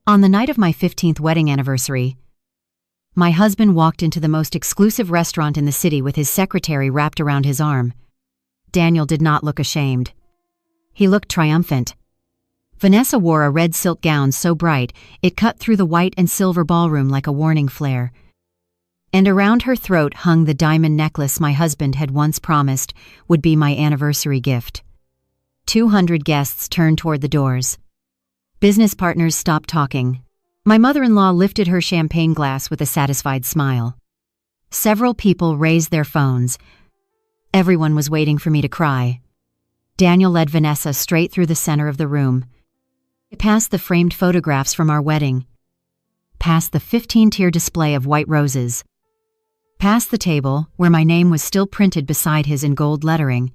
On the night of my 15th wedding anniversary, my husband walked into the most exclusive restaurant in the city with his secretary wrapped around his arm. Daniel did not look ashamed. He looked triumphant. Vanessa wore a red silk gown so bright it cut through the white and silver ballroom like a warning flare. And around her throat hung the diamond necklace my husband had once promised would be my anniversary gift. 200 guests turned toward the doors. Business partners stopped talking. My mother-in-law lifted her champagne glass with a satisfied smile. Several people raised their phones. Everyone was waiting for me to cry. Daniel led Vanessa straight through the center of the room, past the framed photographs from our wedding, past the 15-tier display of white roses, past the table where my name was still printed beside his in gold lettering.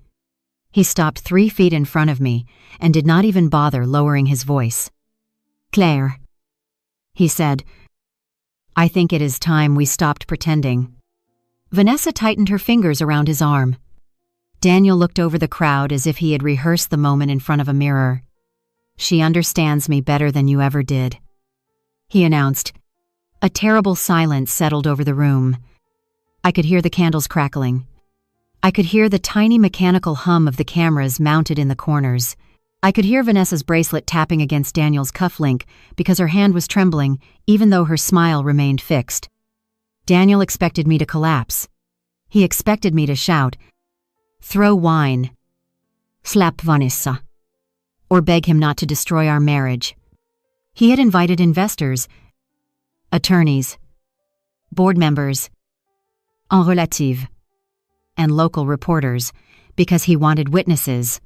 He stopped 3 feet in front of me and did not even bother lowering his voice. "Claire," he said, "I think it is time we stopped pretending." Vanessa tightened her fingers around his arm. Daniel looked over the crowd as if he had rehearsed the moment in front of a mirror. "She understands me better than you ever did," he announced. A terrible silence settled over the room. I could hear the candles crackling. I could hear the tiny mechanical hum of the cameras mounted in the corners. I could hear Vanessa's bracelet tapping against Daniel's cufflink because her hand was trembling, even though her smile remained fixed. Daniel expected me to collapse. He expected me to shout, "Throw wine," "Slap Vanessa," or beg him not to destroy our marriage. He had invited investors, attorneys, board members, en relative, and local reporters because he wanted witnesses.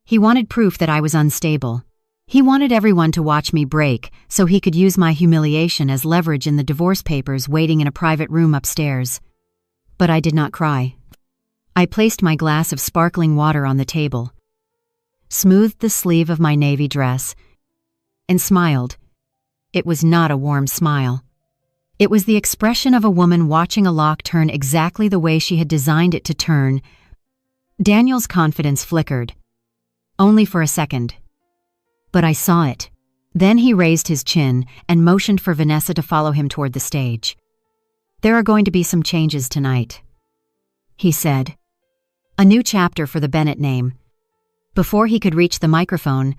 He wanted proof that I was unstable. He wanted everyone to watch me break so he could use my humiliation as leverage in the divorce papers waiting in a private room upstairs. But I did not cry. I placed my glass of sparkling water on the table, smoothed the sleeve of my navy dress, and smiled. It was not a warm smile. It was the expression of a woman watching a lock turn exactly the way she had designed it to turn. Daniel's confidence flickered. Only for a second. But I saw it. Then he raised his chin and motioned for Vanessa to follow him toward the stage. "There are going to be some changes tonight," he said. "A new chapter for the Bennett name." Before he could reach the microphone,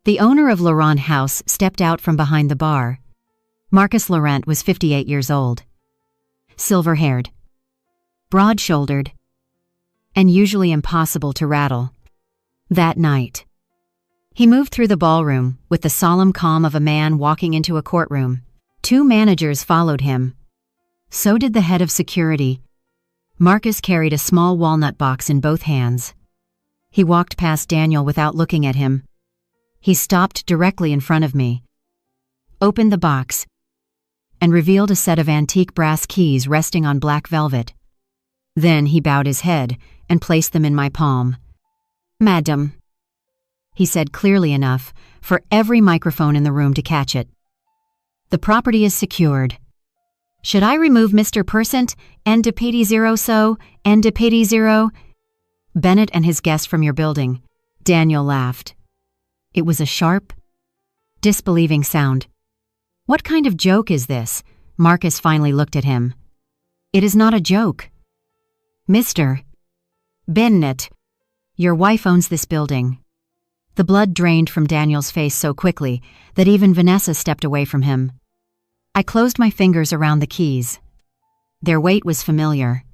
the owner of Laurent House stepped out from behind the bar. Marcus Laurent was 58 years old, silver-haired, broad-shouldered, and usually impossible to rattle. That night, he moved through the ballroom with the solemn calm of a man walking into a courtroom. 2 managers followed him. So did the head of security. Marcus carried a small walnut box in both hands. He walked past Daniel without looking at him. He stopped directly in front of me, opened the box, and revealed a set of antique brass keys resting on black velvet. Then he bowed his head and placed them in my palm. "Madam," he said clearly enough for every microphone in the room to catch it. "The property is secured. Should I remove Mr. Percent and Deputy Zero so, and Deputy Zero? Bennett and his guest from your building?" Daniel laughed. It was a sharp, disbelieving sound. "What kind of joke is this?" Marcus finally looked at him. "It is not a joke. Mr. Bennett, your wife owns this building." The blood drained from Daniel's face so quickly that even Vanessa stepped away from him. I closed my fingers around the keys. Their weight was familiar.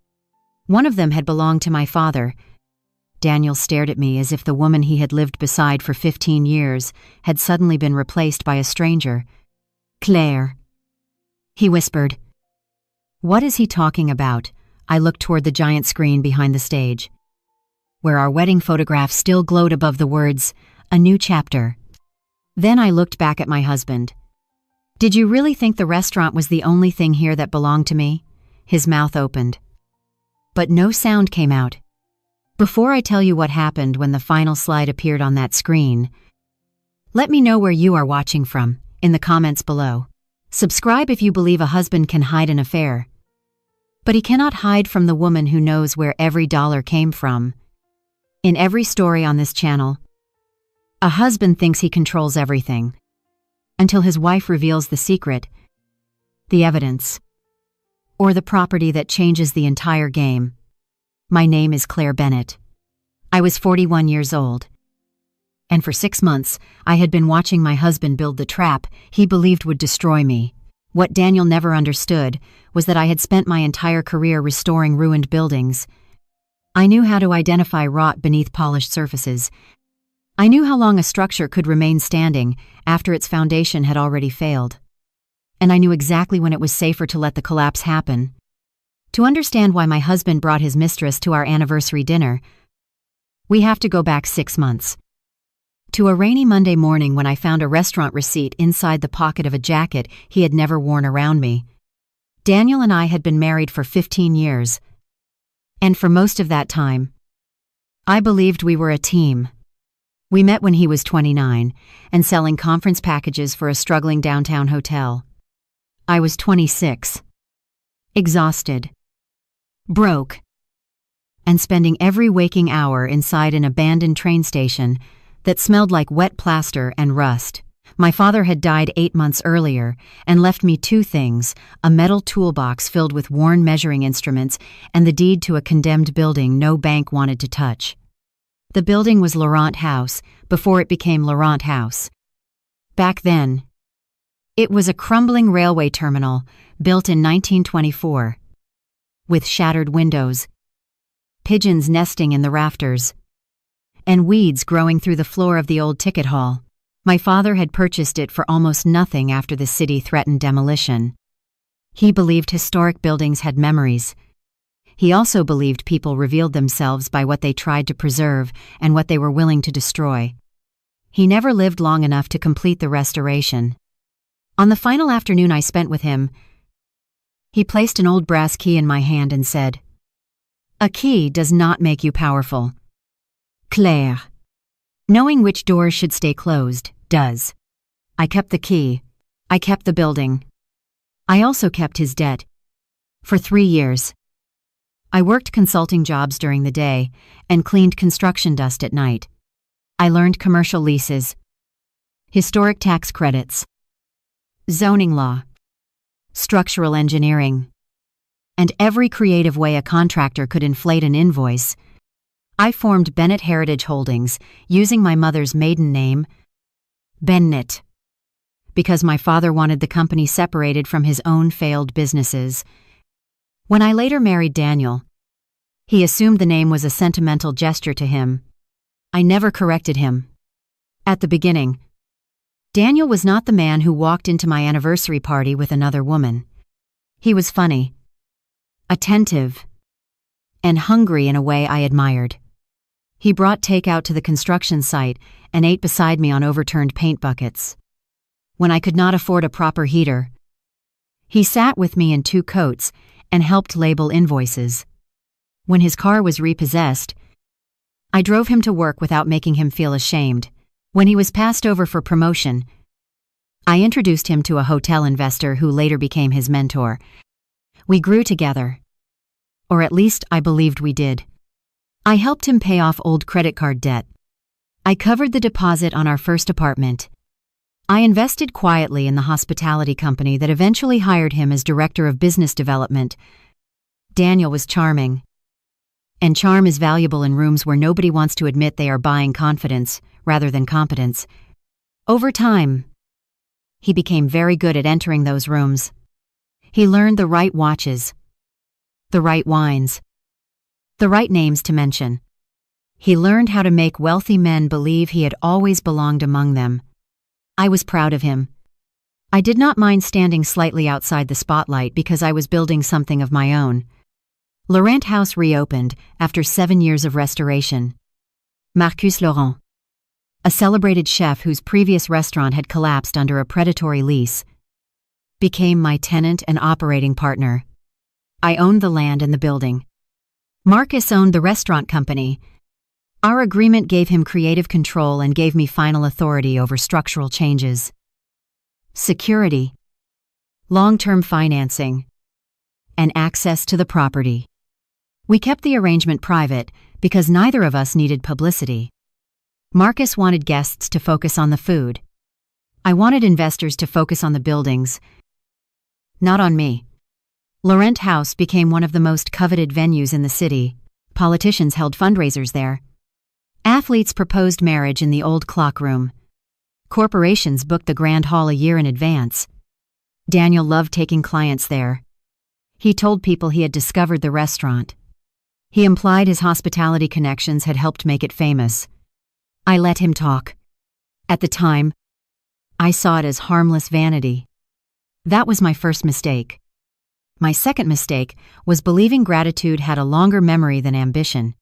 One of them had belonged to my father. Daniel stared at me as if the woman he had lived beside for 15 years had suddenly been replaced by a stranger. "Claire," he whispered. "What is he talking about?" I looked toward the giant screen behind the stage, where our wedding photograph still glowed above the words, "A new chapter." Then I looked back at my husband. "Did you really think the restaurant was the only thing here that belonged to me?" His mouth opened. But no sound came out. Before I tell you what happened when the final slide appeared on that screen, let me know where you are watching from in the comments below. Subscribe if you believe a husband can hide an affair. But he cannot hide from the woman who knows where every dollar came from. In every story on this channel, a husband thinks he controls everything. until his wife reveals the secret, the evidence, or the property that changes the entire game. My name is Claire Bennett. I was 41 years old. And for 6 months, I had been watching my husband build the trap he believed would destroy me. What Daniel never understood was that I had spent my entire career restoring ruined buildings. I knew how to identify rot beneath polished surfaces. I knew how long a structure could remain standing after its foundation had already failed. And I knew exactly when it was safer to let the collapse happen. To understand why my husband brought his mistress to our anniversary dinner, we have to go back 6 months. To a rainy Monday morning when I found a restaurant receipt inside the pocket of a jacket he had never worn around me. Daniel and I had been married for 15 years. And for most of that time, I believed we were a team. We met when he was 29 and selling conference packages for a struggling downtown hotel. I was 26, exhausted, broke, and spending every waking hour inside an abandoned train station that smelled like wet plaster and rust. My father had died 8 months earlier and left me 2 things: a metal toolbox filled with worn measuring instruments and the deed to a condemned building no bank wanted to touch. The building was Laurent House before it became Laurent House. Back then, it was a crumbling railway terminal built in 1924, with shattered windows, pigeons nesting in the rafters, and weeds growing through the floor of the old ticket hall. My father had purchased it for almost nothing after the city threatened demolition. He believed historic buildings had memories. He also believed people revealed themselves by what they tried to preserve and what they were willing to destroy. He never lived long enough to complete the restoration. On the final afternoon I spent with him, he placed an old brass key in my hand and said, "A key does not make you powerful. Claire, knowing which doors should stay closed, does." I kept the key. I kept the building. I also kept his debt. For 3 years. I worked consulting jobs during the day and cleaned construction dust at night. I learned commercial leases, historic tax credits, zoning law, structural engineering, and every creative way a contractor could inflate an invoice. I formed Bennett Heritage Holdings using my mother's maiden name, Bennett, because my father wanted the company separated from his own failed businesses. When I later married Daniel, he assumed the name was a sentimental gesture to him. I never corrected him. At the beginning, Daniel was not the man who walked into my anniversary party with another woman. He was funny, attentive, and hungry in a way I admired. He brought takeout to the construction site and ate beside me on overturned paint buckets. When I could not afford a proper heater, he sat with me in 2 coats and helped label invoices. When his car was repossessed, I drove him to work without making him feel ashamed. When he was passed over for promotion, I introduced him to a hotel investor who later became his mentor. We grew together. Or at least I believed we did. I helped him pay off old credit card debt. I covered the deposit on our first apartment. I invested quietly in the hospitality company that eventually hired him as director of business development. Daniel was charming. And charm is valuable in rooms where nobody wants to admit they are buying confidence rather than competence. Over time, he became very good at entering those rooms. He learned the right watches, the right wines, the right names to mention. He learned how to make wealthy men believe he had always belonged among them. I was proud of him. I did not mind standing slightly outside the spotlight because I was building something of my own. Laurent House reopened after 7 years of restoration. Marcus Laurent, a celebrated chef whose previous restaurant had collapsed under a predatory lease, became my tenant and operating partner. I owned the land and the building. Marcus owned the restaurant company. Our agreement gave him creative control and gave me final authority over structural changes, security, long-term financing, and access to the property. We kept the arrangement private because neither of us needed publicity. Marcus wanted guests to focus on the food. I wanted investors to focus on the buildings, not on me. Laurent House became one of the most coveted venues in the city. Politicians held fundraisers there. Athletes proposed marriage in the old clock room. Corporations booked the Grand Hall a year in advance. Daniel loved taking clients there. He told people he had discovered the restaurant. He implied his hospitality connections had helped make it famous. I let him talk. At the time, I saw it as harmless vanity. That was my first mistake. My second mistake was believing gratitude had a longer memory than ambition.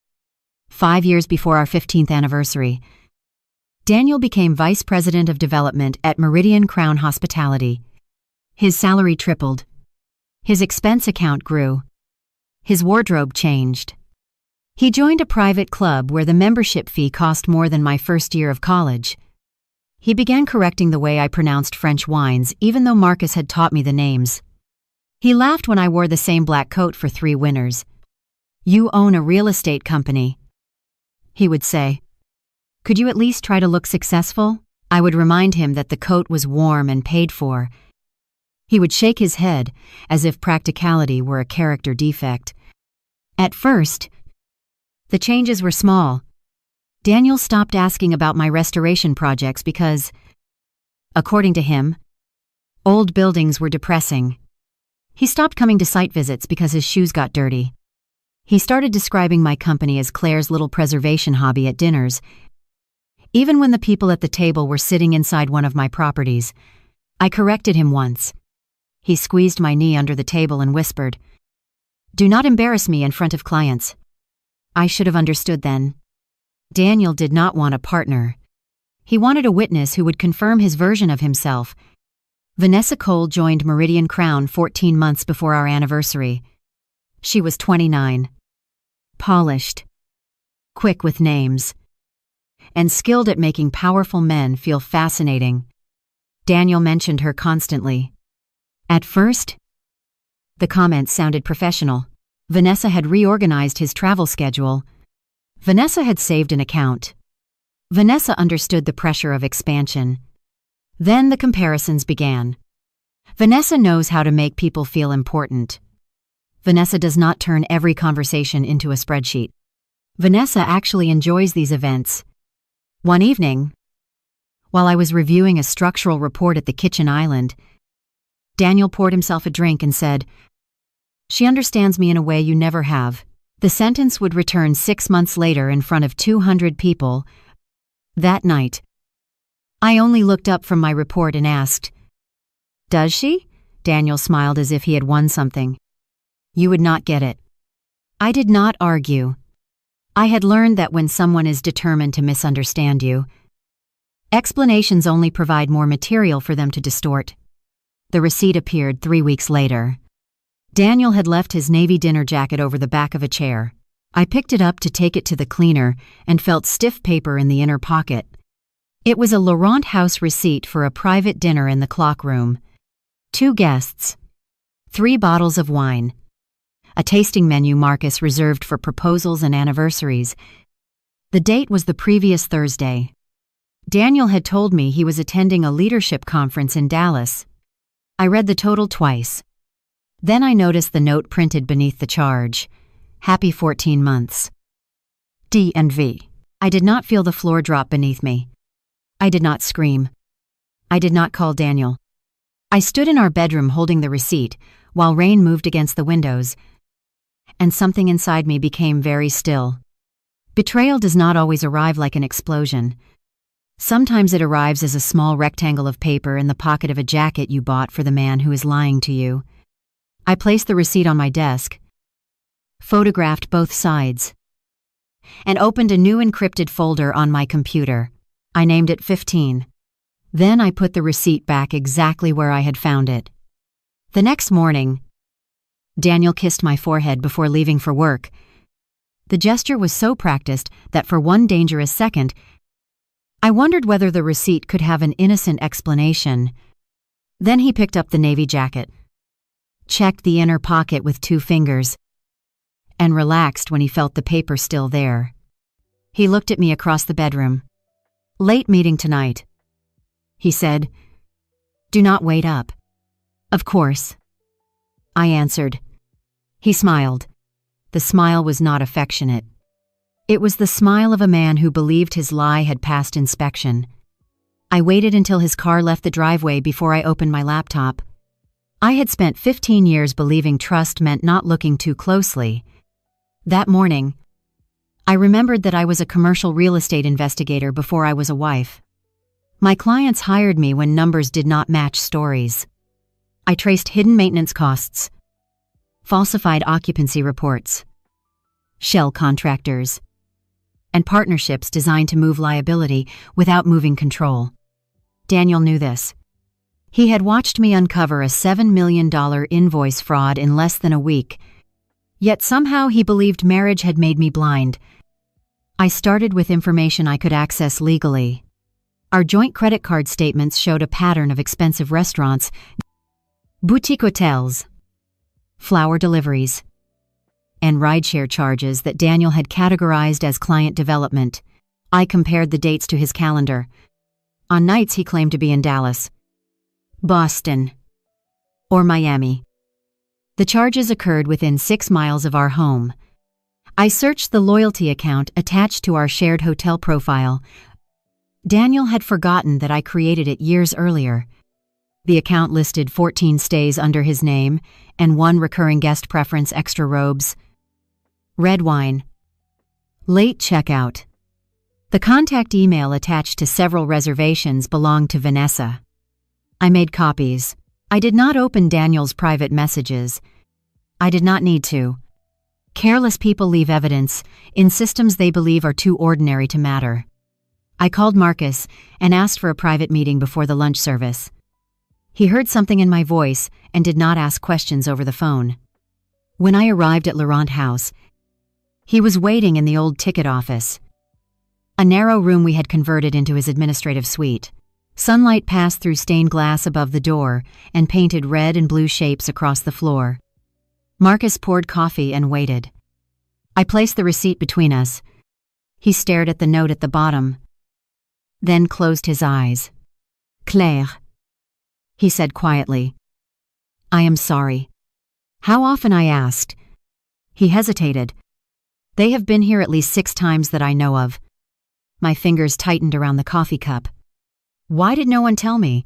5 years before our 15th anniversary, Daniel became Vice President of Development at Meridian Crown Hospitality. His salary tripled. His expense account grew. His wardrobe changed. He joined a private club where the membership fee cost more than my first year of college. He began correcting the way I pronounced French wines, even though Marcus had taught me the names. He laughed when I wore the same black coat for 3 winters. "You own a real estate company," he would say. "Could you at least try to look successful?" I would remind him that the coat was warm and paid for. He would shake his head, as if practicality were a character defect. At first, the changes were small. Daniel stopped asking about my restoration projects because, according to him, old buildings were depressing. He stopped coming to site visits because his shoes got dirty. He started describing my company as Claire's little preservation hobby at dinners. Even when the people at the table were sitting inside one of my properties, I corrected him once. He squeezed my knee under the table and whispered, "Do not embarrass me in front of clients." I should have understood then. Daniel did not want a partner. He wanted a witness who would confirm his version of himself. Vanessa Cole joined Meridian Crown 14 months before our anniversary. She was 29. Polished, quick with names, and skilled at making powerful men feel fascinating. Daniel mentioned her constantly. At first, the comments sounded professional. Vanessa had reorganized his travel schedule. Vanessa had saved an account. Vanessa understood the pressure of expansion. Then the comparisons began. Vanessa knows how to make people feel important. Vanessa does not turn every conversation into a spreadsheet. Vanessa actually enjoys these events. One evening, while I was reviewing a structural report at the kitchen island, Daniel poured himself a drink and said, "She understands me in a way you never have." The sentence would return 6 months later in front of 200 people. That night, I only looked up from my report and asked, "Does she?" Daniel smiled as if he had won something. "You would not get it." I did not argue. I had learned that when someone is determined to misunderstand you, explanations only provide more material for them to distort. The receipt appeared 3 weeks later. Daniel had left his navy dinner jacket over the back of a chair. I picked it up to take it to the cleaner and felt stiff paper in the inner pocket. It was a Laurent House receipt for a private dinner in the clock room. 2 guests. 3 bottles of wine. A tasting menu Marcus reserved for proposals and anniversaries. The date was the previous Thursday. Daniel had told me he was attending a leadership conference in Dallas. I read the total twice. Then I noticed the note printed beneath the charge. Happy 14 months. D&V. I did not feel the floor drop beneath me. I did not scream. I did not call Daniel. I stood in our bedroom holding the receipt while rain moved against the windows, and something inside me became very still. Betrayal does not always arrive like an explosion. Sometimes it arrives as a small rectangle of paper in the pocket of a jacket you bought for the man who is lying to you. I placed the receipt on my desk, photographed both sides, and opened a new encrypted folder on my computer. I named it 15. Then I put the receipt back exactly where I had found it. The next morning, Daniel kissed my forehead before leaving for work. The gesture was so practiced that for one dangerous second, I wondered whether the receipt could have an innocent explanation. Then he picked up the navy jacket, checked the inner pocket with 2 fingers, and relaxed when he felt the paper still there. He looked at me across the bedroom. "Late meeting tonight," he said, Do not wait up." "Of course," I answered. He smiled. The smile was not affectionate. It was the smile of a man who believed his lie had passed inspection. I waited until his car left the driveway before I opened my laptop. I had spent 15 years believing trust meant not looking too closely. That morning, I remembered that I was a commercial real estate investigator before I was a wife. My clients hired me when numbers did not match stories. I traced hidden maintenance costs, falsified occupancy reports, shell contractors, and partnerships designed to move liability without moving control. Daniel knew this. He had watched me uncover a $7 million invoice fraud in less than a week, yet somehow he believed marriage had made me blind. I started with information I could access legally. Our joint credit card statements showed a pattern of expensive restaurants, boutique hotels, flower deliveries, and rideshare charges that Daniel had categorized as client development. I compared the dates to his calendar. On nights he claimed to be in Dallas, Boston, or Miami. The charges occurred within 6 miles of our home. I searched the loyalty account attached to our shared hotel profile. Daniel had forgotten that I created it years earlier. The account listed 14 stays under his name and 1 recurring guest preference: extra robes, red wine, late checkout. The contact email attached to several reservations belonged to Vanessa. I made copies. I did not open Daniel's private messages. I did not need to. Careless people leave evidence in systems they believe are too ordinary to matter. I called Marcus and asked for a private meeting before the lunch service. He heard something in my voice and did not ask questions over the phone. When I arrived at Laurent House, he was waiting in the old ticket office, a narrow room we had converted into his administrative suite. Sunlight passed through stained glass above the door and painted red and blue shapes across the floor. Marcus poured coffee and waited. I placed the receipt between us. He stared at the note at the bottom, then closed his eyes. "Claire," he said quietly. "I am sorry." "How often?" I asked. He hesitated. "They have been here at least 6 times that I know of." My fingers tightened around the coffee cup. "Why did no one tell me?"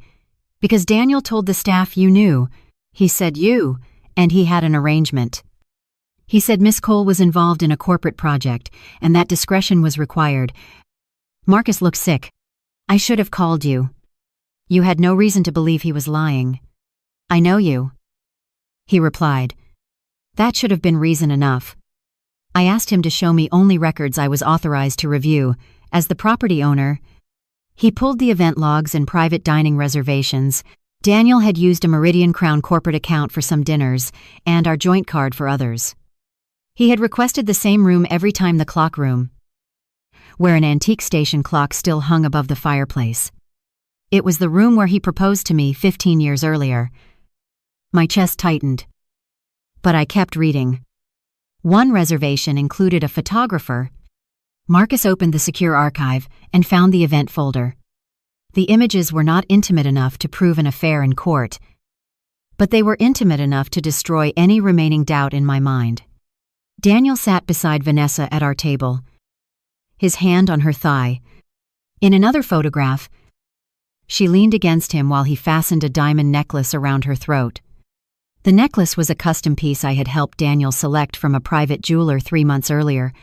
"Because Daniel told the staff you knew. He said you, and he had an arrangement. He said Miss Cole was involved in a corporate project, and that discretion was required." Marcus looked sick. "I should have called you. You had no reason to believe he was lying." "I know you," he replied. "That should have been reason enough." I asked him to show me only records I was authorized to review. As the property owner, he pulled the event logs and private dining reservations. Daniel had used a Meridian Crown corporate account for some dinners and our joint card for others. He had requested the same room every time: the clock room, where an antique station clock still hung above the fireplace. It was the room where he proposed to me 15 years earlier. My chest tightened, but I kept reading. One reservation included a photographer. Marcus opened the secure archive and found the event folder. The images were not intimate enough to prove an affair in court, but they were intimate enough to destroy any remaining doubt in my mind. Daniel sat beside Vanessa at our table, his hand on her thigh. In another photograph, she leaned against him while he fastened a diamond necklace around her throat. The necklace was a custom piece I had helped Daniel select from a private jeweler 3 months earlier.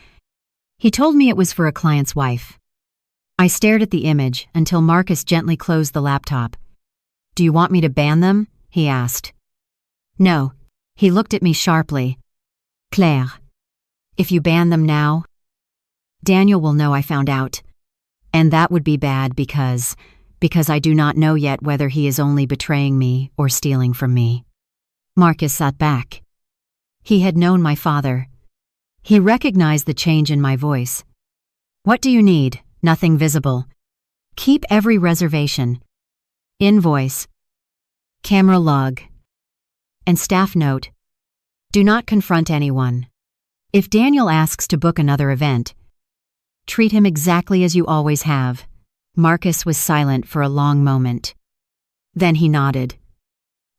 He told me it was for a client's wife. I stared at the image until Marcus gently closed the laptop. "Do you want me to ban them?" he asked. "No." He looked at me sharply. "Claire, if you ban them now, Daniel will know I found out. And that would be bad because I do not know yet whether he is only betraying me or stealing from me." Marcus sat back. He had known my father. He recognized the change in my voice. "What do you need?" "Nothing visible. Keep every reservation, invoice, camera log, and staff note. Do not confront anyone. If Daniel asks to book another event, treat him exactly as you always have." Marcus was silent for a long moment. Then he nodded.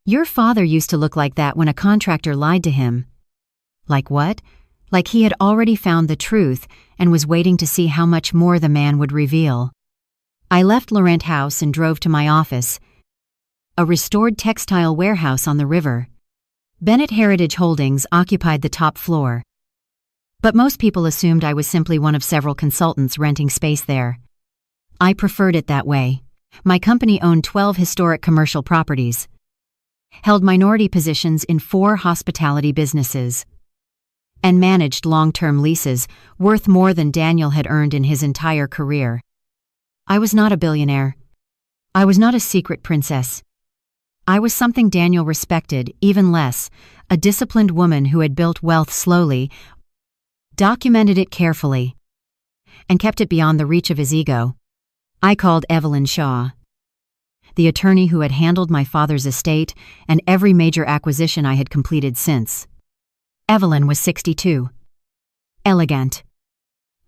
Your father used to look like that when a contractor lied to him. Like what? Like he had already found the truth and was waiting to see how much more the man would reveal. I left Laurent House and drove to my office, a restored textile warehouse on the river. Bennett Heritage Holdings occupied the top floor. But most people assumed I was simply one of several consultants renting space there. I preferred it that way. My company owned 12 historic commercial properties, held minority positions in 4 hospitality businesses, and managed long-term leases worth more than Daniel had earned in his entire career. I was not a billionaire. I was not a secret princess. I was something Daniel respected, even less, a disciplined woman who had built wealth slowly, documented it carefully, and kept it beyond the reach of his ego. I called Evelyn Shaw, the attorney who had handled my father's estate and every major acquisition I had completed since. Evelyn was 62, elegant,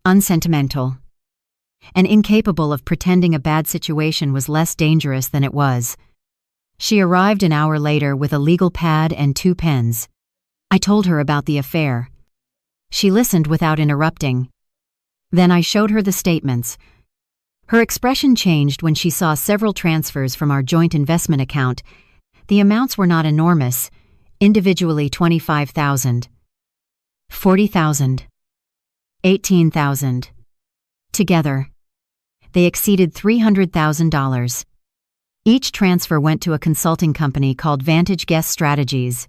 unsentimental, and incapable of pretending a bad situation was less dangerous than it was. She arrived an hour later with a legal pad and 2 pens. I told her about the affair. She listened without interrupting. Then I showed her the statements. Her expression changed when she saw several transfers from our joint investment account. The amounts were not enormous, individually $25,000, $40,000, $18,000. Together, they exceeded $300,000. Each transfer went to a consulting company called Vantage Guest Strategies.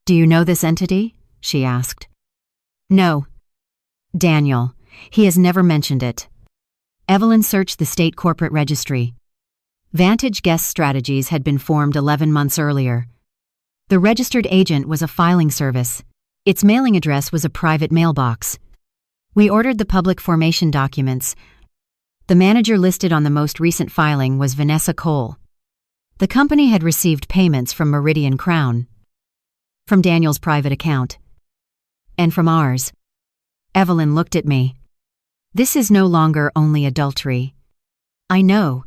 Do you know this entity? She asked. No. Daniel. He has never mentioned it. Evelyn searched the state corporate registry. Vantage Guest Strategies had been formed 11 months earlier. The registered agent was a filing service. Its mailing address was a private mailbox. We ordered the public formation documents. The manager listed on the most recent filing was Vanessa Cole. The company had received payments from Meridian Crown, from Daniel's private account, and from ours. Evelyn looked at me. This is no longer only adultery. I know.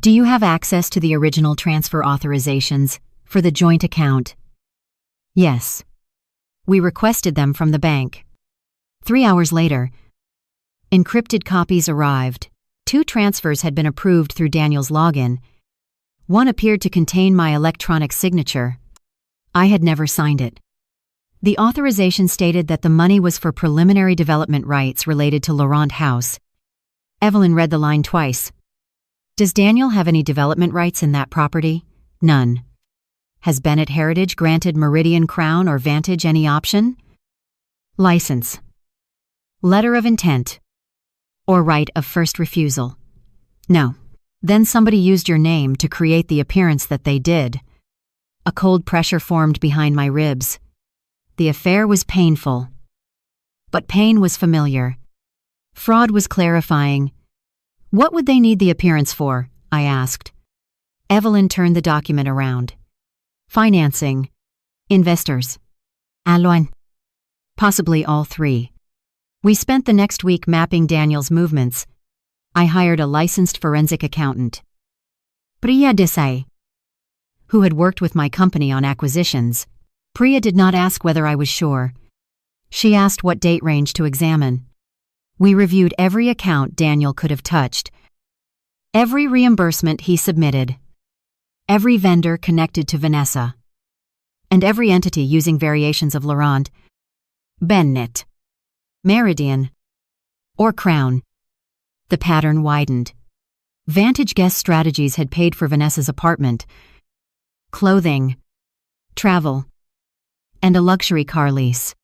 Do you have access to the original transfer authorizations for the joint account? Yes. We requested them from the bank. 3 hours later, encrypted copies arrived. 2 transfers had been approved through Daniel's login. One appeared to contain my electronic signature. I had never signed it. The authorization stated that the money was for preliminary development rights related to Laurent House. Evelyn read the line twice. Does Daniel have any development rights in that property? None. Has Bennett Heritage granted Meridian Crown or Vantage any option? License. Letter of intent. Or right of first refusal? No. Then somebody used your name to create the appearance that they did. A cold pressure formed behind my ribs. The affair was painful. But pain was familiar. Fraud was clarifying. What would they need the appearance for? I asked. Evelyn turned the document around. Financing. Investors. Aloin. Possibly all 3. We spent the next week mapping Daniel's movements. I hired a licensed forensic accountant, Priya Desai, who had worked with my company on acquisitions. Priya did not ask whether I was sure. She asked what date range to examine. We reviewed every account Daniel could have touched, every reimbursement he submitted, every vendor connected to Vanessa, and every entity using variations of Laurent, Bennett, Meridian, or Crown. The pattern widened. Vantage Guest Strategies had paid for Vanessa's apartment, clothing, travel, and a luxury car lease.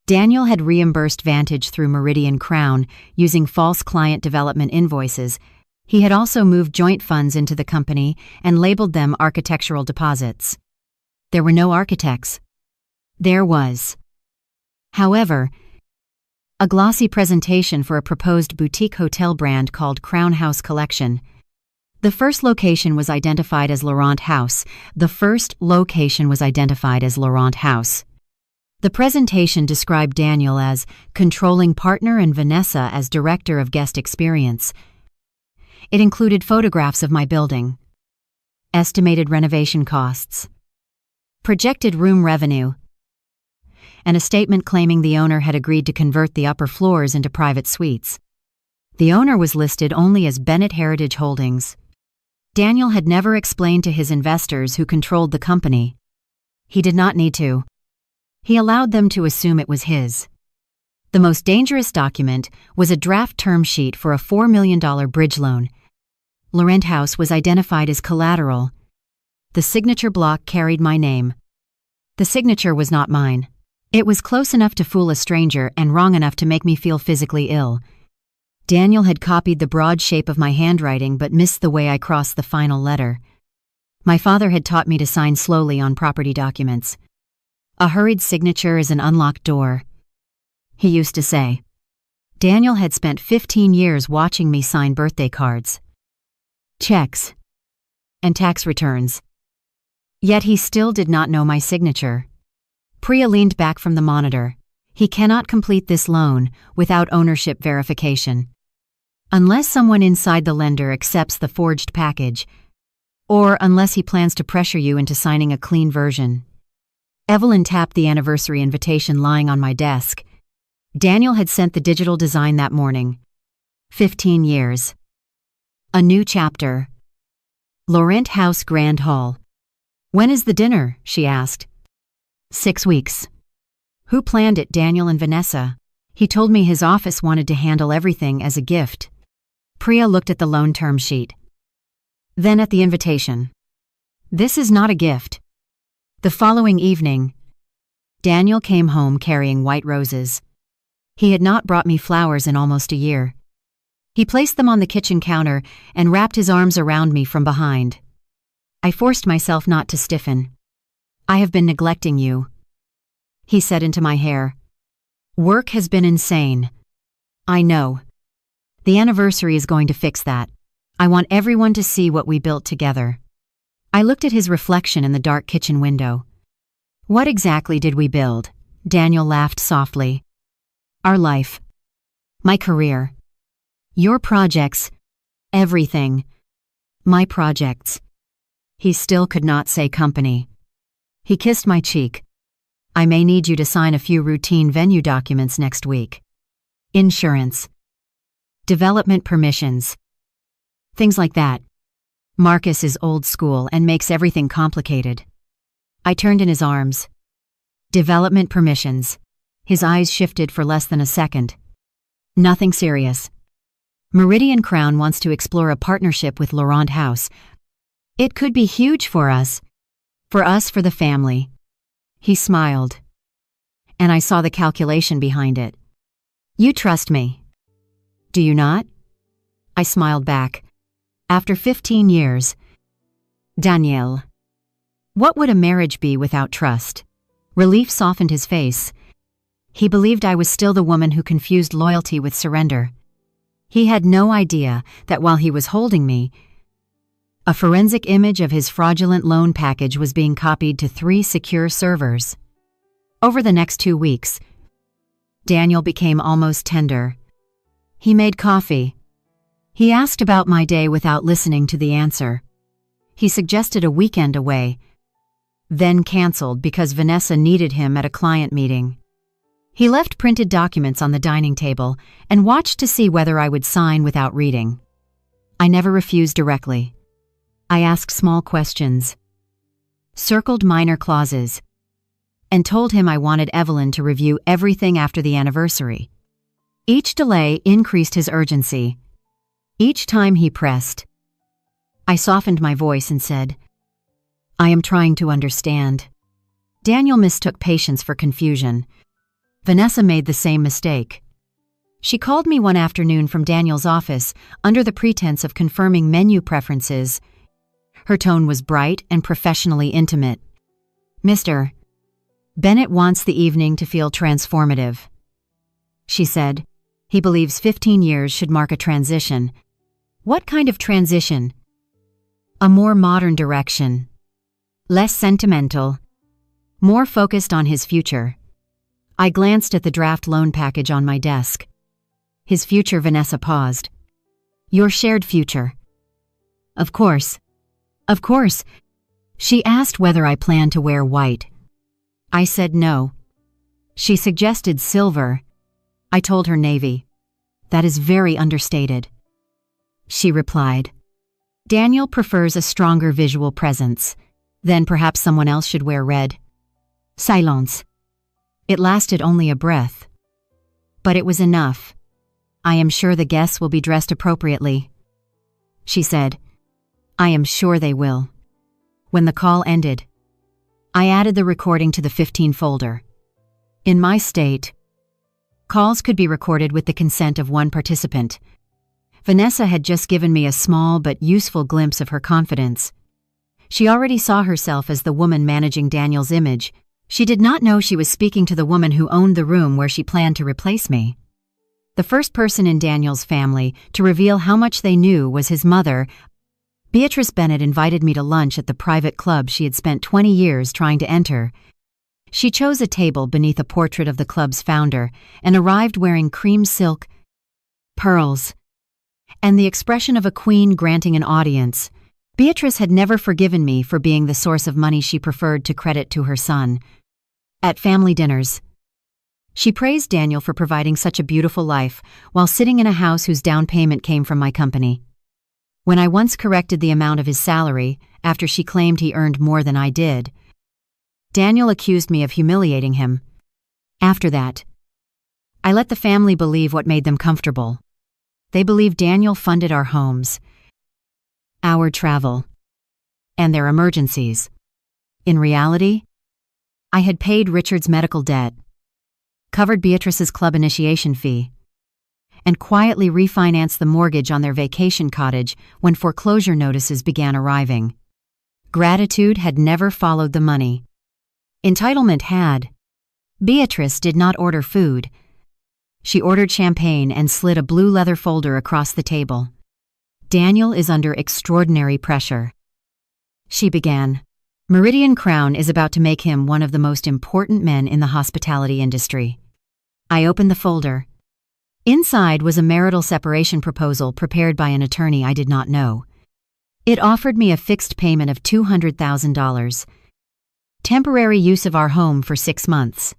Daniel had reimbursed Vantage through Meridian Crown using false client development invoices. He had also moved joint funds into the company and labeled them architectural deposits. There were no architects. There was, however, a glossy presentation for a proposed boutique hotel brand called Crown House Collection. The first location was identified as Laurent House. The presentation described Daniel as controlling partner and Vanessa as director of guest experience. It included photographs of my building, estimated renovation costs, projected room revenue, and a statement claiming the owner had agreed to convert the upper floors into private suites. The owner was listed only as Bennett Heritage Holdings. Daniel had never explained to his investors who controlled the company. He did not need to. He allowed them to assume it was his. The most dangerous document was a draft term sheet for a $4 million bridge loan. Laurent House was identified as collateral. The signature block carried my name. The signature was not mine. It was close enough to fool a stranger and wrong enough to make me feel physically ill. Daniel had copied the broad shape of my handwriting but missed the way I crossed the final letter. My father had taught me to sign slowly on property documents. A hurried signature is an unlocked door, he used to say. Daniel had spent 15 years watching me sign birthday cards, checks, and tax returns. Yet he still did not know my signature. Priya leaned back from the monitor. He cannot complete this loan without ownership verification. Unless someone inside the lender accepts the forged package, or unless he plans to pressure you into signing a clean version. Evelyn tapped the anniversary invitation lying on my desk. Daniel had sent the digital design that morning. 15 years. A new chapter. Laurent House Grand Hall. When is the dinner? She asked. 6 weeks. Who planned it? Daniel and Vanessa. He told me his office wanted to handle everything as a gift. Priya looked at the loan term sheet. Then at the invitation. This is not a gift. The following evening, Daniel came home carrying white roses. He had not brought me flowers in almost a year. He placed them on the kitchen counter and wrapped his arms around me from behind. I forced myself not to stiffen. I have been neglecting you, he said into my hair. Work has been insane. I know. The anniversary is going to fix that. I want everyone to see what we built together. I looked at his reflection in the dark kitchen window. What exactly did we build? Daniel laughed softly. Our life. My career. Your projects. Everything. My projects. He still could not say company. He kissed my cheek. I may need you to sign a few routine venue documents next week. Insurance. Development permissions. Things like that. Marcus is old school and makes everything complicated. I turned in his arms. Development permissions. His eyes shifted for less than a second. Nothing serious. Meridian Crown wants to explore a partnership with Laurent House. It could be huge for us. For the family. He smiled. And I saw the calculation behind it. You trust me. Do you not? I smiled back. After 15 years. Daniel. What would a marriage be without trust? Relief softened his face. He believed I was still the woman who confused loyalty with surrender. He had no idea that while he was holding me, a forensic image of his fraudulent loan package was being copied to 3 secure servers. Over the next 2 weeks, Daniel became almost tender. He made coffee. He asked about my day without listening to the answer. He suggested a weekend away, then canceled because Vanessa needed him at a client meeting. He left printed documents on the dining table and watched to see whether I would sign without reading. I never refused directly. I asked small questions, circled minor clauses, and told him I wanted Evelyn to review everything after the anniversary. Each delay increased his urgency. Each time he pressed, I softened my voice and said, I am trying to understand. Daniel mistook patience for confusion. Vanessa made the same mistake. She called me one afternoon from Daniel's office under the pretense of confirming menu preferences. Her tone was bright and professionally intimate. Mr. Bennett wants the evening to feel transformative. She said, he believes 15 years should mark a transition. What kind of transition? A more modern direction. Less sentimental. More focused on his future. I glanced at the draft loan package on my desk. His future. Vanessa paused. Your shared future. Of course. Of course. She asked whether I planned to wear white. I said no. She suggested silver. I told her navy. That is very understated. She replied, Daniel prefers a stronger visual presence. Then perhaps someone else should wear red. Silence. It lasted only a breath. But it was enough. I am sure the guests will be dressed appropriately. She said, I am sure they will. When the call ended, I added the recording to the 15 folder. In my state, calls could be recorded with the consent of one participant. Vanessa had just given me a small but useful glimpse of her confidence. She already saw herself as the woman managing Daniel's image. She did not know she was speaking to the woman who owned the room where she planned to replace me. The first person in Daniel's family to reveal how much they knew was his mother. Beatrice Bennett invited me to lunch at the private club she had spent 20 years trying to enter. She chose a table beneath a portrait of the club's founder and arrived wearing cream silk, pearls, and the expression of a queen granting an audience. Beatrice had never forgiven me for being the source of money she preferred to credit to her son. At family dinners, she praised Daniel for providing such a beautiful life while sitting in a house whose down payment came from my company. When I once corrected the amount of his salary after she claimed he earned more than I did, Daniel accused me of humiliating him. After that, I let the family believe what made them comfortable. They believed Daniel funded our homes, our travel, and their emergencies. In reality, I had paid Richard's medical debt, covered Beatrice's club initiation fee, and quietly refinanced the mortgage on their vacation cottage when foreclosure notices began arriving. Gratitude had never followed the money. Entitlement had. Beatrice did not order food. She ordered champagne and slid a blue leather folder across the table. Daniel is under extraordinary pressure. She began. Meridian Crown is about to make him one of the most important men in the hospitality industry. I opened the folder. Inside was a marital separation proposal prepared by an attorney I did not know. It offered me a fixed payment of $200,000, temporary use of our home for 6 months,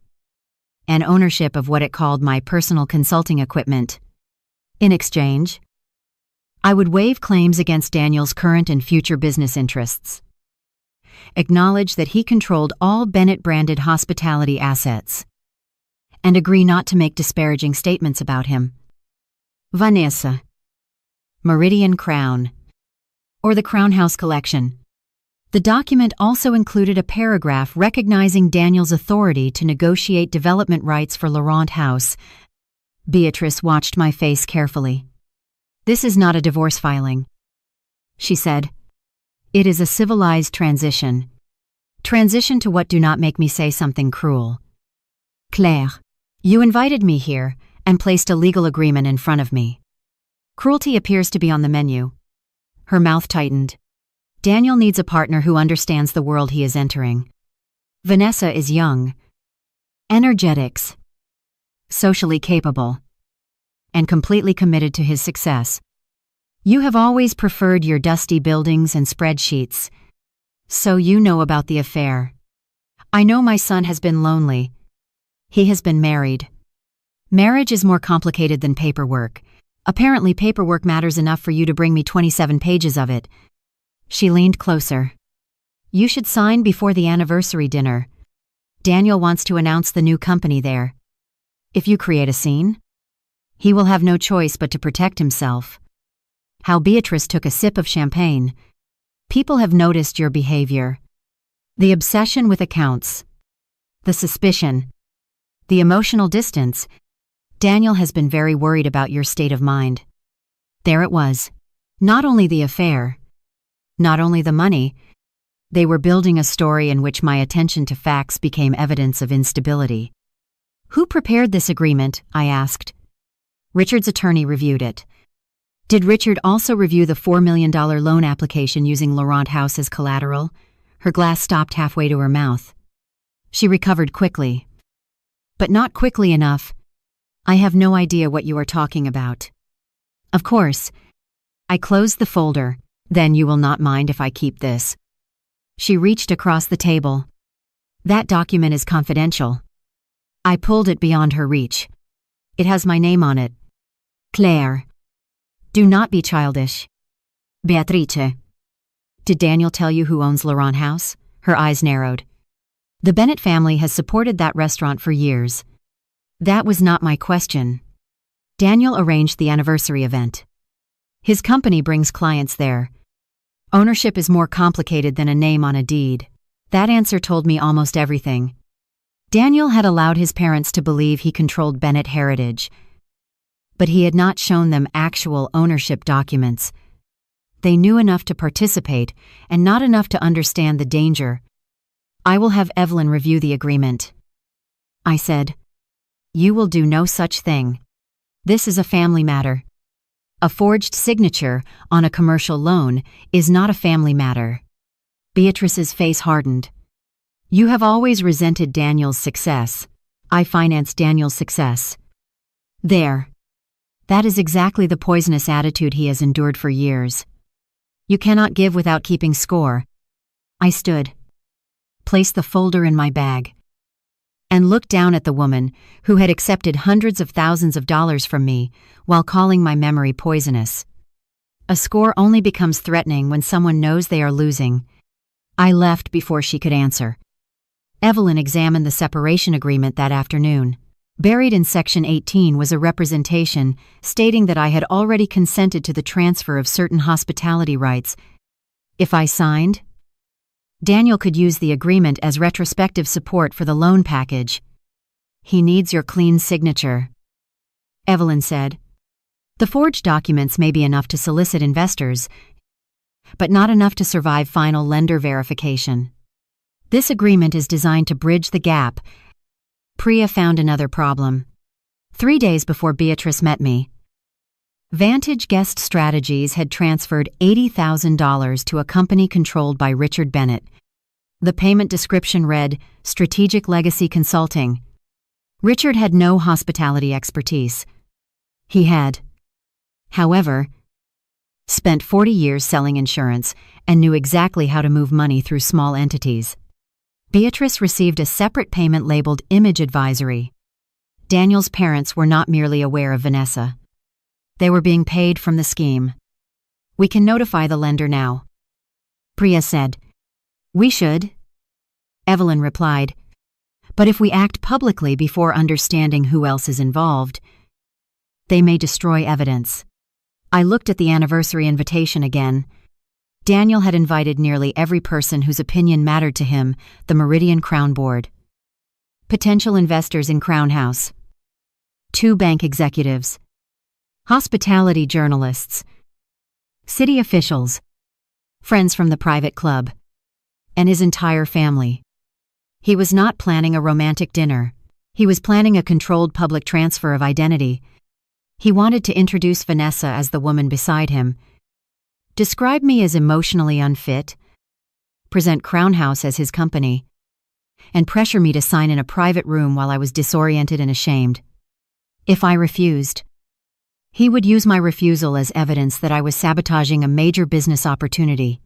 and ownership of what it called my personal consulting equipment. In exchange, I would waive claims against Daniel's current and future business interests, acknowledge that he controlled all Bennett-branded hospitality assets, and agree not to make disparaging statements about him. Vanessa. Meridian Crown, or the Crown House Collection. The document also included a paragraph recognizing Daniel's authority to negotiate development rights for Laurent House. Beatrice watched my face carefully. This is not a divorce filing, she said. It is a civilized transition. Transition to what do not make me say something cruel. Claire, you invited me here and placed a legal agreement in front of me. Cruelty appears to be on the menu. Her mouth tightened. Daniel needs a partner who understands the world he is entering. Vanessa is young, energetics, socially capable, and completely committed to his success. You have always preferred your dusty buildings and spreadsheets, so you know about the affair. I know my son has been lonely. He has been married. Marriage is more complicated than paperwork. Apparently paperwork matters enough for you to bring me 27 pages of it. She leaned closer. You should sign before the anniversary dinner. Daniel wants to announce the new company there. If you create a scene, he will have no choice but to protect himself. How Beatrice took a sip of champagne. People have noticed your behavior. The obsession with accounts. The suspicion. The emotional distance. Daniel has been very worried about your state of mind. There it was. Not only the affair, not only the money, they were building a story in which my attention to facts became evidence of instability. Who prepared this agreement? I asked. Richard's attorney reviewed it. Did Richard also review the $4 million loan application using Laurent House as collateral? Her glass stopped halfway to her mouth. She recovered quickly. But not quickly enough. I have no idea what you are talking about. Of course. I closed the folder. Then you will not mind if I keep this. She reached across the table. That document is confidential. I pulled it beyond her reach. It has my name on it. Claire. Do not be childish. Beatrice. Did Daniel tell you who owns Laurent House? Her eyes narrowed. The Bennett family has supported that restaurant for years. That was not my question. Daniel arranged the anniversary event. His company brings clients there. Ownership is more complicated than a name on a deed. That answer told me almost everything. Daniel had allowed his parents to believe he controlled Bennett Heritage, but he had not shown them actual ownership documents. They knew enough to participate and not enough to understand the danger. I will have Evelyn review the agreement. I said, You will do no such thing. This is a family matter. A forged signature on a commercial loan is not a family matter. Beatrice's face hardened. You have always resented Daniel's success. I financed Daniel's success. There. That is exactly the poisonous attitude he has endured for years. You cannot give without keeping score. I stood, placed the folder in my bag, and looked down at the woman who had accepted hundreds of thousands of dollars from me while calling my memory poisonous. A score only becomes threatening when someone knows they are losing. I left before she could answer. Evelyn examined the separation agreement that afternoon. Buried in Section 18 was a representation stating that I had already consented to the transfer of certain hospitality rights. If I signed, Daniel could use the agreement as retrospective support for the loan package. He needs your clean signature, Evelyn said. The forged documents may be enough to solicit investors, but not enough to survive final lender verification. This agreement is designed to bridge the gap. Priya found another problem. 3 days before Beatrice met me, Vantage Guest Strategies had transferred $80,000 to a company controlled by Richard Bennett. The payment description read, Strategic Legacy Consulting. Richard had no hospitality expertise. He had, however, spent 40 years selling insurance and knew exactly how to move money through small entities. Beatrice received a separate payment labeled Image Advisory. Daniel's parents were not merely aware of Vanessa. They were being paid from the scheme. We can notify the lender now, Priya said. We should, Evelyn replied. But if we act publicly before understanding who else is involved, they may destroy evidence. I looked at the anniversary invitation again. Daniel had invited nearly every person whose opinion mattered to him, the Meridian Crown Board. Potential investors in Crown House. 2 bank executives. Hospitality journalists. City officials. Friends from the private club. And his entire family. He was not planning a romantic dinner. He was planning a controlled public transfer of identity. He wanted to introduce Vanessa as the woman beside him, describe me as emotionally unfit, present Crown House as his company, and pressure me to sign in a private room while I was disoriented and ashamed. If I refused, he would use my refusal as evidence that I was sabotaging a major business opportunity.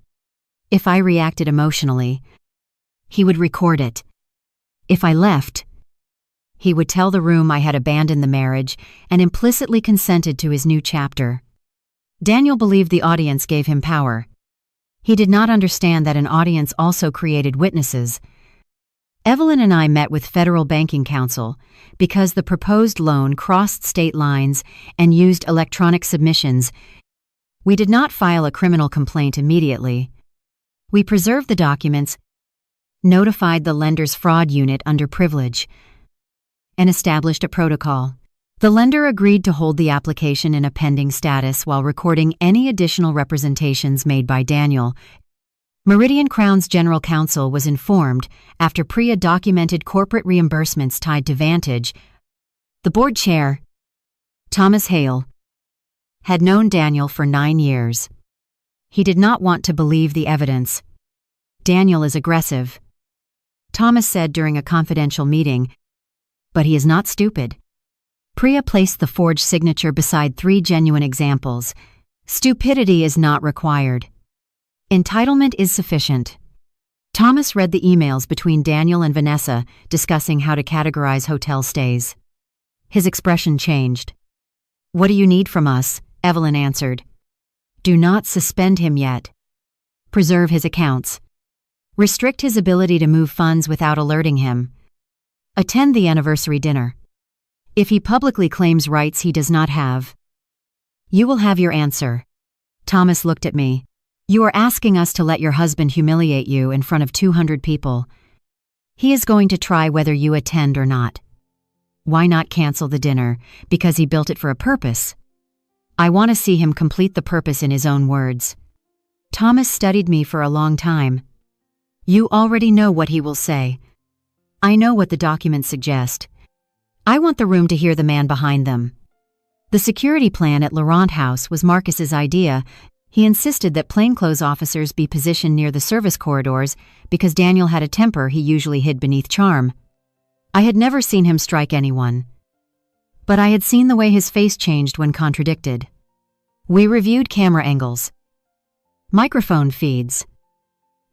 If I reacted emotionally, he would record it. If I left, he would tell the room I had abandoned the marriage and implicitly consented to his new chapter. Daniel believed the audience gave him power. He did not understand that an audience also created witnesses. Evelyn and I met with Federal Banking Counsel because the proposed loan crossed state lines and used electronic submissions. We did not file a criminal complaint immediately. We preserved the documents, notified the lender's fraud unit under privilege, and established a protocol. The lender agreed to hold the application in a pending status while recording any additional representations made by Daniel. Meridian Crown's general counsel was informed after Priya documented corporate reimbursements tied to Vantage. The board chair, Thomas Hale, had known Daniel for 9 years. He did not want to believe the evidence. Daniel is aggressive, Thomas said during a confidential meeting, but he is not stupid. Priya placed the forged signature beside 3 genuine examples. Stupidity is not required. Entitlement is sufficient. Thomas read the emails between Daniel and Vanessa discussing how to categorize hotel stays. His expression changed. "What do you need from us?" Evelyn answered. "Do not suspend him yet. Preserve his accounts. Restrict his ability to move funds without alerting him. Attend the anniversary dinner. If he publicly claims rights he does not have, you will have your answer." Thomas looked at me. "You are asking us to let your husband humiliate you in front of 200 people. He is going to try whether you attend or not. Why not cancel the dinner? Because he built it for a purpose. I want to see him complete the purpose in his own words." Thomas studied me for a long time. "You already know what he will say. I know what the documents suggest. I want the room to hear the man behind them." The security plan at Laurent House was Marcus's idea. He insisted that plainclothes officers be positioned near the service corridors because Daniel had a temper he usually hid beneath charm. I had never seen him strike anyone, but I had seen the way his face changed when contradicted. We reviewed camera angles, microphone feeds,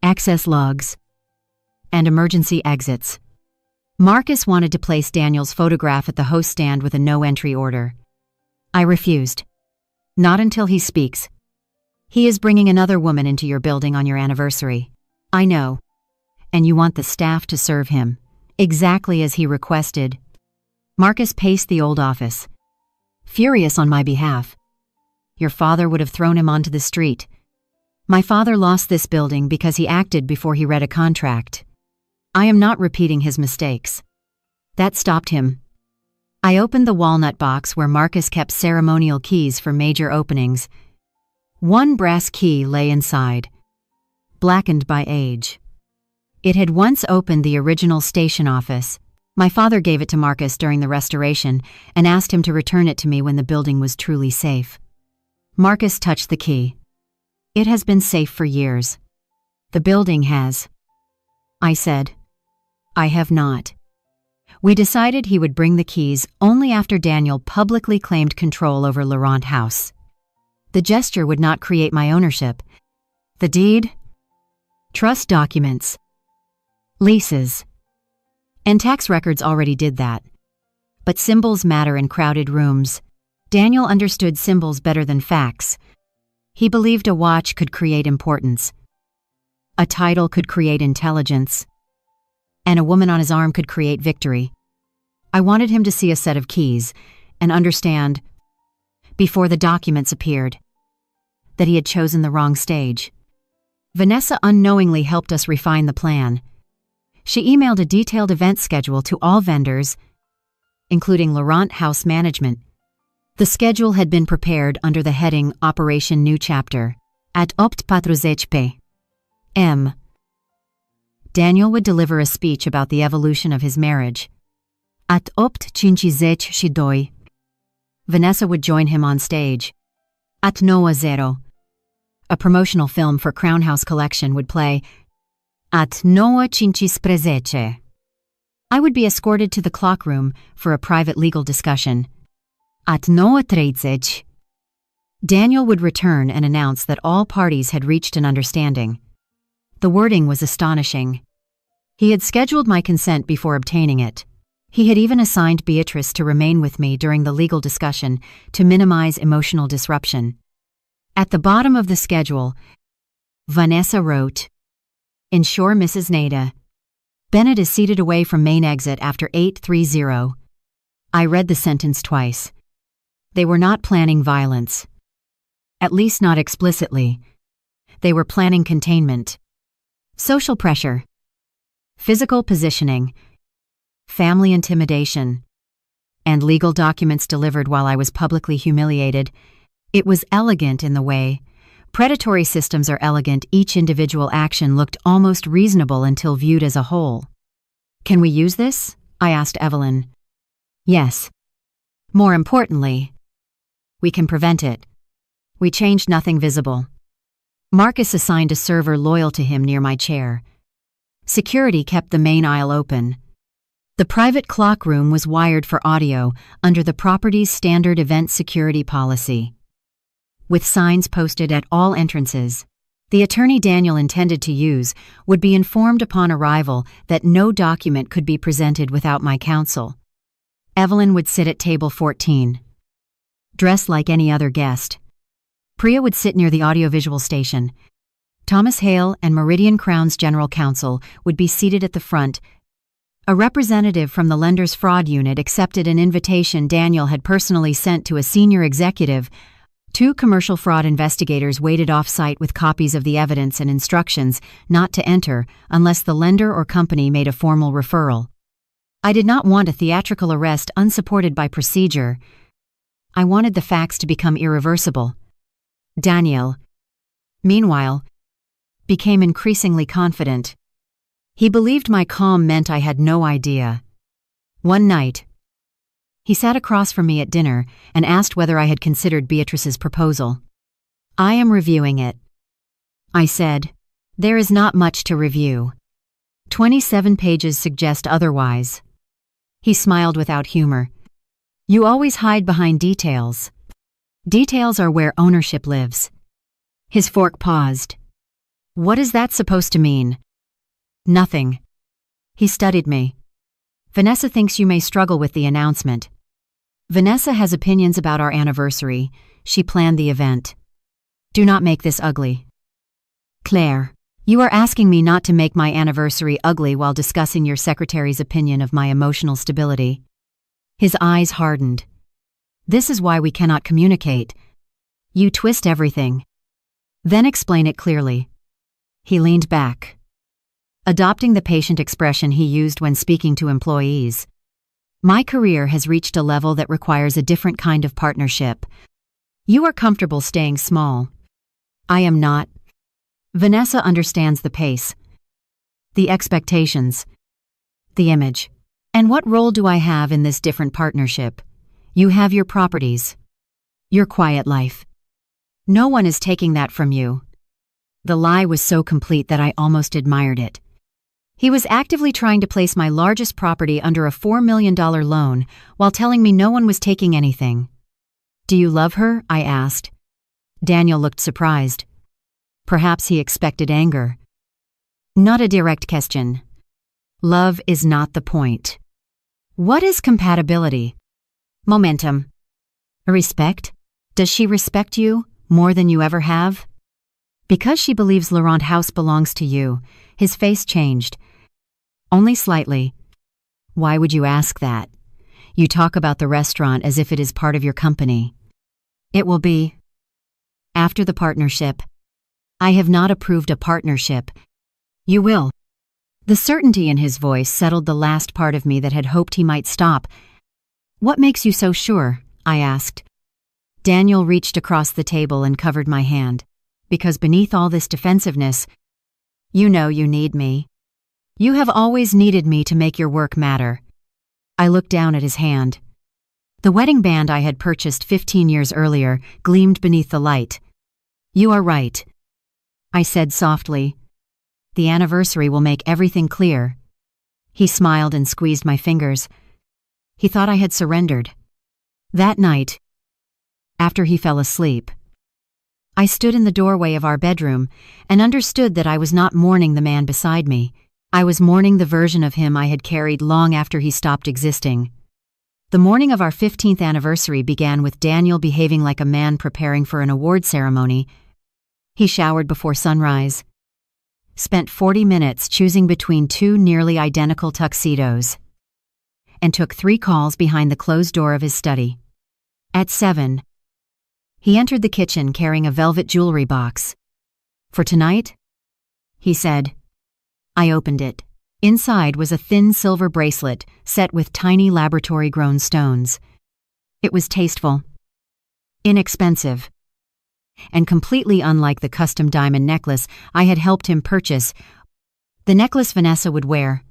access logs, and emergency exits. Marcus wanted to place Daniel's photograph at the host stand with a no-entry order. I refused. "Not until he speaks. He is bringing another woman into your building on your anniversary. I know. And you want the staff to serve him, exactly as he requested." Marcus paced the old office, furious on my behalf. "Your father would have thrown him onto the street. My father lost this building because he acted before he read a contract. I am not repeating his mistakes." That stopped him. I opened the walnut box where Marcus kept ceremonial keys for major openings. One brass key lay inside, blackened by age. It had once opened the original station office. My father gave it to Marcus during the restoration and asked him to return it to me when the building was truly safe. Marcus touched the key. "It has been safe for years. The building has." I said, "I have not." We decided he would bring the keys only after Daniel publicly claimed control over Laurent House. The gesture would not create my ownership. The deed, trust documents, leases, and tax records already did that. But symbols matter in crowded rooms. Daniel understood symbols better than facts. He believed a watch could create importance, a title could create intelligence, and a woman on his arm could create victory. I wanted him to see a set of keys and understand, before the documents appeared, that he had chosen the wrong stage. Vanessa unknowingly helped us refine the plan. She emailed a detailed event schedule to all vendors, including Laurent House Management. The schedule had been prepared under the heading Operation New Chapter, at 8:40 p.m. Daniel would deliver a speech about the evolution of his marriage. At 8:52, Vanessa would join him on stage. At 9:00, a promotional film for Crown House Collection would play. At 9:53, I would be escorted to the clock room for a private legal discussion. At 9:30, Daniel would return and announce that all parties had reached an understanding. The wording was astonishing. He had scheduled my consent before obtaining it. He had even assigned Beatrice to remain with me during the legal discussion to minimize emotional disruption. At the bottom of the schedule, Vanessa wrote, "Ensure Mrs. Nada. Bennett is seated away from main exit after 8:30. I read the sentence twice. They were not planning violence. At least not explicitly. They were planning containment. Social pressure. Physical positioning. Family intimidation. And legal documents delivered while I was publicly humiliated. It was elegant in the way. Predatory systems are elegant. Each individual action looked almost reasonable until viewed as a whole. Can we use this? I asked Evelyn. Yes. More importantly, we can prevent it. We changed nothing visible. Marcus assigned a server loyal to him near my chair. Security kept the main aisle open. The private clock room was wired for audio under the property's standard event security policy, with signs posted at all entrances. The attorney Daniel intended to use would be informed upon arrival that no document could be presented without my counsel. Evelyn would sit at table 14, dressed like any other guest. Priya would sit near the audiovisual station. Thomas Hale and Meridian Crown's general counsel would be seated at the front. A representative from the lender's fraud unit accepted an invitation Daniel had personally sent to a senior executive. 2 commercial fraud investigators waited off-site with copies of the evidence and instructions not to enter unless the lender or company made a formal referral. I did not want a theatrical arrest unsupported by procedure. I wanted the facts to become irreversible. Daniel, meanwhile, became increasingly confident. He believed my calm meant I had no idea. One night, he sat across from me at dinner and asked whether I had considered Beatrice's proposal. "I am reviewing it," I said. "There is not much to review. 27 pages suggest otherwise." He smiled without humor. "You always hide behind details. Details are where ownership lives." His fork paused. "What is that supposed to mean?" "Nothing." He studied me. "Vanessa thinks you may struggle with the announcement. Vanessa has opinions about our anniversary. She planned the event. Do not make this ugly." "Claire, you are asking me not to make my anniversary ugly while discussing your secretary's opinion of my emotional stability." His eyes hardened. "This is why we cannot communicate. You twist everything. Then explain it clearly." He leaned back, adopting the patient expression he used when speaking to employees. "My career has reached a level that requires a different kind of partnership. You are comfortable staying small. I am not. Vanessa understands the pace, the expectations, the image. And what role do I have in this different partnership? You have your properties, your quiet life. No one is taking that from you." The lie was so complete that I almost admired it. He was actively trying to place my largest property under a $4 million loan while telling me no one was taking anything. "Do you love her?" I asked. Daniel looked surprised. Perhaps he expected anger. "Not a direct question. Love is not the point. What is compatibility?" "Momentum." "Respect? Does she respect you more than you ever have?" "Because she believes Laurent House belongs to you." His face changed. "Only slightly." "Why would you ask that? You talk about the restaurant as if it is part of your company." "It will be. After the partnership." "I have not approved a partnership." "You will." The certainty in his voice settled the last part of me that had hoped he might stop. "What makes you so sure?" I asked. Daniel reached across the table and covered my hand. "Because beneath all this defensiveness, you know you need me. You have always needed me to make your work matter." I looked down at his hand. The wedding band I had purchased 15 years earlier gleamed beneath the light. "You are right," I said softly. "The anniversary will make everything clear." He smiled and squeezed my fingers. He thought I had surrendered. That night, after he fell asleep, I stood in the doorway of our bedroom and understood that I was not mourning the man beside me. I was mourning the version of him I had carried long after he stopped existing. The morning of our 15th anniversary began with Daniel behaving like a man preparing for an award ceremony. He showered before sunrise, spent 40 minutes choosing between 2 nearly identical tuxedos, and took 3 calls behind the closed door of his study. At 7, he entered the kitchen carrying a velvet jewelry box. "For tonight?" he said. I opened it. Inside was a thin silver bracelet set with tiny laboratory-grown stones. It was tasteful, inexpensive, and completely unlike the custom diamond necklace I had helped him purchase, the necklace Vanessa would wear.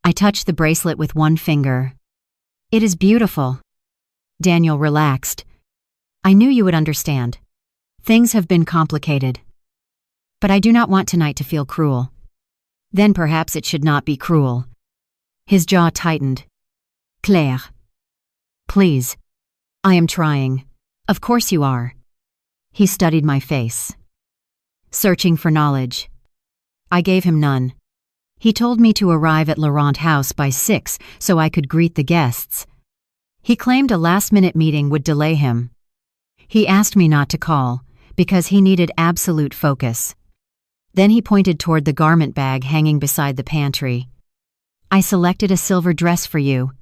I touched the bracelet with one finger. "It is beautiful." Daniel relaxed. "I knew you would understand. Things have been complicated. But I do not want tonight to feel cruel." "Then perhaps it should not be cruel." His jaw tightened. "Claire, please." "I am trying." "Of course you are." He studied my face. searching for knowledge. I gave him none. He told me to arrive at Laurent House by 6 so I could greet the guests. He claimed a last-minute meeting would delay him. He asked me not to call, because he needed absolute focus. Then he pointed toward the garment bag hanging beside the pantry. I selected a silver dress for you.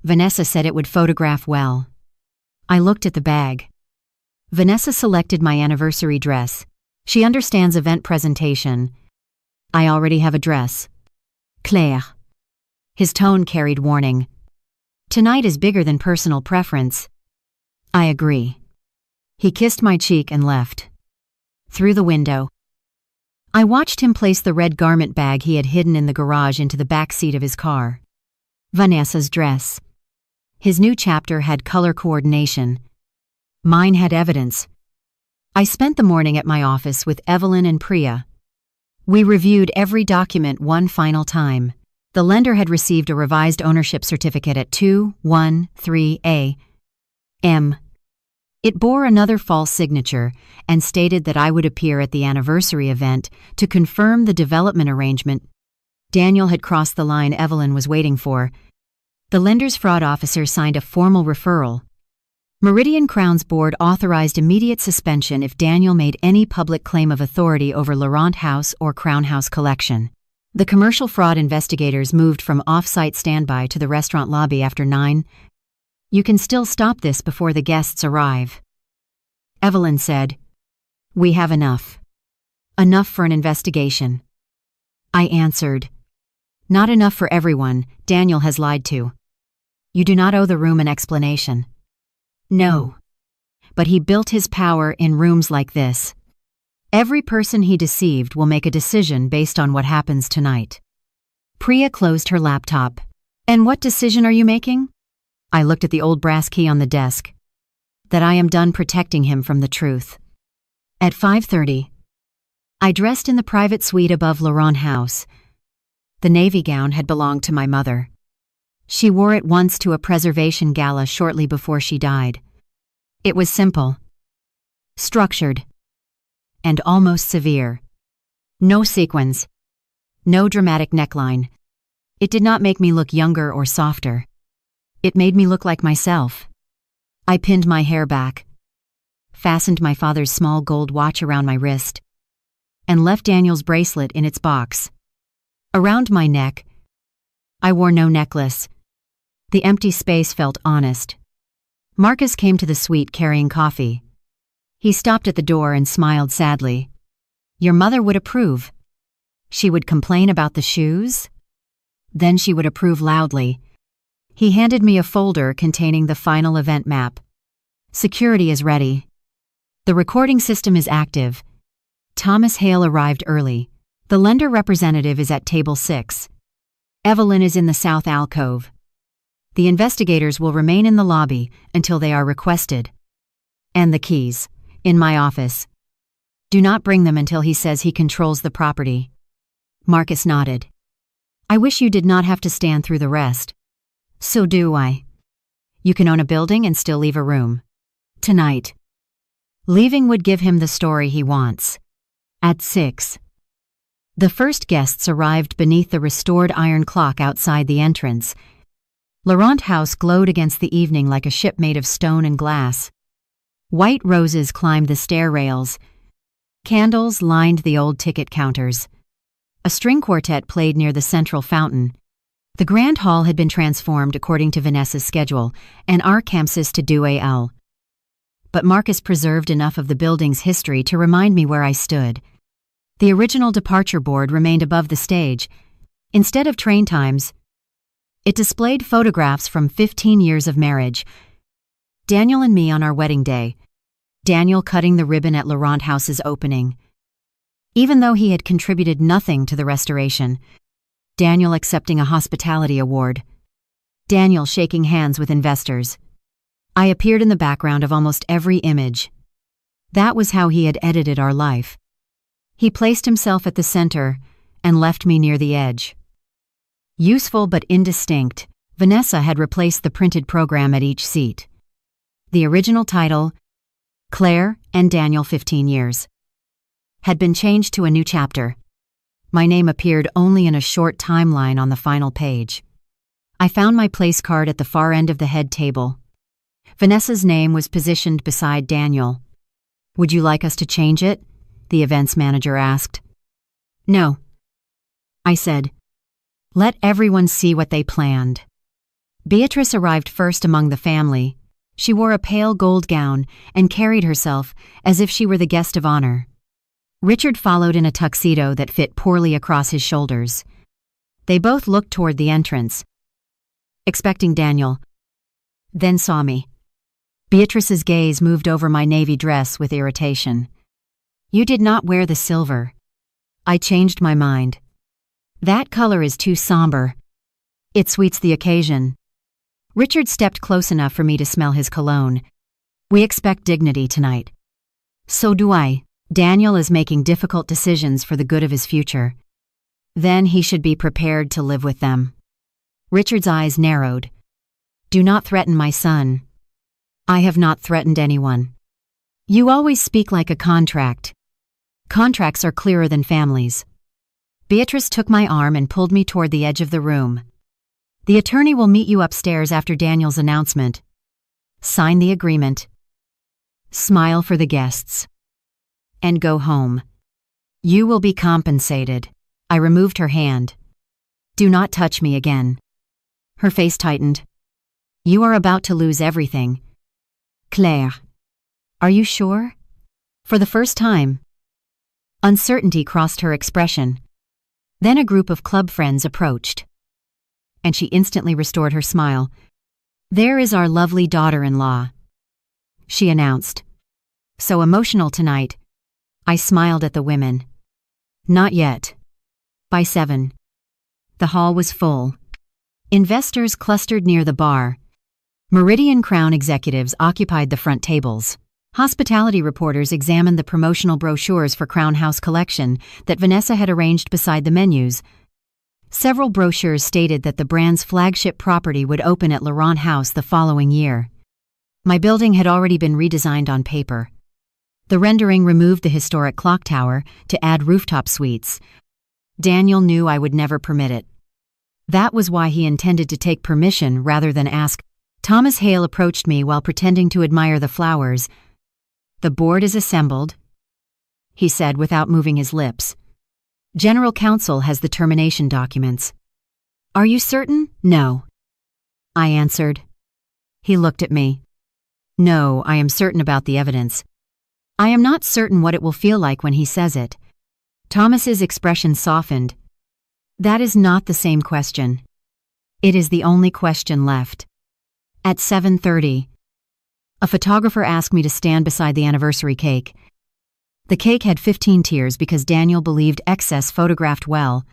Vanessa said it would photograph well. I looked at the bag. Vanessa selected my anniversary dress. She understands event presentation. I already have a dress. Claire. His tone carried warning. Tonight is bigger than personal preference. I agree. He kissed my cheek and left. Through the window. I watched him place the red garment bag he had hidden in the garage into the back seat of his car. Vanessa's dress. His new chapter had color coordination. Mine had evidence. I spent the morning at my office with Evelyn and Priya. We reviewed every document one final time. The lender had received a revised ownership certificate at 213 A.M. It bore another false signature and stated that I would appear at the anniversary event to confirm the development arrangement. Daniel had crossed the line Evelyn was waiting for. The lender's fraud officer signed a formal referral. Meridian Crown's board authorized immediate suspension if Daniel made any public claim of authority over Laurent House or Crown House collection. The commercial fraud investigators moved from off-site standby to the restaurant lobby after 9. You can still stop this before the guests arrive. Evelyn said, We have enough. Enough for an investigation. I answered, Not enough for everyone. Daniel has lied to. You do not owe the room an explanation. No. But he built his power in rooms like this. Every person he deceived will make a decision based on what happens tonight. Priya closed her laptop. And what decision are you making? I looked at the old brass key on the desk. That I am done protecting him from the truth. At 5:30, I dressed in the private suite above Laurent House. The navy gown had belonged to my mother. She wore it once to a preservation gala shortly before she died. It was simple, structured, and almost severe. No sequins, no dramatic neckline. It did not make me look younger or softer. It made me look like myself. I pinned my hair back, fastened my father's small gold watch around my wrist, and left Daniel's bracelet in its box. Around my neck, I wore no necklace. The empty space felt honest. Marcus came to the suite carrying coffee. He stopped at the door and smiled sadly. Your mother would approve. She would complain about the shoes. Then she would approve loudly. He handed me a folder containing the final event map. Security is ready. The recording system is active. Thomas Hale arrived early. The lender representative is at table 6. Evelyn is in the south alcove. The investigators will remain in the lobby until they are requested. And the keys, in my office. Do not bring them until he says he controls the property. Marcus nodded. I wish you did not have to stand through the rest. So do I. You can own a building and still leave a room. Tonight. Leaving would give him the story he wants. At 6. The first guests arrived beneath the restored iron clock outside the entrance. Laurent House glowed against the evening like a ship made of stone and glass. White roses climbed the stair rails. Candles lined the old ticket counters. A string quartet played near the central fountain. The grand hall had been transformed according to Vanessa's schedule, and Arkansas to Douai. But Marcus preserved enough of the building's history to remind me where I stood. The original departure board remained above the stage. Instead of train times, it displayed photographs from 15 years of marriage. Daniel and me on our wedding day. Daniel cutting the ribbon at Laurent House's opening. Even though he had contributed nothing to the restoration, Daniel accepting a hospitality award. Daniel shaking hands with investors. I appeared in the background of almost every image. That was how he had edited our life. He placed himself at the center and left me near the edge. Useful but indistinct, Vanessa had replaced the printed program at each seat. The original title, Claire and Daniel 15 Years. had been changed to a new chapter. My name appeared only in a short timeline on the final page. I found my place card at the far end of the head table. Vanessa's name was positioned beside Daniel. "Would you like us to change it?" the events manager asked. "No," I said. "Let everyone see what they planned." Beatrice arrived first among the family. She wore a pale gold gown and carried herself as if she were the guest of honor. Richard followed in a tuxedo that fit poorly across his shoulders. They both looked toward the entrance, expecting Daniel, then saw me. Beatrice's gaze moved over my navy dress with irritation. "You did not wear the silver." I changed my mind. "That color is too somber. It suits the occasion." Richard stepped close enough for me to smell his cologne. "We expect dignity tonight." "So do I. Daniel is making difficult decisions for the good of his future. Then he should be prepared to live with them." Richard's eyes narrowed. "Do not threaten my son." "I have not threatened anyone." "You always speak like a contract. Contracts are clearer than families." Beatrice took my arm and pulled me toward the edge of the room. "The attorney will meet you upstairs after Daniel's announcement. Sign the agreement. Smile for the guests. And go home. You will be compensated." I removed her hand. "Do not touch me again." Her face tightened. "You are about to lose everything." "Claire, are you sure?" For the first time. Uncertainty crossed her expression. Then a group of club friends approached, and she instantly restored her smile. "There is our lovely daughter-in-law," she announced. "So emotional tonight." I smiled at the women. "Not yet." By 7. The hall was full. Investors clustered near the bar. Meridian Crown executives occupied the front tables. Hospitality reporters examined the promotional brochures for Crown House Collection that Vanessa had arranged beside the menus. Several brochures stated that the brand's flagship property would open at Laurent House the following year. My building had already been redesigned on paper. The rendering removed the historic clock tower to add rooftop suites. Daniel knew I would never permit it. That was why he intended to take permission rather than ask. Thomas Hale approached me while pretending to admire the flowers. "The board is assembled," he said without moving his lips. "General Counsel has the termination documents." "Are you certain?" "No," I answered. He looked at me. "No, I am certain about the evidence. I am not certain what it will feel like when he says it." Thomas's expression softened. "That is not the same question. It is the only question left." At 7:30, a photographer asked me to stand beside the anniversary cake. The cake had 15 tiers because Daniel believed excess photographed well.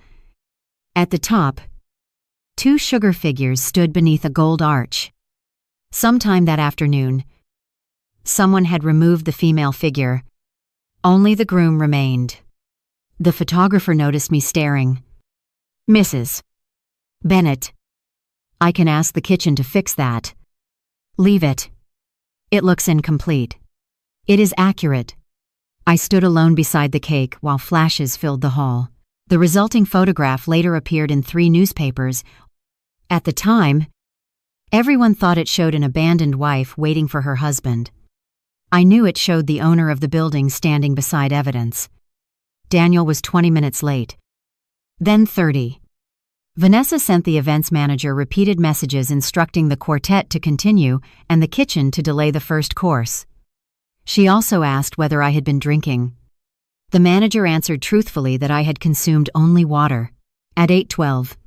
At the top, 2 sugar figures stood beneath a gold arch. Sometime that afternoon, someone had removed the female figure. Only the groom remained. The photographer noticed me staring. "Mrs. Bennett, I can ask the kitchen to fix that." "Leave it. It looks incomplete." "It is accurate." I stood alone beside the cake while flashes filled the hall. The resulting photograph later appeared in 3 newspapers. At the time, everyone thought it showed an abandoned wife waiting for her husband. I knew it showed the owner of the building standing beside evidence. Daniel was 20 minutes late. Then 30. Vanessa sent the events manager repeated messages instructing the quartet to continue and the kitchen to delay the first course. She also asked whether I had been drinking. The manager answered truthfully that I had consumed only water. At 8:12,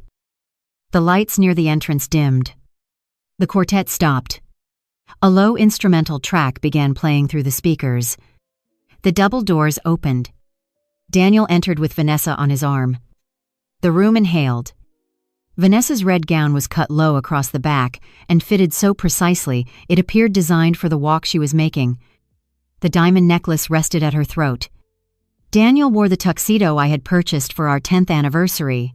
the lights near the entrance dimmed. The quartet stopped. A low instrumental track began playing through the speakers. The double doors opened. Daniel entered with Vanessa on his arm. The room inhaled. Vanessa's red gown was cut low across the back and fitted so precisely it appeared designed for the walk she was making. The diamond necklace rested at her throat. Daniel wore the tuxedo I had purchased for our 10th anniversary.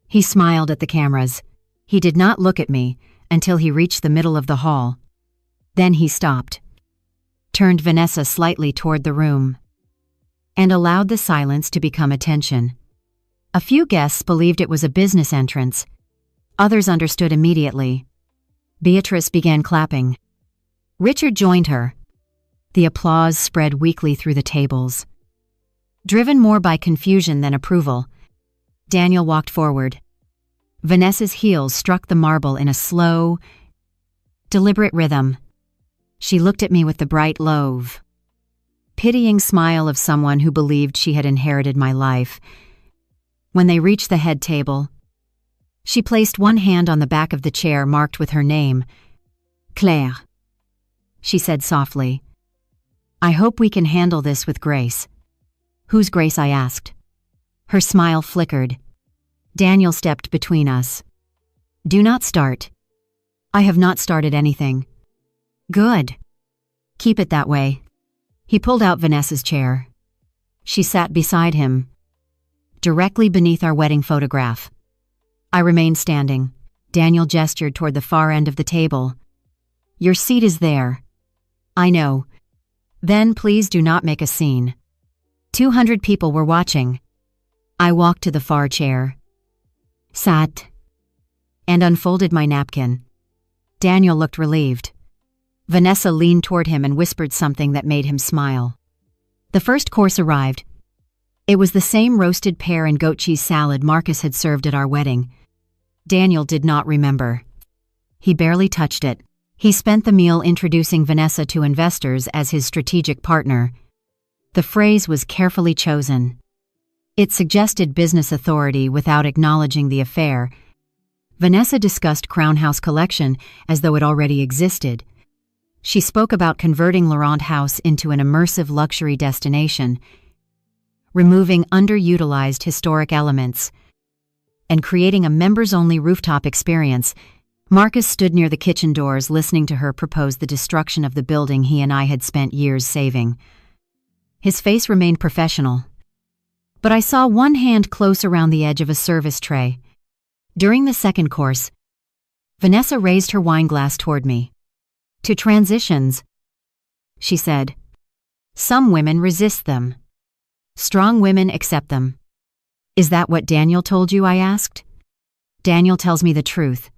He smiled at the cameras. He did not look at me until he reached the middle of the hall. Then he stopped, turned Vanessa slightly toward the room. and allowed the silence to become attention. A few guests believed it was a business entrance. Others understood immediately. Beatrice began clapping. Richard joined her. The applause spread weakly through the tables. Driven more by confusion than approval, Daniel walked forward. Vanessa's heels struck the marble in a slow, deliberate rhythm. She looked at me with the bright, pitying smile of someone who believed she had inherited my life. When they reached the head table, she placed one hand on the back of the chair marked with her name. Claire, she said softly. I hope we can handle this with grace. Whose grace? I asked. Her smile flickered. Daniel stepped between us. Do not start. I have not started anything. Good. Keep it that way. He pulled out Vanessa's chair. She sat beside him, directly beneath our wedding photograph. I remained standing. Daniel gestured toward the far end of the table. Your seat is there. I know. Then please do not make a scene. 200 people were watching. I walked to the far chair, sat, and unfolded my napkin. Daniel looked relieved. Vanessa leaned toward him and whispered something that made him smile. The first course arrived. It was the same roasted pear and goat cheese salad Marcus had served at our wedding. Daniel did not remember. He barely touched it. He spent the meal introducing Vanessa to investors as his strategic partner. The phrase was carefully chosen. It suggested business authority without acknowledging the affair. Vanessa discussed Crown House Collection as though it already existed. She spoke about converting Laurent House into an immersive luxury destination, removing underutilized historic elements, and creating a members-only rooftop experience. Marcus stood near the kitchen doors listening to her propose the destruction of the building he and I had spent years saving. His face remained professional, but I saw one hand close around the edge of a service tray. During the second course, Vanessa raised her wine glass toward me. To transitions, she said. Some women resist them. Strong women accept them. Is that what Daniel told you? I asked. Daniel tells me the truth.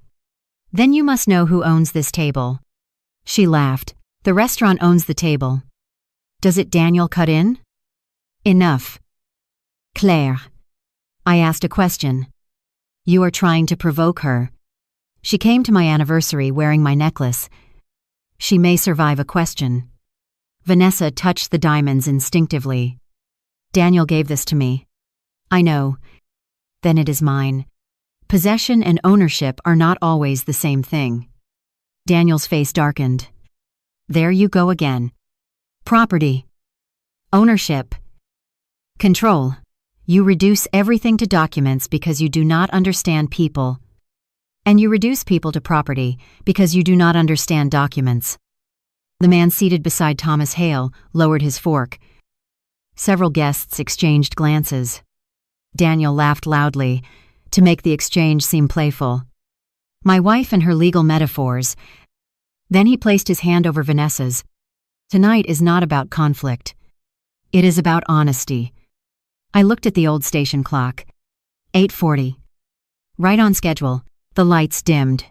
Then you must know who owns this table. She laughed. The restaurant owns the table. Does it? Daniel cut in. Enough. Claire. I asked a question. You are trying to provoke her. She came to my anniversary wearing my necklace. She may survive a question. Vanessa touched the diamonds instinctively. Daniel gave this to me. I know. Then it is mine. Possession and ownership are not always the same thing. Daniel's face darkened. There you go again. Property. Ownership. Control. You reduce everything to documents because you do not understand people. And you reduce people to property because you do not understand documents. The man seated beside Thomas Hale lowered his fork. Several guests exchanged glances. Daniel laughed loudly, to make the exchange seem playful. My wife and her legal metaphors. Then he placed his hand over Vanessa's. Tonight is not about conflict. It is about honesty. I looked at the old station clock. 8:40. Right on schedule. The lights dimmed.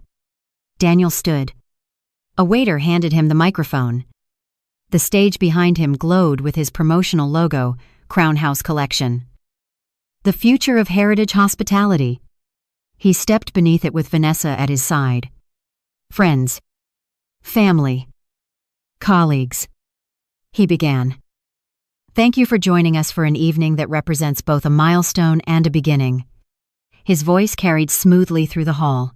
Daniel stood. A waiter handed him the microphone. The stage behind him glowed with his promotional logo, Crown House Collection. The future of heritage hospitality. He stepped beneath it with Vanessa at his side. Friends. Family. Colleagues. He began. Thank you for joining us for an evening that represents both a milestone and a beginning. His voice carried smoothly through the hall.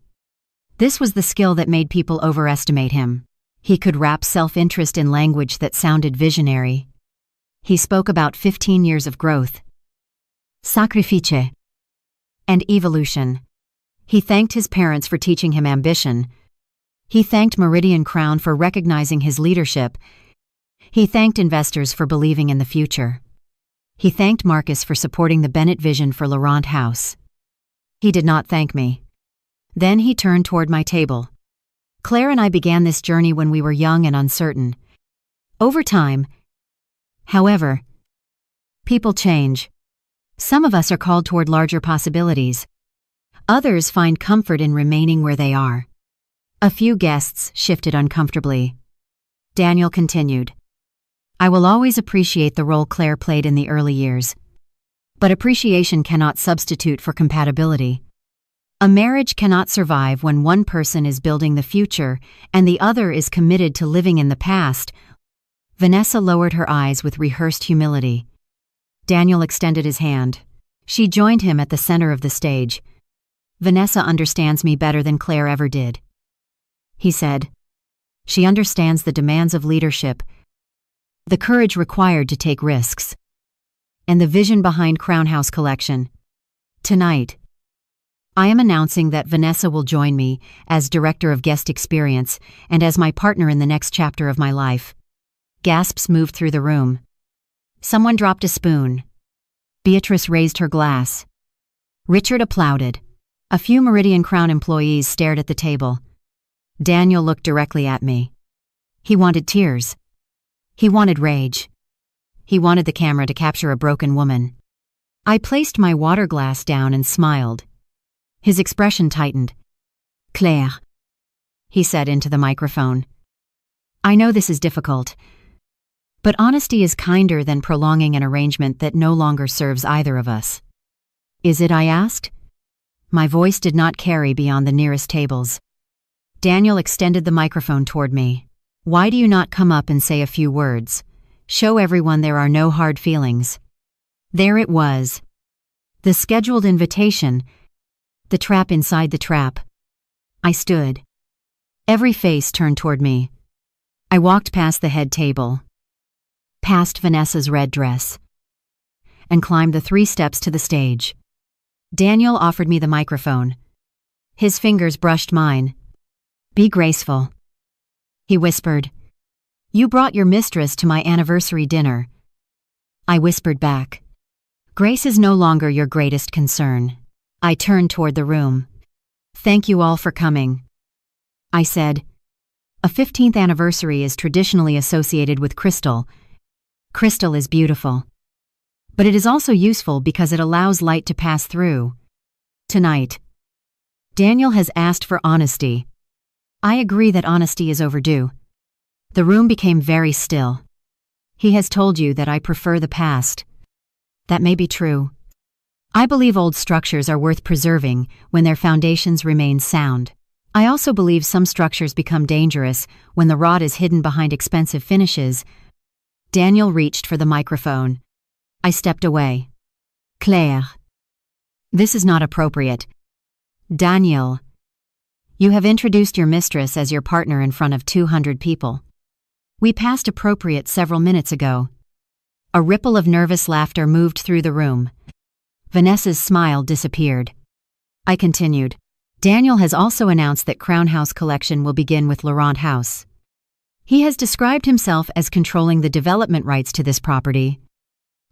This was the skill that made people overestimate him. He could wrap self-interest in language that sounded visionary. He spoke about 15 years of growth, sacrifice, and evolution. He thanked his parents for teaching him ambition. He thanked Meridian Crown for recognizing his leadership. He thanked investors for believing in the future. He thanked Marcus for supporting the Bennett vision for Laurent House. He did not thank me. Then he turned toward my table. Claire and I began this journey when we were young and uncertain. Over time, however, People change. Some of us are called toward larger possibilities. Others find comfort in remaining where they are. A few guests shifted uncomfortably. Daniel continued. I will always appreciate the role Claire played in the early years. But appreciation cannot substitute for compatibility. A marriage cannot survive when one person is building the future and the other is committed to living in the past. Vanessa lowered her eyes with rehearsed humility. Daniel extended his hand. She joined him at the center of the stage. Vanessa understands me better than Claire ever did, he said. She understands the demands of leadership, the courage required to take risks, and the vision behind Crown House Collection. Tonight, I am announcing that Vanessa will join me as Director of Guest Experience and as my partner in the next chapter of my life. Gasps moved through the room. Someone dropped a spoon. Beatrice raised her glass. Richard applauded. A few Meridian Crown employees stared at the table. Daniel looked directly at me. He wanted tears. He wanted rage. He wanted the camera to capture a broken woman. I placed my water glass down and smiled. His expression tightened. Claire, he said into the microphone. I know this is difficult, but honesty is kinder than prolonging an arrangement that no longer serves either of us. Is it? I asked. My voice did not carry beyond the nearest tables. Daniel extended the microphone toward me. Why do you not come up and say a few words? Show everyone there are no hard feelings. There it was. The scheduled invitation. The trap inside the trap. I stood. Every face turned toward me. I walked past the head table, past Vanessa's red dress, and climbed the 3 steps to the stage. Daniel offered me the microphone. His fingers brushed mine. Be graceful, he whispered. You brought your mistress to my anniversary dinner. I whispered back. Grace is no longer your greatest concern. I turned toward the room. Thank you all for coming, I said. A 15th anniversary is traditionally associated with crystal. Crystal is beautiful. But it is also useful because it allows light to pass through. Tonight, Daniel has asked for honesty. I agree that honesty is overdue. The room became very still. He has told you that I prefer the past. That may be true. I believe old structures are worth preserving when their foundations remain sound. I also believe some structures become dangerous when the rot is hidden behind expensive finishes. Daniel reached for the microphone. I stepped away. Claire. This is not appropriate. Daniel. You have introduced your mistress as your partner in front of 200 people. We passed appropriate several minutes ago. A ripple of nervous laughter moved through the room. Vanessa's smile disappeared. I continued. Daniel has also announced that Crown House Collection will begin with Laurent House. He has described himself as controlling the development rights to this property.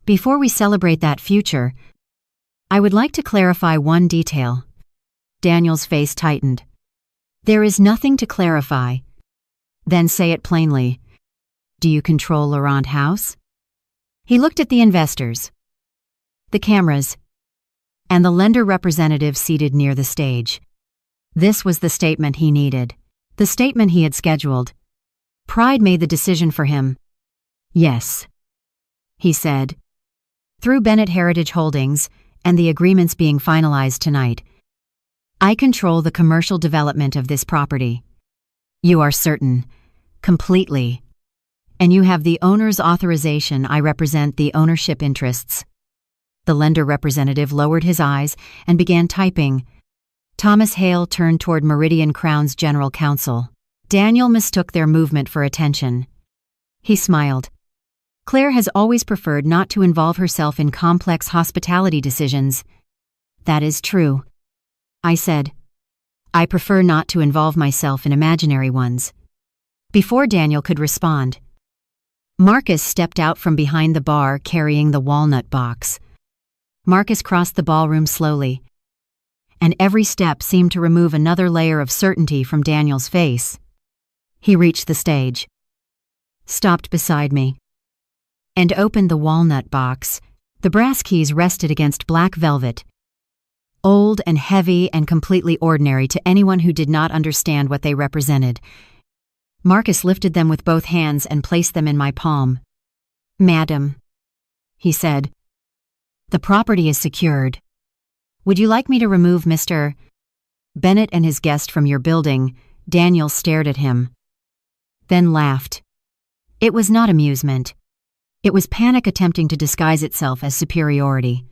Before we celebrate that future, I would like to clarify one detail. Daniel's face tightened. There is nothing to clarify. Then say it plainly. Do you control Laurent House? He looked at the investors, the cameras, and the lender representative seated near the stage. This was the statement he needed, the statement he had scheduled. Pride made the decision for him. Yes, he said. Through Bennett Heritage Holdings and the agreements being finalized tonight, I control the commercial development of this property. You are certain, completely. And you have the owner's authorization. I represent the ownership interests. The lender representative lowered his eyes and began typing. Thomas Hale turned toward Meridian Crown's general counsel. Daniel mistook their movement for attention. He smiled. Claire has always preferred not to involve herself in complex hospitality decisions. That is true, I said. I prefer not to involve myself in imaginary ones. Before Daniel could respond, Marcus stepped out from behind the bar carrying the walnut box. Marcus crossed the ballroom slowly, and every step seemed to remove another layer of certainty from Daniel's face. He reached the stage, stopped beside me, and opened the walnut box. The brass keys rested against black velvet, old and heavy and completely ordinary to anyone who did not understand what they represented. Marcus lifted them with both hands and placed them in my palm. "Madam," he said, "the property is secured. Would you like me to remove Mr. Bennett and his guest from your building?" Daniel stared at him, then laughed. It was not amusement. It was panic attempting to disguise itself as superiority.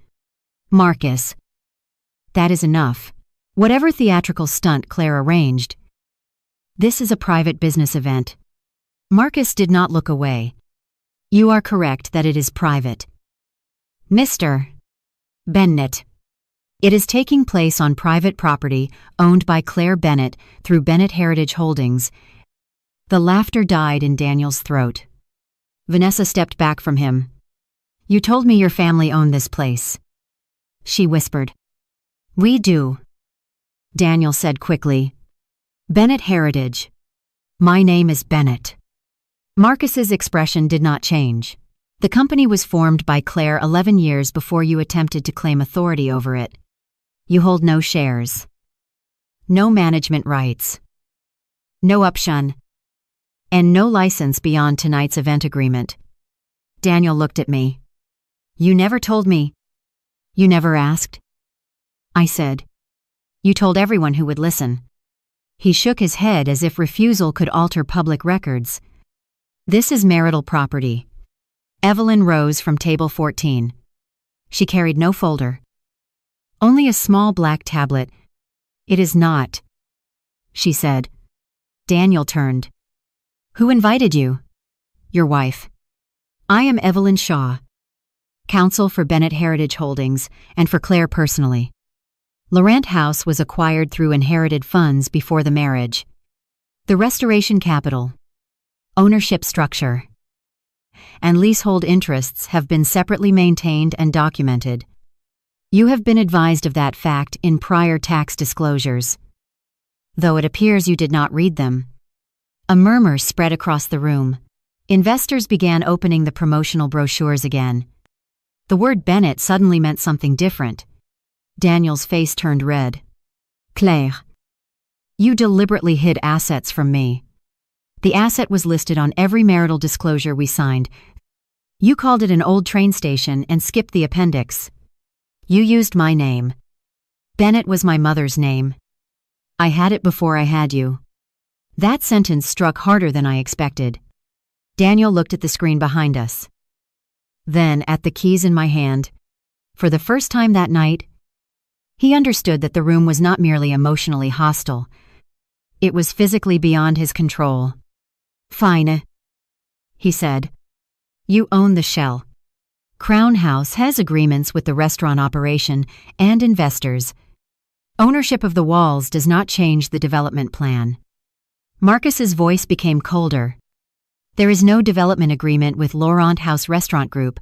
"Marcus, that is enough. Whatever theatrical stunt Claire arranged, this is a private business event." Marcus did not look away. "You are correct that it is private. Mr. Bennett. It is taking place on private property owned by Claire Bennett through Bennett Heritage Holdings." The laughter died in Daniel's throat. Vanessa stepped back from him. "You told me your family owned this place," she whispered. "We do," Daniel said quickly. "Bennett Heritage. My name is Bennett." Marcus's expression did not change. "The company was formed by Claire 11 years before you attempted to claim authority over it. You hold no shares, no management rights, no option, and no license beyond tonight's event agreement." Daniel looked at me. "You never told me. You never asked." I said. "You told everyone who would listen." He shook his head as if refusal could alter public records. "This is marital property." Evelyn rose from table 14. She carried no folder, only a small black tablet. "It is not," she said. Daniel turned. "Who invited you?" "Your wife." "I am Evelyn Shaw, counsel for Bennett Heritage Holdings and for Claire personally. Laurent House was acquired through inherited funds before the marriage. The restoration capital, ownership structure, and leasehold interests have been separately maintained and documented. You have been advised of that fact in prior tax disclosures, though it appears you did not read them." A murmur spread across the room. Investors began opening the promotional brochures again. The word Bennett suddenly meant something different. Daniel's face turned red. "Claire, you deliberately hid assets from me. The asset was listed on every marital disclosure we signed. You called it an old train station and skipped the appendix. You used my name. Bennett was my mother's name. I had it before I had you." That sentence struck harder than I expected. Daniel looked at the screen behind us, then at the keys in my hand. For the first time that night, he understood that the room was not merely emotionally hostile. It was physically beyond his control. "Fine," he said. "You own the shell. Crown House has agreements with the restaurant operation and investors. Ownership of the walls does not change the development plan." Marcus's voice became colder. "There is no development agreement with Laurent House Restaurant Group.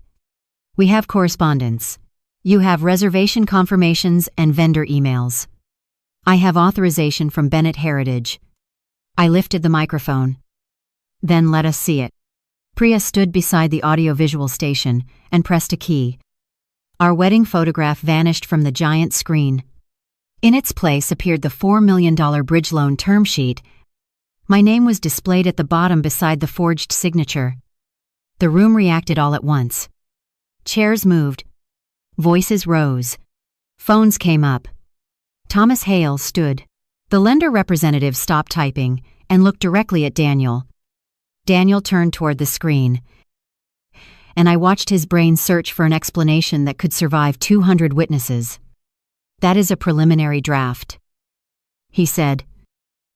We have correspondence. You have reservation confirmations and vendor emails. I have authorization from Bennett Heritage." I lifted the microphone. "Then let us see it." Priya stood beside the audiovisual station and pressed a key. Our wedding photograph vanished from the giant screen. In its place appeared the $4 million bridge loan term sheet. My name was displayed at the bottom beside the forged signature. The room reacted all at once. Chairs moved. Voices rose. Phones came up. Thomas Hale stood. The lender representative stopped typing and looked directly at Daniel. Daniel turned toward the screen, and I watched his brain search for an explanation that could survive 200 witnesses. "That is a preliminary draft," he said.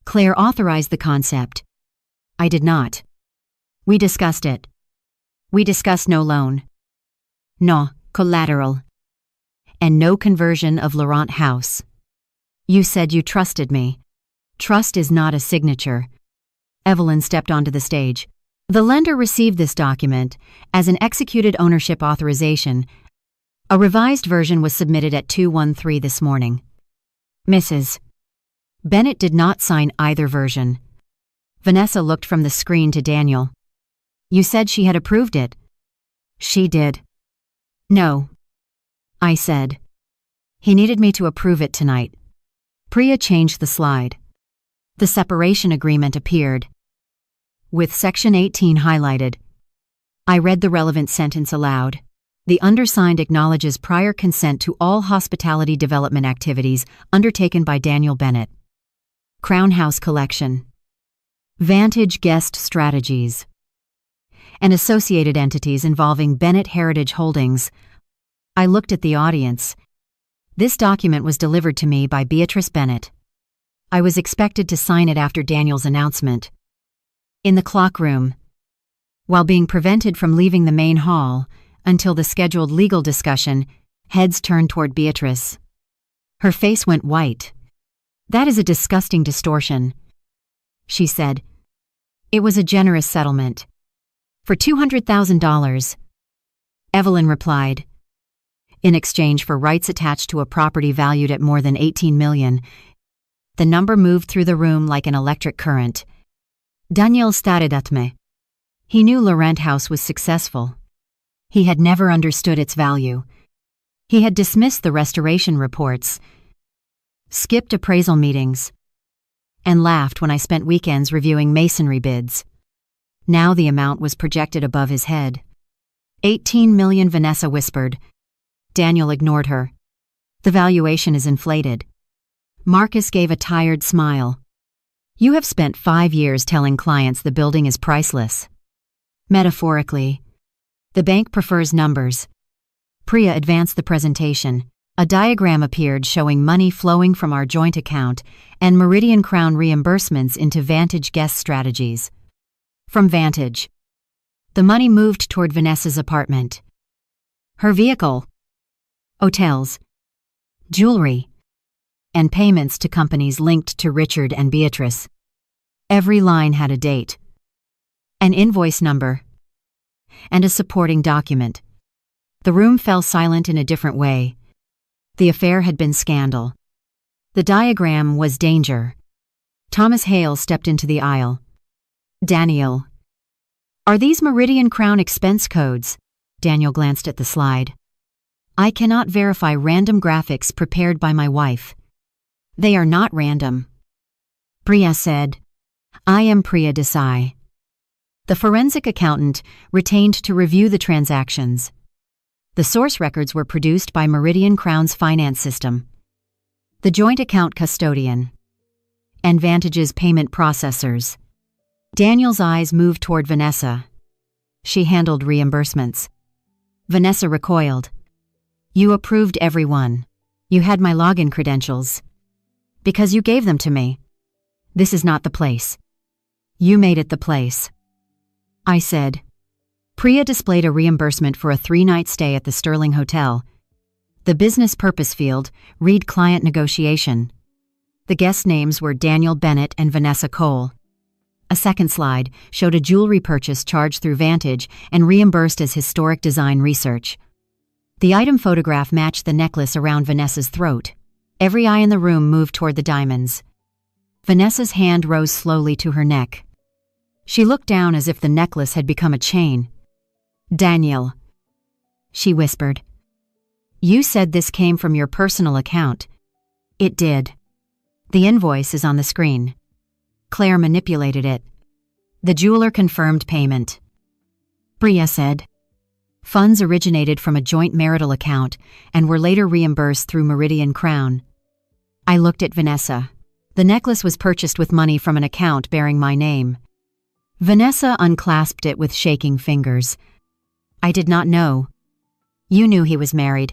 "Claire authorized the concept. I did not. We discussed it. We discussed no loan, no collateral, and no conversion of Laurent House. You said you trusted me. Trust is not a signature." Evelyn stepped onto the stage. "The lender received this document as an executed ownership authorization. A revised version was submitted at 2:13 this morning. Mrs. Bennett did not sign either version." Vanessa looked from the screen to Daniel. "You said she had approved it." "She did." "No, I said. He needed me to approve it tonight. Priya changed the slide. The separation agreement appeared, with Section 18 highlighted. I read the relevant sentence aloud. The undersigned acknowledges prior consent to all hospitality development activities undertaken by Daniel Bennett. Crown House Collection, Vantage Guest Strategies, and associated entities involving Bennett Heritage Holdings. I looked at the audience. This document was delivered to me by Beatrice Bennett. I was expected to sign it after Daniel's announcement. In the clock room, while being prevented from leaving the main hall until the scheduled legal discussion, heads turned toward Beatrice. Her face went white. "That is a disgusting distortion," she said. "It was a generous settlement. For $200,000. Evelyn replied. In exchange for rights attached to a property valued at more than $18 million. The number moved through the room like an electric current. Daniel stared at me. He knew Laurent House was successful. He had never understood its value. He had dismissed the restoration reports, skipped appraisal meetings, and laughed when I spent weekends reviewing masonry bids. Now the amount was projected above his head. 18 million, Vanessa whispered. Daniel ignored her. The valuation is inflated. Marcus gave a tired smile. You have spent 5 years telling clients the building is priceless. Metaphorically, the bank prefers numbers. Priya advanced the presentation. A diagram appeared showing money flowing from our joint account and Meridian Crown reimbursements into Vantage Guest Strategies. From Vantage, the money moved toward Vanessa's apartment, her vehicle, hotels, jewelry, and payments to companies linked to Richard and Beatrice. Every line had a date, an invoice number, and a supporting document. The room fell silent in a different way. The affair had been scandal. The diagram was danger. Thomas Hale stepped into the aisle. Daniel. Are these Meridian Crown expense codes? Daniel glanced at the slide. I cannot verify random graphics prepared by my wife. They are not random. Priya said. I am Priya Desai. The forensic accountant retained to review the transactions. The source records were produced by Meridian Crown's finance system, the joint account custodian, and Vantage's payment processors. Daniel's eyes moved toward Vanessa. She handled reimbursements. Vanessa recoiled. You approved every one. You had my login credentials. Because you gave them to me. This is not the place. You made it the place. I said. Priya displayed a reimbursement for a 3-night stay at the Sterling Hotel. The business purpose field, read client negotiation. The guest names were Daniel Bennett and Vanessa Cole. A second slide showed a jewelry purchase charged through Vantage and reimbursed as historic design research. The item photograph matched the necklace around Vanessa's throat. Every eye in the room moved toward the diamonds. Vanessa's hand rose slowly to her neck. She looked down as if the necklace had become a chain. Daniel, she whispered. You said this came from your personal account. It did. The invoice is on the screen. Claire manipulated it. The jeweler confirmed payment. Priya said. Funds originated from a joint marital account and were later reimbursed through Meridian Crown. I looked at Vanessa. The necklace was purchased with money from an account bearing my name. Vanessa unclasped it with shaking fingers. I did not know. You knew he was married.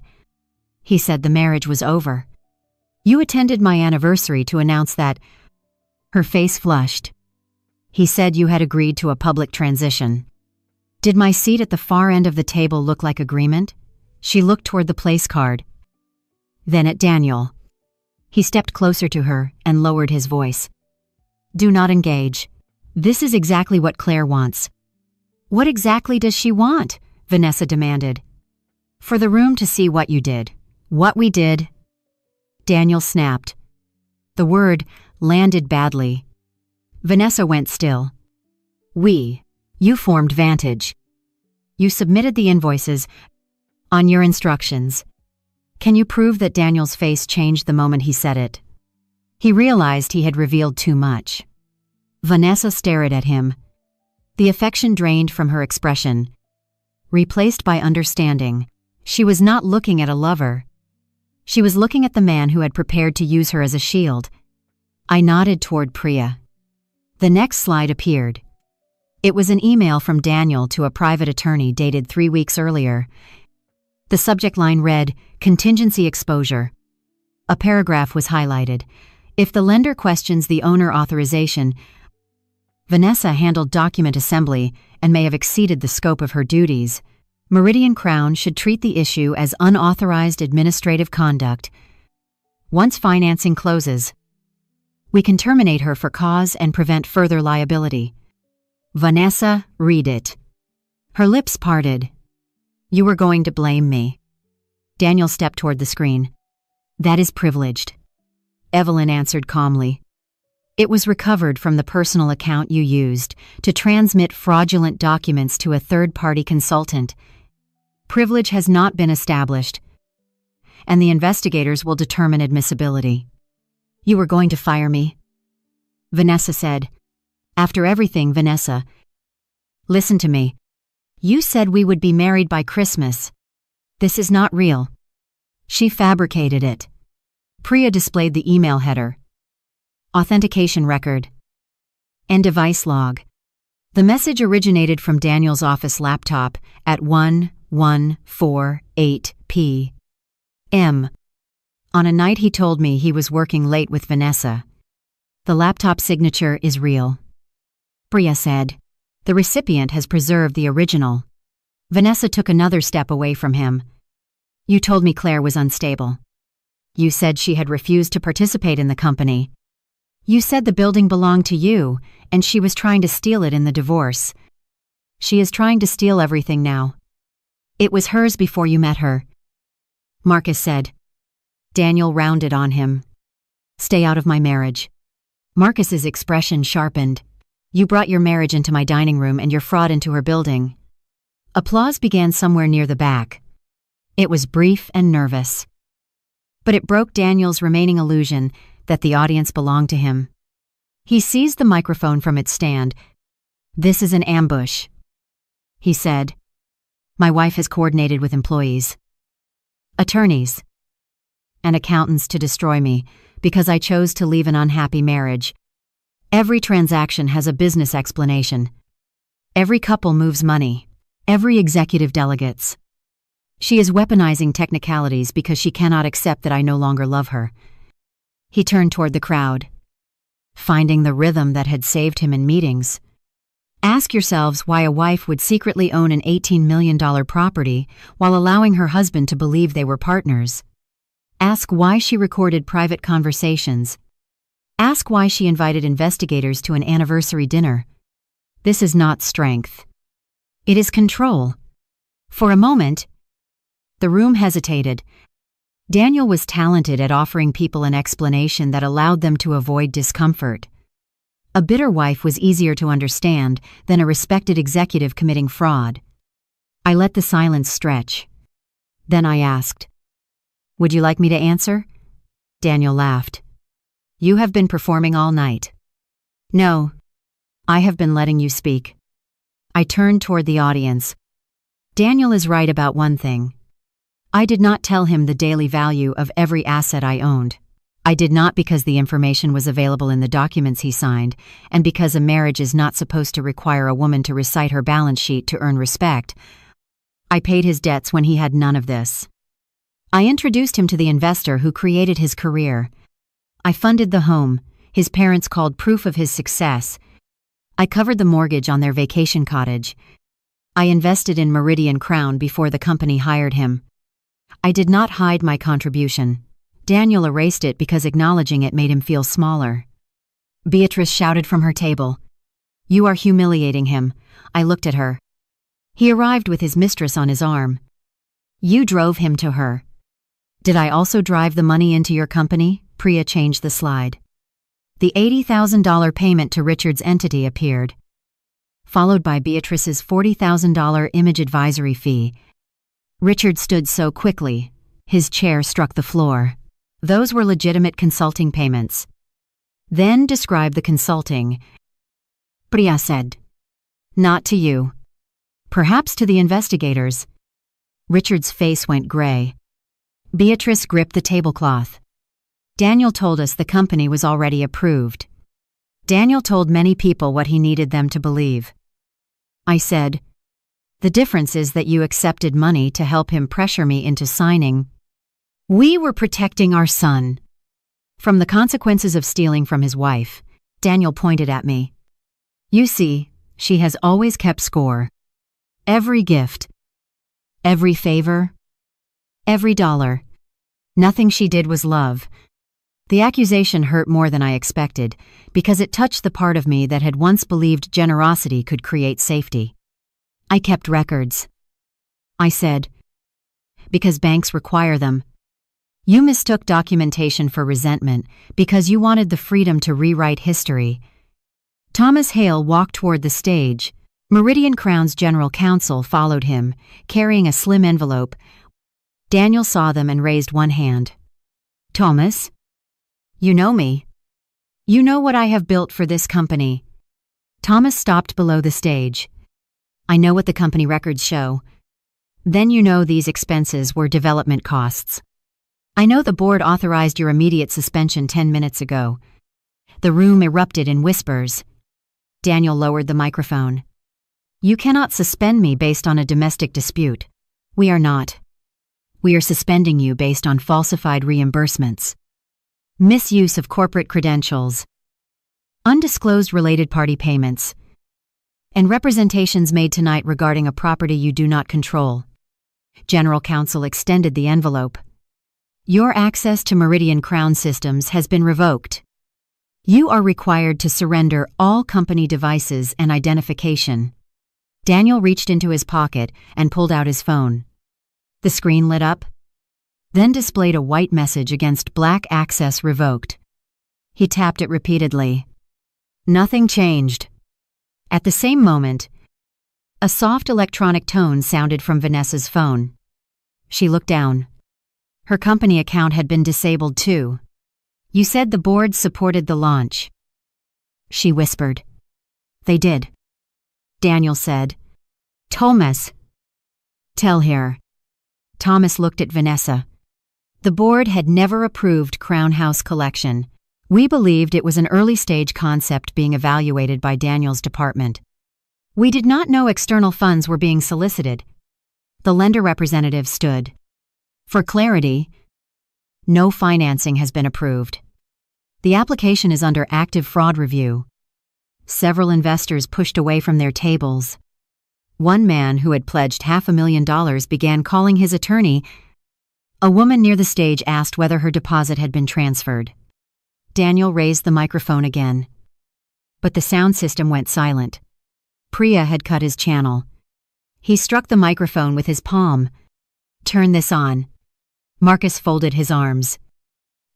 He said the marriage was over. You attended my anniversary to announce that. Her face flushed. He said you had agreed to a public transition. Did my seat at the far end of the table look like agreement? She looked toward the place card. Then at Daniel. He stepped closer to her and lowered his voice. Do not engage. This is exactly what Claire wants. What exactly does she want? Vanessa demanded. For the room to see what you did. What we did. Daniel snapped. The word landed badly. Vanessa went still. We. You formed Vantage. You submitted the invoices on your instructions. Can you prove that Daniel's face changed the moment he said it? He realized he had revealed too much. Vanessa stared at him. The affection drained from her expression, replaced by understanding. She was not looking at a lover. She was looking at the man who had prepared to use her as a shield. I nodded toward Priya. The next slide appeared. It was an email from Daniel to a private attorney dated 3 weeks earlier. The subject line read, "Contingency exposure." A paragraph was highlighted. If the lender questions the owner authorization, Vanessa handled document assembly and may have exceeded the scope of her duties. Meridian Crown should treat the issue as unauthorized administrative conduct. Once financing closes, we can terminate her for cause and prevent further liability. Vanessa, read it. Her lips parted. You were going to blame me. Daniel stepped toward the screen. That is privileged. Evelyn answered calmly. It was recovered from the personal account you used to transmit fraudulent documents to a third-party consultant. Privilege has not been established, and the investigators will determine admissibility. You were going to fire me? Vanessa said. After everything, Vanessa. Listen to me. You said we would be married by Christmas. This is not real. She fabricated it. Priya displayed the email header. Authentication record. And device log. The message originated from Daniel's office laptop at 11:48 p.m. on a night he told me he was working late with Vanessa. The laptop signature is real. Priya said. The recipient has preserved the original. Vanessa took another step away from him. You told me Claire was unstable. You said she had refused to participate in the company. You said the building belonged to you, and she was trying to steal it in the divorce. She is trying to steal everything now. It was hers before you met her. Marcus said. Daniel rounded on him. Stay out of my marriage. Marcus's expression sharpened. You brought your marriage into my dining room and your fraud into her building. Applause began somewhere near the back. It was brief and nervous. But it broke Daniel's remaining illusion that the audience belonged to him. He seized the microphone from its stand. This is an ambush, he said. My wife has coordinated with employees, attorneys, and accountants to destroy me because I chose to leave an unhappy marriage. Every transaction has a business explanation. Every couple moves money. Every executive delegates. She is weaponizing technicalities because she cannot accept that I no longer love her. He turned toward the crowd, finding the rhythm that had saved him in meetings. Ask yourselves why a wife would secretly own an $18 million property while allowing her husband to believe they were partners. Ask why she recorded private conversations. Ask why she invited investigators to an anniversary dinner. This is not strength. It is control. For a moment, the room hesitated. Daniel was talented at offering people an explanation that allowed them to avoid discomfort. A bitter wife was easier to understand than a respected executive committing fraud. I let the silence stretch. Then I asked, Would you like me to answer? Daniel laughed. You have been performing all night. No, I have been letting you speak. I turned toward the audience. Daniel is right about one thing. I did not tell him the daily value of every asset I owned. I did not because the information was available in the documents he signed, and because a marriage is not supposed to require a woman to recite her balance sheet to earn respect. I paid his debts when he had none of this. I introduced him to the investor who created his career. I funded the home his parents called proof of his success. I covered the mortgage on their vacation cottage. I invested in Meridian Crown before the company hired him. I did not hide my contribution. Daniel erased it because acknowledging it made him feel smaller. Beatrice shouted from her table. You are humiliating him. I looked at her. He arrived with his mistress on his arm. You drove him to her. Did I also drive the money into your company? Priya changed the slide. The $80,000 payment to Richard's entity appeared, followed by Beatrice's $40,000 image advisory fee. Richard stood so quickly, His chair struck the floor. Those were legitimate consulting payments. Then describe the consulting. Priya said. Not to you. Perhaps to the investigators. Richard's face went gray. Beatrice gripped the tablecloth. Daniel told us the company was already approved. Daniel told many people what he needed them to believe. I said, the difference is that you accepted money to help him pressure me into signing. We were protecting our son. From the consequences of stealing from his wife, Daniel pointed at me. You see, she has always kept score. Every gift, every favor, every dollar. Nothing she did was love. The accusation hurt more than I expected because it touched the part of me that had once believed generosity could create safety. I kept records. I said, because banks require them. You mistook documentation for resentment because you wanted the freedom to rewrite history. Thomas Hale walked toward the stage. Meridian Crown's general counsel followed him, carrying a slim envelope. Daniel saw them and raised one hand. Thomas? You know me. You know what I have built for this company. Thomas stopped below the stage. I know what the company records show. Then you know these expenses were development costs. I know the board authorized your immediate suspension 10 minutes ago. The room erupted in whispers. Daniel lowered the microphone. You cannot suspend me based on a domestic dispute. We are not. We are suspending you based on falsified reimbursements, misuse of corporate credentials, undisclosed related party payments, and representations made tonight regarding a property you do not control. General Counsel extended the envelope. Your access to Meridian Crown systems has been revoked. You are required to surrender all company devices and identification. Daniel reached into his pocket and pulled out his phone. The screen lit up, then displayed a white message against black access revoked. He tapped it repeatedly. Nothing changed. At the same moment, a soft electronic tone sounded from Vanessa's phone. She looked down. Her company account had been disabled too. You said the board supported the launch. She whispered. They did. Daniel said. Thomas. Tell her. Thomas looked at Vanessa. The board had never approved Crown House collection. We believed it was an early-stage concept being evaluated by Daniel's department. We did not know external funds were being solicited. The lender representative stood. For clarity, no financing has been approved. The application is under active fraud review. Several investors pushed away from their tables. One man who had pledged $500,000 began calling his attorney. A woman near the stage asked whether her deposit had been transferred. Daniel raised the microphone again. But the sound system went silent. Priya had cut his channel. He struck the microphone with his palm. Turn this on. Marcus folded his arms.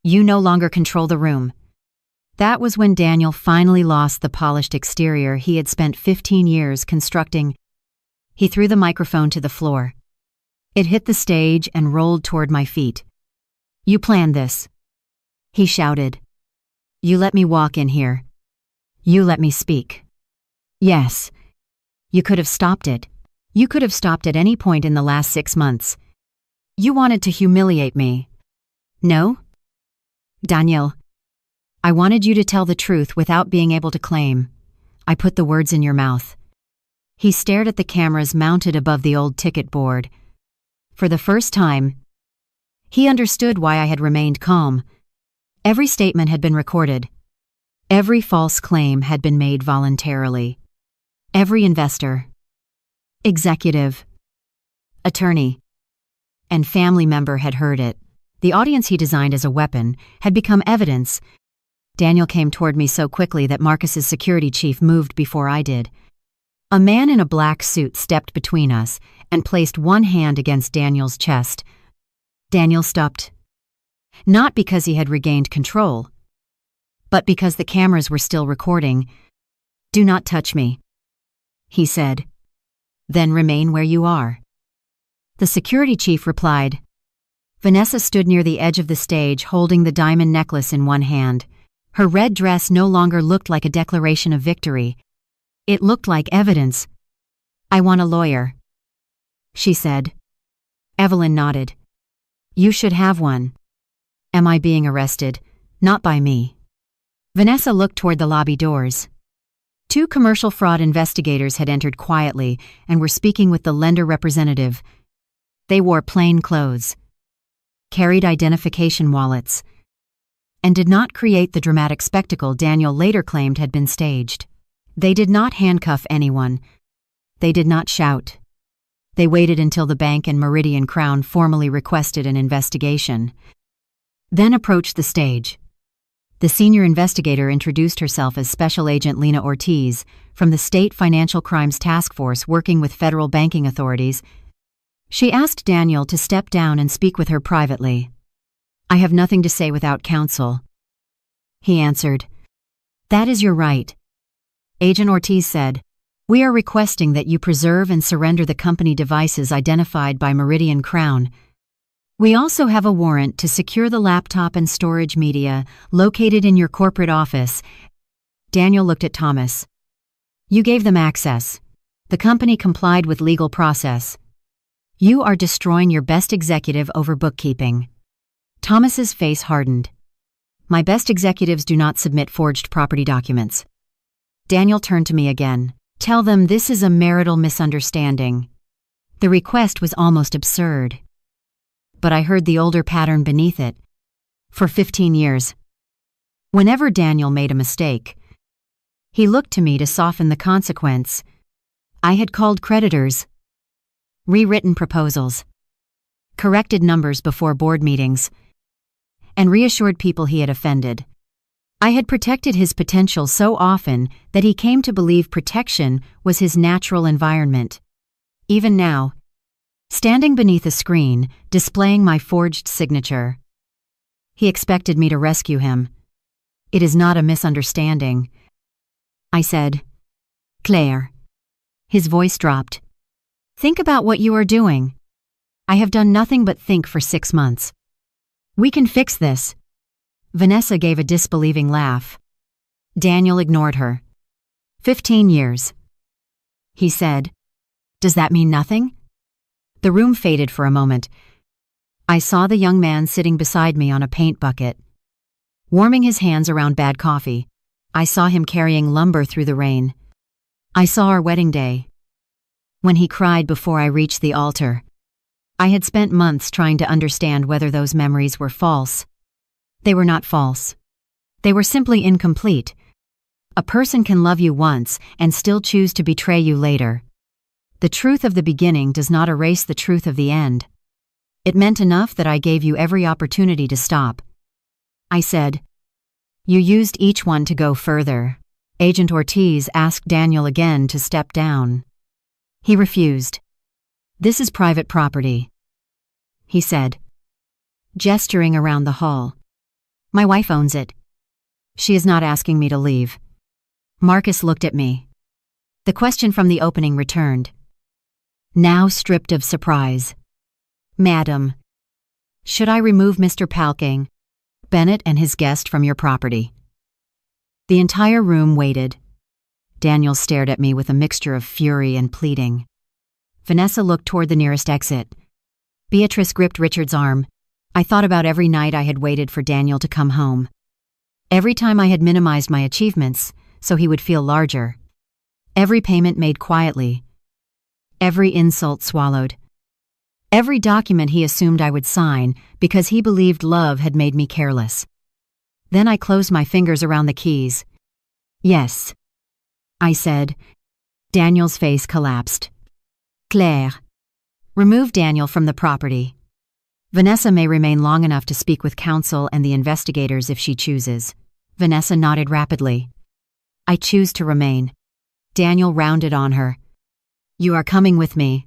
You no longer control the room. That was when Daniel finally lost the polished exterior he had spent 15 years constructing. He threw the microphone to the floor. It hit the stage and rolled toward my feet. You planned this. He shouted. You let me walk in here. You let me speak. Yes. You could have stopped it. You could have stopped at any point in the last 6 months. You wanted to humiliate me. No? Daniel, I wanted you to tell the truth without being able to claim. I put the words in your mouth. He stared at the cameras mounted above the old ticket board. For the first time, he understood why I had remained calm. Every statement had been recorded. Every false claim had been made voluntarily. Every investor, executive, attorney, and family member had heard it. The audience he designed as a weapon had become evidence. Daniel came toward me so quickly that Marcus's security chief moved before I did. A man in a black suit stepped between us and placed one hand against Daniel's chest. Daniel stopped. Not because he had regained control, but because the cameras were still recording. Do not touch me, he said. Then remain where you are. The security chief replied, Vanessa stood near the edge of the stage holding the diamond necklace in one hand. Her red dress no longer looked like a declaration of victory. It looked like evidence. "I want a lawyer," she said. Evelyn nodded. "You should have one." "Am I being arrested?" "Not by me." Vanessa looked toward the lobby doors. 2 commercial fraud investigators had entered quietly and were speaking with the lender representative. They wore plain clothes, carried identification wallets, and did not create the dramatic spectacle Daniel later claimed had been staged. They did not handcuff anyone. They did not shout. They waited until the bank and Meridian Crown formally requested an investigation, then approached the stage. The senior investigator introduced herself as Special Agent Lena Ortiz from the State Financial Crimes Task Force working with federal banking authorities. She asked Daniel to step down and speak with her privately. "I have nothing to say without counsel," he answered. "That is your right," Agent Ortiz said. "We are requesting that you preserve and surrender the company devices identified by Meridian Crown. We also have a warrant to secure the laptop and storage media located in your corporate office." Daniel looked at Thomas. "You gave them access. The company complied with legal process. You are destroying your best executive over bookkeeping." Thomas's face hardened. "My best executives do not submit forged property documents." Daniel turned to me again. "Tell them this is a marital misunderstanding." The request was almost absurd. But I heard the older pattern beneath it. For 15 years, whenever Daniel made a mistake, he looked to me to soften the consequence. I had called creditors, rewritten proposals, corrected numbers before board meetings, and reassured people he had offended. I had protected his potential so often that he came to believe protection was his natural environment. Even now, standing beneath a screen, displaying my forged signature, he expected me to rescue him. "It is not a misunderstanding," I said. "Claire." His voice dropped. "Think about what you are doing." "I have done nothing but think for 6 months. We can fix this." Vanessa gave a disbelieving laugh. Daniel ignored her. 15 years. He said, "Does that mean nothing?" The room faded for a moment. I saw the young man sitting beside me on a paint bucket, warming his hands around bad coffee. I saw him carrying lumber through the rain. I saw our wedding day, when he cried before I reached the altar. I had spent months trying to understand whether those memories were false. They were not false. They were simply incomplete. A person can love you once and still choose to betray you later. The truth of the beginning does not erase the truth of the end. It meant enough that I gave you every opportunity to stop. I said, "You used each one to go further." Agent Ortiz asked Daniel again to step down. He refused. "This is private property," he said, gesturing around the hall. "My wife owns it. She is not asking me to leave." Marcus looked at me. The question from the opening returned, now stripped of surprise. "Madam, should I remove Mr. Palking, Bennett and his guest from your property?" The entire room waited. Daniel stared at me with a mixture of fury and pleading. Vanessa looked toward the nearest exit. Beatrice gripped Richard's arm. I thought about every night I had waited for Daniel to come home. Every time I had minimized my achievements so he would feel larger. Every payment made quietly. Every insult swallowed. Every document he assumed I would sign because he believed love had made me careless. Then I closed my fingers around the keys. "Yes," I said. Daniel's face collapsed. "Claire, remove Daniel from the property. Vanessa may remain long enough to speak with counsel and the investigators if she chooses." Vanessa nodded rapidly. "I choose to remain." Daniel rounded on her. "You are coming with me."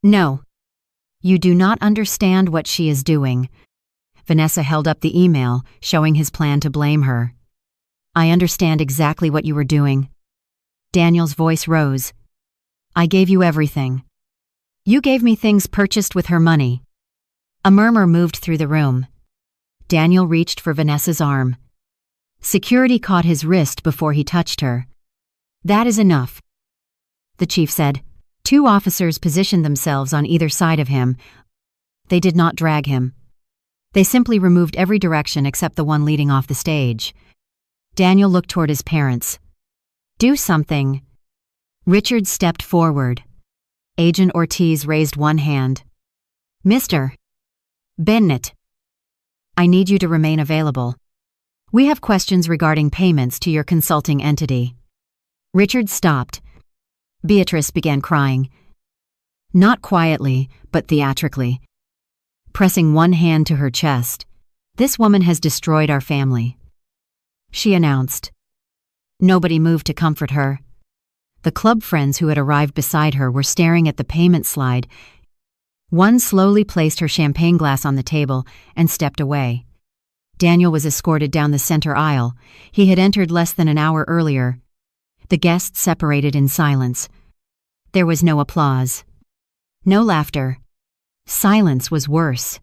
"No. You do not understand what she is doing." Vanessa held up the email, showing his plan to blame her. "I understand exactly what you were doing." Daniel's voice rose. "I gave you everything. You gave me things purchased with her money. A murmur moved through the room. Daniel reached for Vanessa's arm. Security caught his wrist before he touched her. "That is enough," the chief said. 2 officers positioned themselves on either side of him. They did not drag him. They simply removed every direction except the one leading off the stage. Daniel looked toward his parents. "Do something." Richard stepped forward. Agent Ortiz raised one hand. "Mr. Bennett, I need you to remain available. We have questions regarding payments to your consulting entity." Richard stopped. Beatrice began crying. Not quietly, but theatrically. Pressing one hand to her chest. "This woman has destroyed our family," she announced. Nobody moved to comfort her. The club friends who had arrived beside her were staring at the payment slide. One slowly placed her champagne glass on the table and stepped away. Daniel was escorted down the center aisle. He had entered less than an hour earlier. The guests separated in silence. There was no applause. No laughter. Silence was worse.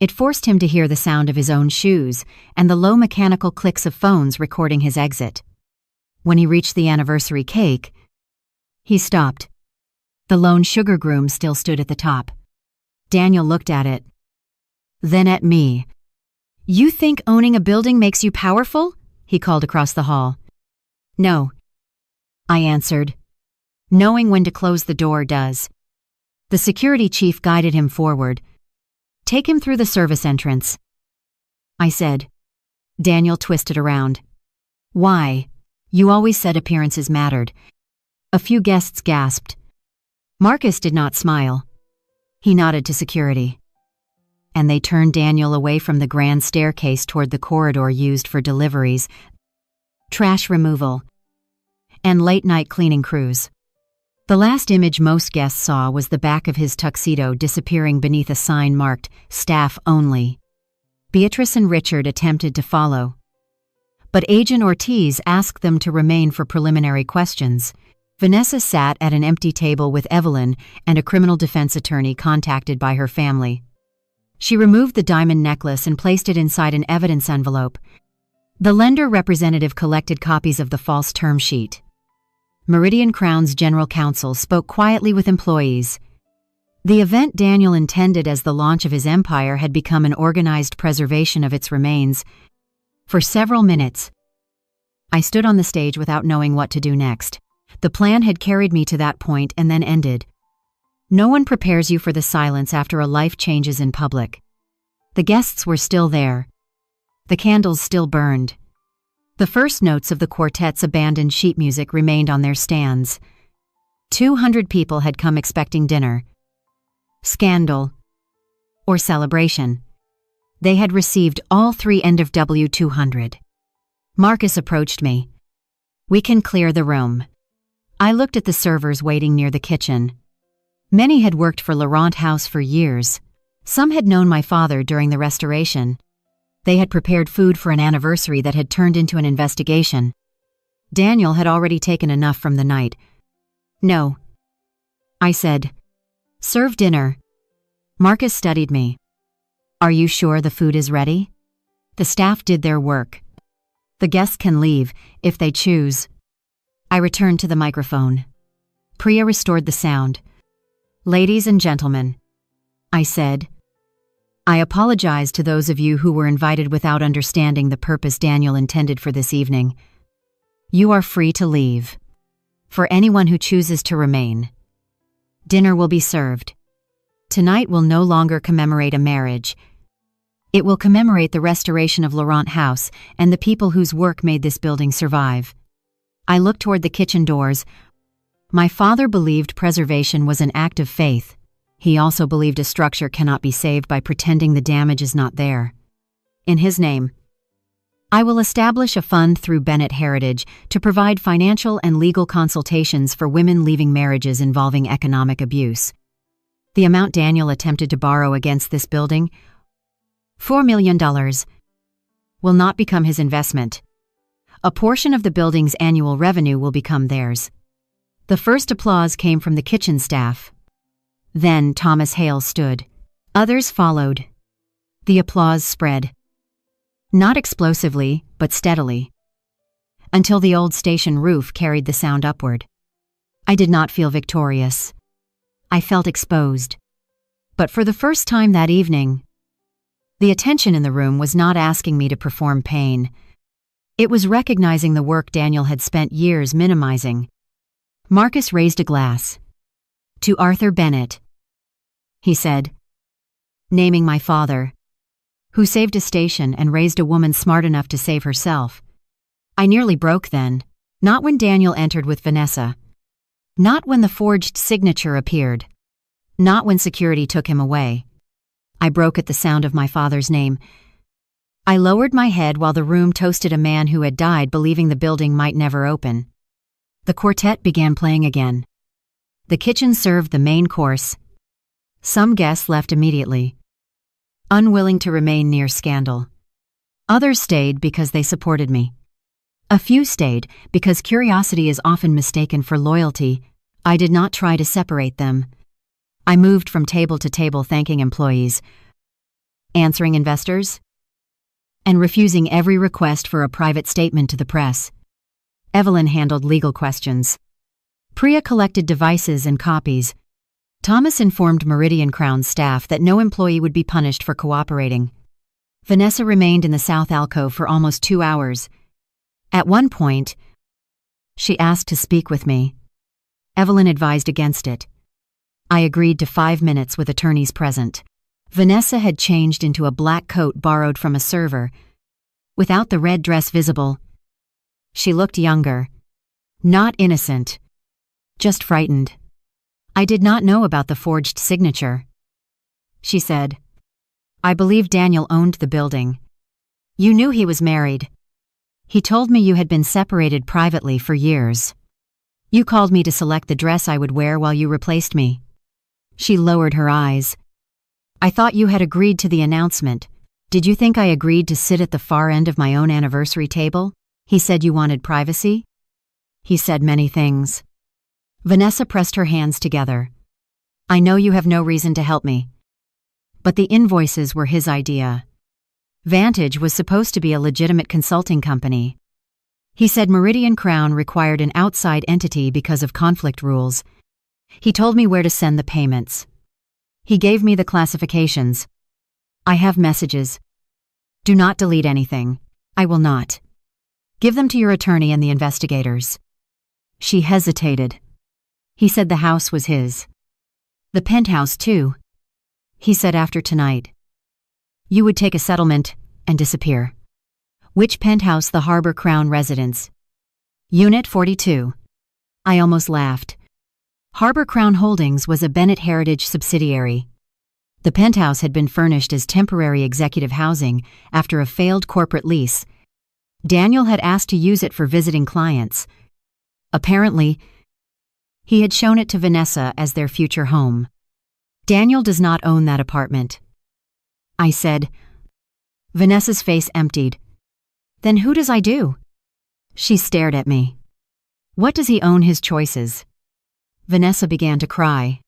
It forced him to hear the sound of his own shoes and the low mechanical clicks of phones recording his exit. When he reached the anniversary cake, he stopped. The lone sugar groom still stood at the top. Daniel looked at it. Then at me. "You think owning a building makes you powerful?" he called across the hall. "No," I answered. "Knowing when to close the door does." The security chief guided him forward. "Take him through the service entrance," I said. Daniel twisted around. "Why? You always said appearances mattered." A few guests gasped. Marcus did not smile. He nodded to security. And they turned Daniel away from the grand staircase toward the corridor used for deliveries, trash removal, and late-night cleaning crews. The last image most guests saw was the back of his tuxedo disappearing beneath a sign marked "Staff Only." Beatrice and Richard attempted to follow. But Agent Ortiz asked them to remain for preliminary questions. Vanessa sat at an empty table with Evelyn and a criminal defense attorney contacted by her family. She removed the diamond necklace and placed it inside an evidence envelope. The lender representative collected copies of the false term sheet. Meridian Crown's general counsel spoke quietly with employees. The event Daniel intended as the launch of his empire had become an organized preservation of its remains. For several minutes, I stood on the stage without knowing what to do next. The plan had carried me to that point and then ended. No one prepares you for the silence after a life changes in public. The guests were still there. The candles still burned. The first notes of the quartet's abandoned sheet music remained on their stands. 200 people had come expecting dinner, scandal, or celebration. They had received all 3 end of W200. Marcus approached me. "We can clear the room." I looked at the servers waiting near the kitchen. Many had worked for Laurent House for years. Some had known my father during the restoration. They had prepared food for an anniversary that had turned into an investigation. Daniel had already taken enough from the night. "No," I said. "Serve dinner." Marcus studied me. "Are you sure the food is ready?" The staff did their work. The guests can leave, if they choose. I returned to the microphone. Priya restored the sound. "Ladies and gentlemen," I said. "I apologize to those of you who were invited without understanding the purpose Daniel intended for this evening. You are free to leave. For anyone who chooses to remain, dinner will be served. Tonight will no longer commemorate a marriage. It will commemorate the restoration of Laurent House and the people whose work made this building survive." I looked toward the kitchen doors. My father believed preservation was an act of faith. He also believed a structure cannot be saved by pretending the damage is not there. In his name, I will establish a fund through Bennett Heritage to provide financial and legal consultations for women leaving marriages involving economic abuse. The amount Daniel attempted to borrow against this building, $4 million, will not become his investment. A portion of the building's annual revenue will become theirs. The first applause came from the kitchen staff. Then Thomas Hale stood. Others followed. The applause spread. Not explosively, but steadily. Until the old station roof carried the sound upward. I did not feel victorious. I felt exposed. But for the first time that evening, the attention in the room was not asking me to perform pain. It was recognizing the work Daniel had spent years minimizing. Marcus raised a glass. "To Arthur Bennett," he said, naming my father, who saved a station and raised a woman smart enough to save herself. I nearly broke then, not when Daniel entered with Vanessa. Not when the forged signature appeared. Not when security took him away. I broke at the sound of my father's name. I lowered my head while the room toasted a man who had died believing the building might never open. The quartet began playing again. The kitchen served the main course. Some guests left immediately, unwilling to remain near scandal. Others stayed because they supported me. A few stayed because curiosity is often mistaken for loyalty. I did not try to separate them. I moved from table to table thanking employees, answering investors, and refusing every request for a private statement to the press. Evelyn handled legal questions. Priya collected devices and copies. Thomas informed Meridian Crown's staff that no employee would be punished for cooperating. Vanessa remained in the south alcove for almost 2 hours. At one point, she asked to speak with me. Evelyn advised against it. I agreed to 5 minutes with attorneys present. Vanessa had changed into a black coat borrowed from a server. Without the red dress visible, she looked younger. Not innocent. Just frightened. "I did not know about the forged signature," she said. "I believe Daniel owned the building. You knew he was married. He told me you had been separated privately for years. You called me to select the dress I would wear while you replaced me." She lowered her eyes. "I thought you had agreed to the announcement. Did you think I agreed to sit at the far end of my own anniversary table? He said you wanted privacy?" "He said many things." Vanessa pressed her hands together. "I know you have no reason to help me. But the invoices were his idea. Vantage was supposed to be a legitimate consulting company. He said Meridian Crown required an outside entity because of conflict rules. He told me where to send the payments. He gave me the classifications. I have messages. Do not delete anything. I will not. Give them to your attorney and the investigators." She hesitated. "He said the house was his. The penthouse, too. He said after tonight, you would take a settlement and disappear." "Which penthouse?" "The Harbor Crown residence. Unit 42. I almost laughed. Harbor Crown Holdings was a Bennett Heritage subsidiary. The penthouse had been furnished as temporary executive housing after a failed corporate lease. Daniel had asked to use it for visiting clients. Apparently, he had shown it to Vanessa as their future home. "Daniel does not own that apartment," I said. Vanessa's face emptied. "Then who does I do?" She stared at me. "What does he own his choices?" Vanessa began to cry.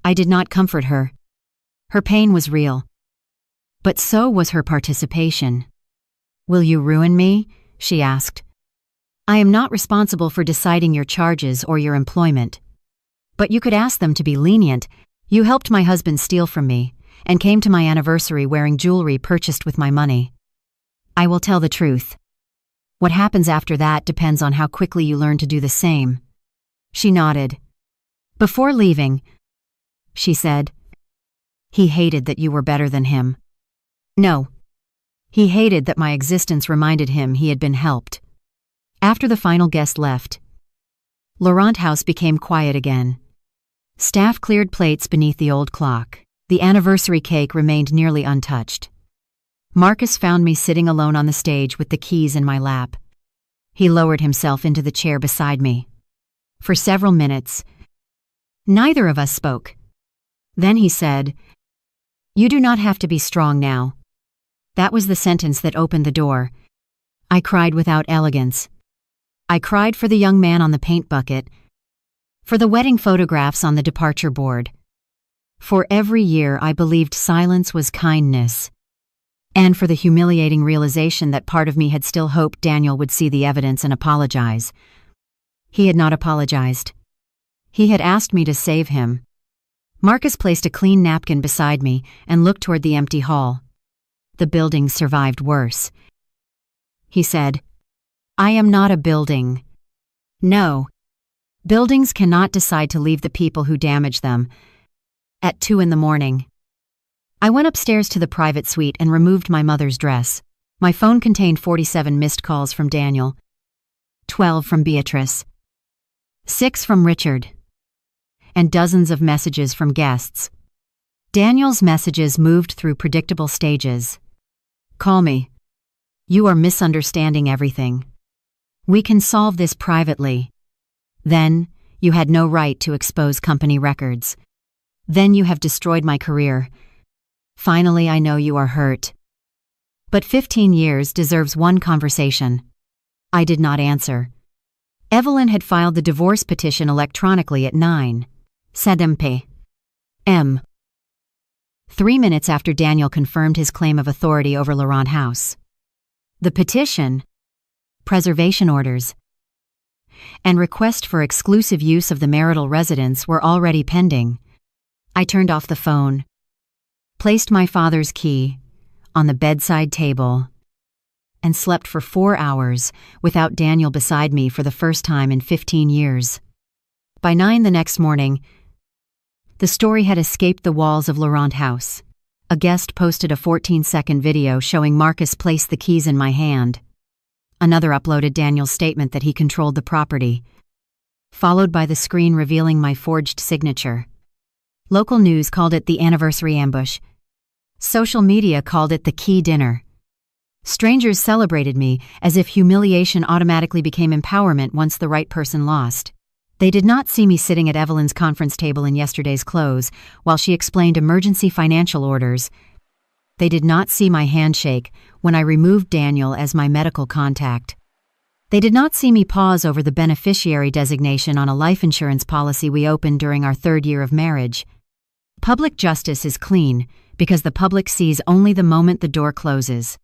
I did not comfort her. Her pain was real. But so was her participation. "Will you ruin me?" she asked. "I am not responsible for deciding your charges or your employment. But you could ask them to be lenient. You helped my husband steal from me and came to my anniversary wearing jewelry purchased with my money. I will tell the truth. What happens after that depends on how quickly you learn to do the same." She nodded. "Before leaving," she said, "he hated that you were better than him. No. He hated that my existence reminded him he had been helped." After the final guest left, Laurent House became quiet again. Staff cleared plates beneath the old clock. The anniversary cake remained nearly untouched. Marcus found me sitting alone on the stage with the keys in my lap. He lowered himself into the chair beside me. For several minutes, neither of us spoke. Then he said, "You do not have to be strong now." That was the sentence that opened the door. I cried without elegance. I cried for the young man on the paint bucket, for the wedding photographs on the departure board. For every year I believed silence was kindness. and for the humiliating realization that part of me had still hoped Daniel would see the evidence and apologize. He had not apologized. He had asked me to save him. Marcus placed a clean napkin beside me and looked toward the empty hall. The building survived worse. He said, "I am not a building. No. Buildings cannot decide to leave the people who damage them." At 2 a.m, I went upstairs to the private suite and removed my mother's dress. My phone contained 47 missed calls from Daniel, 12 from Beatrice, 6 from Richard, and dozens of messages from guests. Daniel's messages moved through predictable stages. "Call me. You are misunderstanding everything. We can solve this privately. Then, you had no right to expose company records. Then you have destroyed my career. Finally, I know you are hurt. But 15 years deserves one conversation." I did not answer. Evelyn had filed the divorce petition electronically at 9:07 p.m. 3 minutes after Daniel confirmed his claim of authority over Laurent House. The petition, preservation orders, and request for exclusive use of the marital residence were already pending. I turned off the phone, placed my father's key on the bedside table, and slept for 4 hours without Daniel beside me for the first time in 15 years. By 9 the next morning, the story had escaped the walls of Laurent House. A guest posted a 14-second video showing Marcus place the keys in my hand. Another uploaded Daniel's statement that he controlled the property, followed by the screen revealing my forged signature. Local news called it the anniversary ambush. Social media called it the key dinner. Strangers celebrated me as if humiliation automatically became empowerment once the right person lost. They did not see me sitting at Evelyn's conference table in yesterday's clothes while she explained emergency financial orders. They did not see my handshake when I removed Daniel as my medical contact. They did not see me pause over the beneficiary designation on a life insurance policy we opened during our 3rd year of marriage. Public justice is clean because the public sees only the moment the door closes.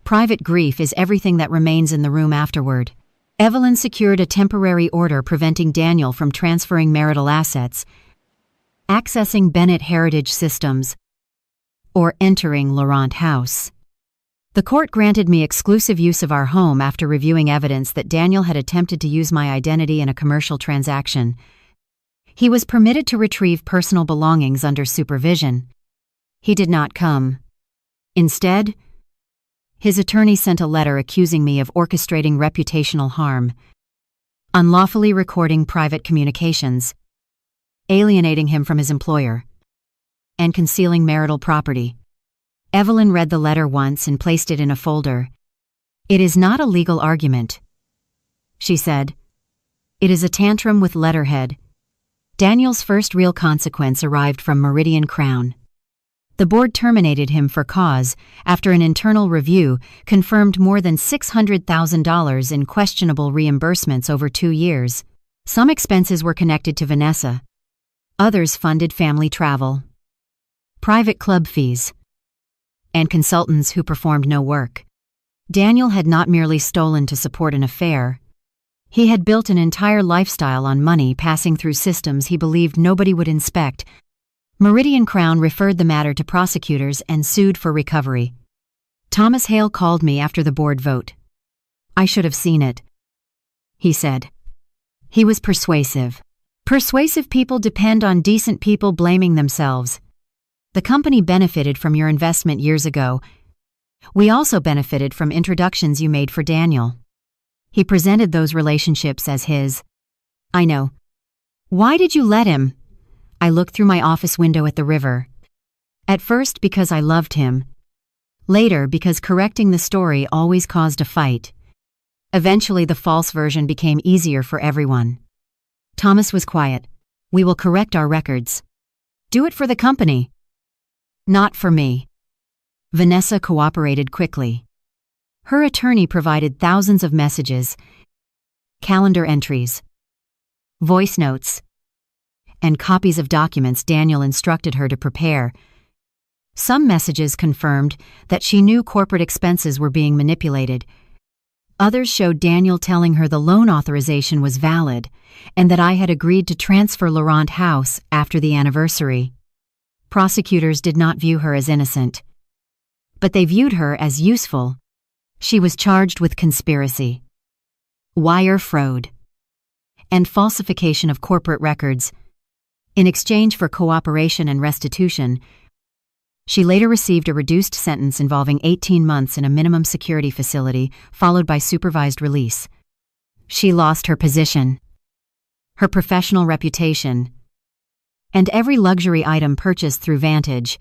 Private grief is everything that remains in the room afterward. Evelyn secured a temporary order preventing Daniel from transferring marital assets, accessing Bennett Heritage Systems, or entering Laurent House. The court granted me exclusive use of our home after reviewing evidence that Daniel had attempted to use my identity in a commercial transaction. He was permitted to retrieve personal belongings under supervision. He did not come. Instead, his attorney sent a letter accusing me of orchestrating reputational harm, unlawfully recording private communications, alienating him from his employer, and concealing marital property. Evelyn read the letter once and placed it in a folder. "It is not a legal argument," she said. "It is a tantrum with letterhead." Daniel's first real consequence arrived from Meridian Crown. The board terminated him for cause after an internal review confirmed more than $600,000 in questionable reimbursements over 2 years. Some expenses were connected to Vanessa. Others funded family travel, private club fees, and consultants who performed no work. Daniel had not merely stolen to support an affair. He had built an entire lifestyle on money passing through systems he believed nobody would inspect. Meridian Crown referred the matter to prosecutors and sued for recovery. Thomas Hale called me after the board vote. "I should have seen it," he said. He was persuasive. "Persuasive people depend on decent people blaming themselves. The company benefited from your investment years ago. We also benefited from introductions you made for Daniel." He presented those relationships as his. "I know. Why did you let him?" I looked through my office window at the river. At first because I loved him. Later because correcting the story always caused a fight. Eventually the false version became easier for everyone. Thomas was quiet. "We will correct our records. Do it for the company. Not for me." Vanessa cooperated quickly. Her attorney provided thousands of messages, calendar entries, voice notes, and copies of documents Daniel instructed her to prepare. Some messages confirmed that she knew corporate expenses were being manipulated. Others showed Daniel telling her the loan authorization was valid and that I had agreed to transfer Laurent House after the anniversary. Prosecutors did not view her as innocent, but they viewed her as useful. She was charged with conspiracy, wire fraud, and falsification of corporate records. In exchange for cooperation and restitution, she later received a reduced sentence involving 18 months in a minimum security facility, followed by supervised release. She lost her position, her professional reputation, and every luxury item purchased through Vantage.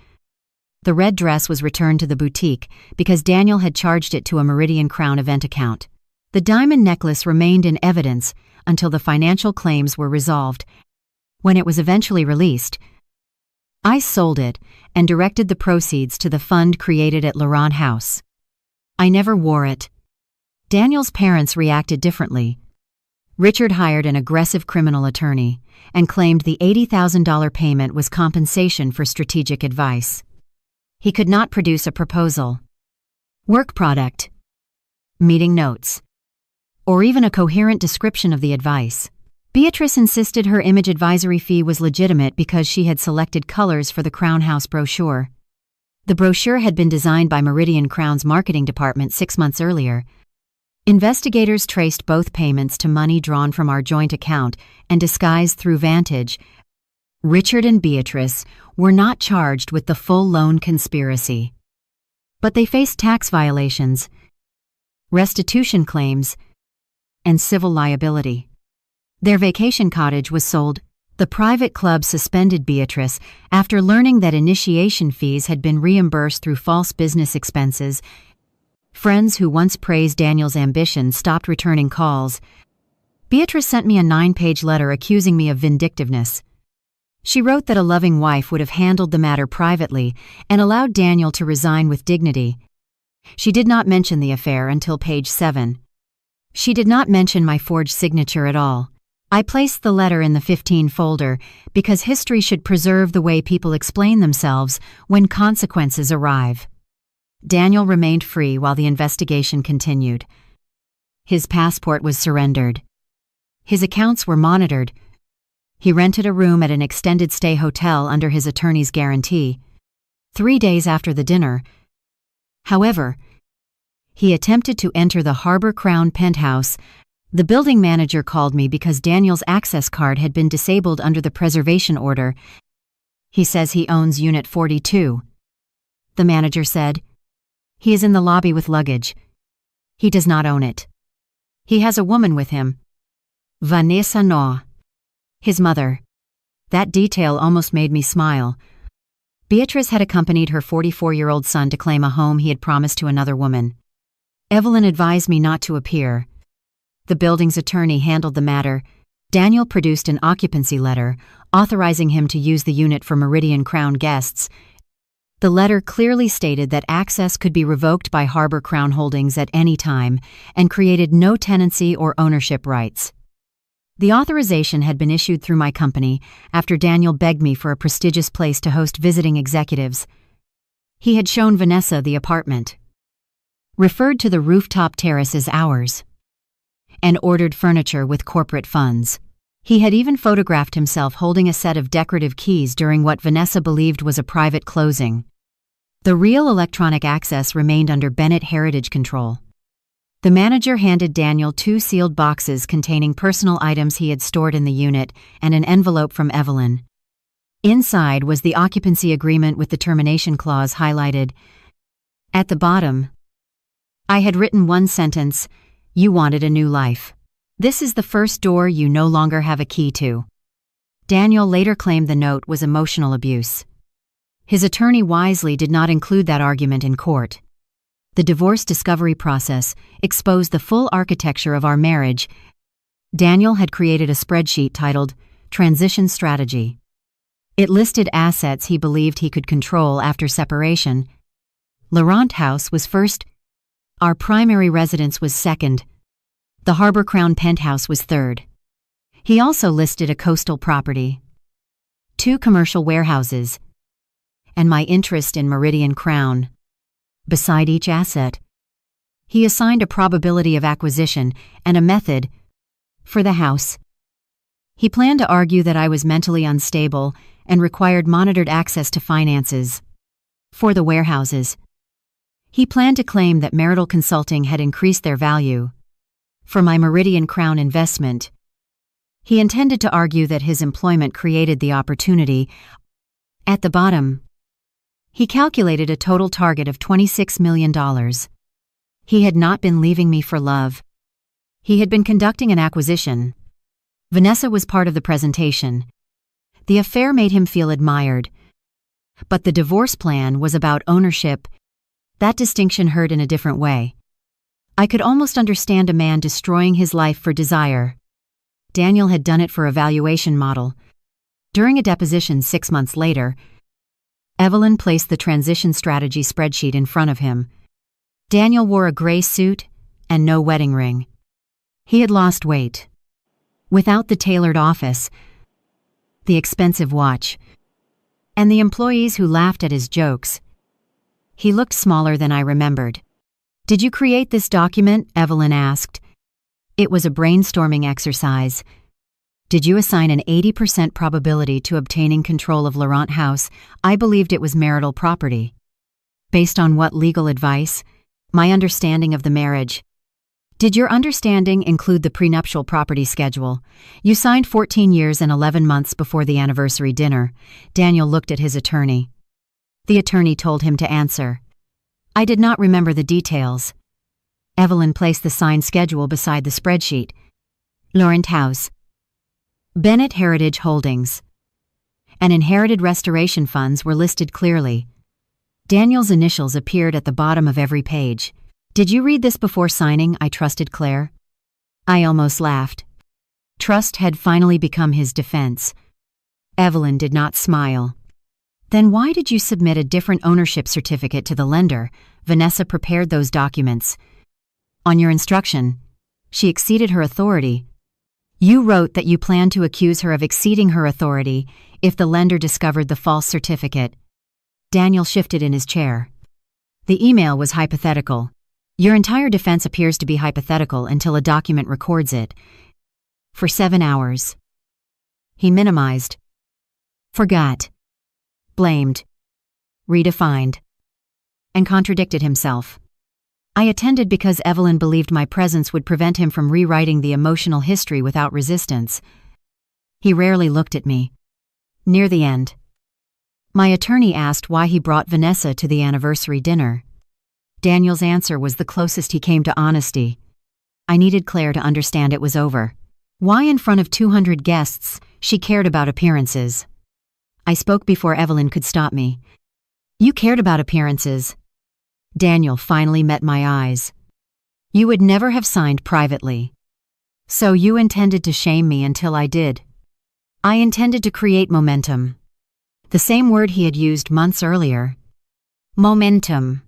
The red dress was returned to the boutique because Daniel had charged it to a Meridian Crown event account. The diamond necklace remained in evidence until the financial claims were resolved. When it was eventually released, I sold it and directed the proceeds to the fund created at Laurent House. I never wore it. Daniel's parents reacted differently. Richard hired an aggressive criminal attorney and claimed the $80,000 payment was compensation for strategic advice. He could not produce a proposal, work product, meeting notes, or even a coherent description of the advice. Beatrice insisted her image advisory fee was legitimate because she had selected colors for the Crown House brochure. The brochure had been designed by Meridian Crown's marketing department 6 months earlier. Investigators traced both payments to money drawn from our joint account and disguised through Vantage. Richard and Beatrice were not charged with the full loan conspiracy, but they faced tax violations, restitution claims, and civil liability. Their vacation cottage was sold. The private club suspended Beatrice after learning that initiation fees had been reimbursed through false business expenses. Friends who once praised Daniel's ambition stopped returning calls. Beatrice sent me a 9-page letter accusing me of vindictiveness. She wrote that a loving wife would have handled the matter privately and allowed Daniel to resign with dignity. She did not mention the affair until page 7. She did not mention my forged signature at all. I placed the letter in the 15 folder because history should preserve the way people explain themselves when consequences arrive. Daniel remained free while the investigation continued. His passport was surrendered. His accounts were monitored. He rented a room at an extended stay hotel under his attorney's guarantee. 3 days after the dinner, however, he attempted to enter the Harbor Crown penthouse. The building manager called me because Daniel's access card had been disabled under the preservation order. He says he owns Unit 42. The manager said, "He is in the lobby with luggage. He does not own it. He has a woman with him. Vanessa Naw, his mother." That detail almost made me smile. Beatrice had accompanied her 44-year-old son to claim a home he had promised to another woman. Evelyn advised me not to appear. The building's attorney handled the matter. Daniel produced an occupancy letter authorizing him to use the unit for Meridian Crown guests. The letter clearly stated that access could be revoked by Harbor Crown Holdings at any time and created no tenancy or ownership rights. The authorization had been issued through my company after Daniel begged me for a prestigious place to host visiting executives. He had shown Vanessa the apartment, referred to the rooftop terrace as ours, and ordered furniture with corporate funds. He had even photographed himself holding a set of decorative keys during what Vanessa believed was a private closing. The real electronic access remained under Bennett Heritage control. The manager handed Daniel 2 sealed boxes containing personal items he had stored in the unit and an envelope from Evelyn. Inside was the occupancy agreement with the termination clause highlighted. At the bottom, I had written one sentence: "You wanted a new life. This is the first door you no longer have a key to." Daniel later claimed the note was emotional abuse. His attorney wisely did not include that argument in court. The divorce discovery process exposed the full architecture of our marriage. Daniel had created a spreadsheet titled Transition Strategy. It listed assets he believed he could control after separation. Laurent House was first. Our primary residence was second. The Harbor Crown penthouse was third. He also listed a coastal property, 2 commercial warehouses, and my interest in Meridian Crown. Beside each asset, he assigned a probability of acquisition and a method for the house. He planned to argue that I was mentally unstable and required monitored access to finances. For the warehouses, he planned to claim that marital consulting had increased their value. For my Meridian Crown investment, he intended to argue that his employment created the opportunity. At the bottom, he calculated a total target of $26 million. He had not been leaving me for love. He had been conducting an acquisition. Vanessa was part of the presentation. The affair made him feel admired. But the divorce plan was about ownership. That distinction hurt in a different way. I could almost understand a man destroying his life for desire. Daniel had done it for a valuation model. During a deposition 6 months later, Evelyn placed the transition strategy spreadsheet in front of him. Daniel wore a gray suit and no wedding ring. He had lost weight. Without the tailored office, the expensive watch, and the employees who laughed at his jokes, he looked smaller than I remembered. "Did you create this document?" Evelyn asked. It was a brainstorming exercise. "Did you assign an 80% probability to obtaining control of Laurent House?" I believed it was marital property. Based on what legal advice? My understanding of the marriage. "Did your understanding include the prenuptial property schedule? You signed 14 years and 11 months before the anniversary dinner." Daniel looked at his attorney. The attorney told him to answer. I did not remember the details. Evelyn placed the signed schedule beside the spreadsheet. Laurent House, Bennett Heritage Holdings, and inherited restoration funds were listed clearly. Daniel's initials appeared at the bottom of every page. "Did you read this before signing?" I trusted Claire. I almost laughed. Trust had finally become his defense. Evelyn did not smile. "Then why did you submit a different ownership certificate to the lender?" Vanessa prepared those documents. "On your instruction." She exceeded her authority. "You wrote that you planned to accuse her of exceeding her authority if the lender discovered the false certificate." Daniel shifted in his chair. "The email was hypothetical. Your entire defense appears to be hypothetical until a document records it. For 7 hours. He minimized. Forgot. Blamed. Redefined. And contradicted himself. I attended because Evelyn believed my presence would prevent him from rewriting the emotional history without resistance. He rarely looked at me. Near the end, my attorney asked why he brought Vanessa to the anniversary dinner. Daniel's answer was the closest he came to honesty. I needed Claire to understand it was over. Why in front of 200 guests, she cared about appearances. I spoke before Evelyn could stop me. "You cared about appearances." Daniel finally met my eyes. "You would never have signed privately. So you intended to shame me until I did." I intended to create momentum. The same word he had used months earlier. Momentum.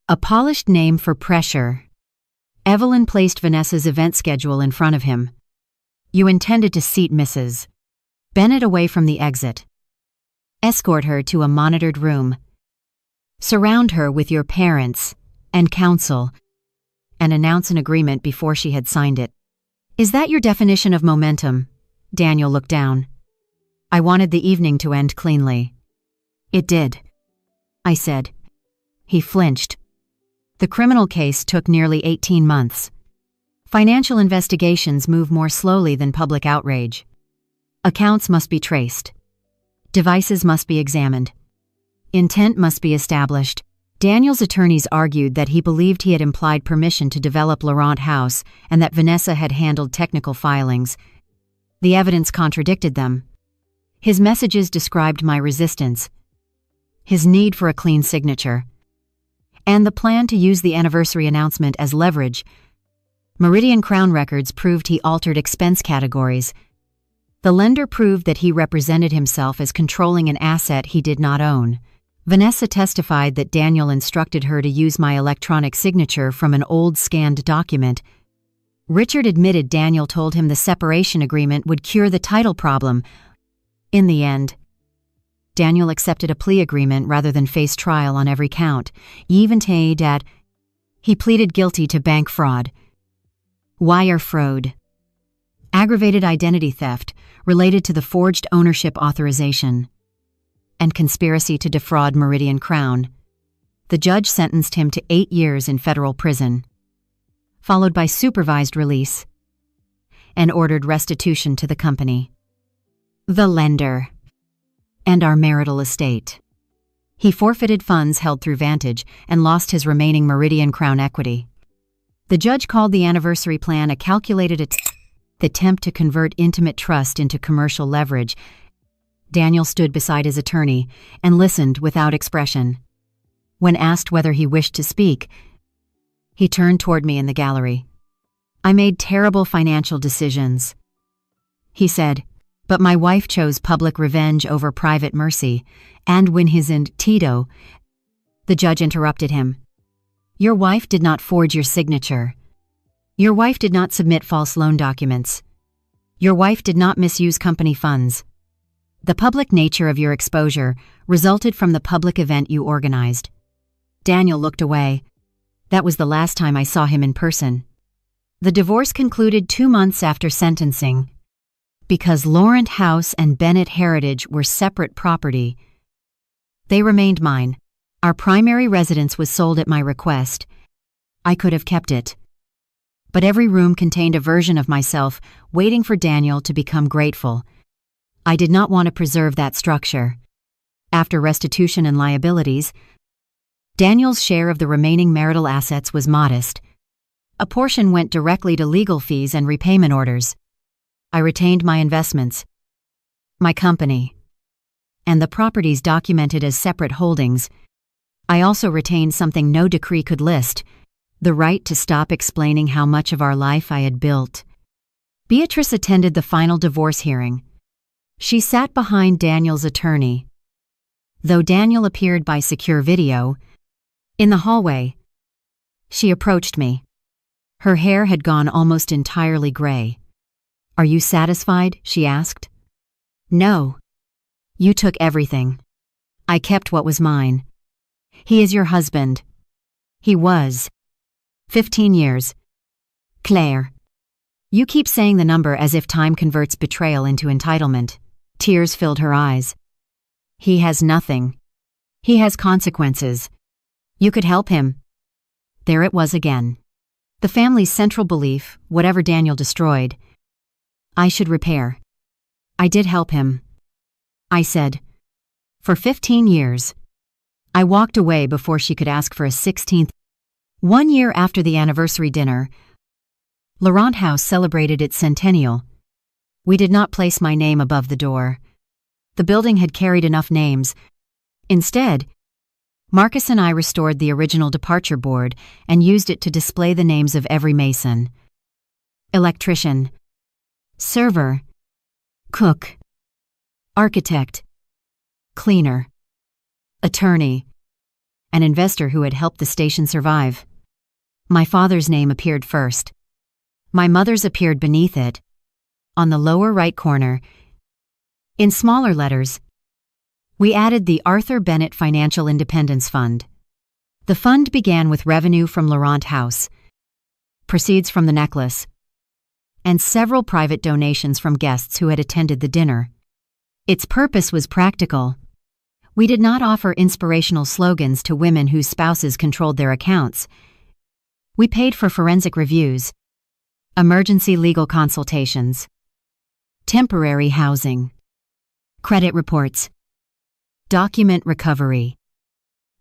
A polished name for pressure. Evelyn placed Vanessa's event schedule in front of him. "You intended to seat Mrs. Bennett away from the exit. Escort her to a monitored room. Surround her with your parents and counsel, and announce an agreement before she had signed it. Is that your definition of momentum?" Daniel looked down. "I wanted the evening to end cleanly." "It did," I said. He flinched. The criminal case took nearly 18 months. Financial investigations move more slowly than public outrage. Accounts must be traced. Devices must be examined. Intent must be established. Daniel's attorneys argued that he believed he had implied permission to develop Laurent House and that Vanessa had handled technical filings. The evidence contradicted them. His messages described my resistance, his need for a clean signature, and the plan to use the anniversary announcement as leverage. Meridian Crown records proved he altered expense categories. The lender proved that he represented himself as controlling an asset he did not own. Vanessa testified that Daniel instructed her to use my electronic signature from an old scanned document. Richard admitted Daniel told him the separation agreement would cure the title problem. In the end, Daniel accepted a plea agreement rather than face trial on every count. He pleaded guilty to bank fraud, wire fraud, aggravated identity theft related to the forged ownership authorization, and conspiracy to defraud Meridian Crown. The judge sentenced him to 8 years in federal prison, followed by supervised release, and ordered restitution to the company, the lender, and our marital estate. He forfeited funds held through Vantage and lost his remaining Meridian Crown equity. The judge called the anniversary plan a calculated attempt to convert intimate trust into commercial leverage. Daniel stood beside his attorney and listened without expression. When asked whether he wished to speak, he turned toward me in the gallery. "I made terrible financial decisions," he said, "but my wife chose public revenge over private mercy, and when his and Tito." The judge interrupted him. "Your wife did not forge your signature. Your wife did not submit false loan documents. Your wife did not misuse company funds. The public nature of your exposure resulted from the public event you organized." Daniel looked away. That was the last time I saw him in person. The divorce concluded 2 months after sentencing. Because Laurent House and Bennett Heritage were separate property, they remained mine. Our primary residence was sold at my request. I could have kept it. But every room contained a version of myself waiting for Daniel to become grateful. I did not want to preserve that structure. After restitution and liabilities, Daniel's share of the remaining marital assets was modest. A portion went directly to legal fees and repayment orders. I retained my investments, my company, and the properties documented as separate holdings. I also retained something no decree could list: the right to stop explaining how much of our life I had built. Beatrice attended the final divorce hearing. She sat behind Daniel's attorney. Though Daniel appeared by secure video, in the hallway, she approached me. Her hair had gone almost entirely gray. "Are you satisfied?" she asked. "No. You took everything. I kept what was mine. He is your husband. He was. 15 years. Claire." You keep saying the number as if time converts betrayal into entitlement. Tears filled her eyes. "He has nothing. He has consequences. You could help him." There it was again. The family's central belief, whatever Daniel destroyed, I should repair. I did help him, I said. For 15 years. I walked away before she could ask for a 16th. 1 year after the anniversary dinner, Laurent House celebrated its centennial. We did not place my name above the door. The building had carried enough names. Instead, Marcus and I restored the original departure board and used it to display the names of every mason, electrician, server, cook, architect, cleaner, attorney, an investor who had helped the station survive. My father's name appeared first. My mother's appeared beneath it, on the lower right corner. In smaller letters, we added the Arthur Bennett Financial Independence Fund. The fund began with revenue from Laurent House, proceeds from the necklace, and several private donations from guests who had attended the dinner. Its purpose was practical. We did not offer inspirational slogans to women whose spouses controlled their accounts. We paid for forensic reviews, emergency legal consultations, temporary housing, credit reports, document recovery,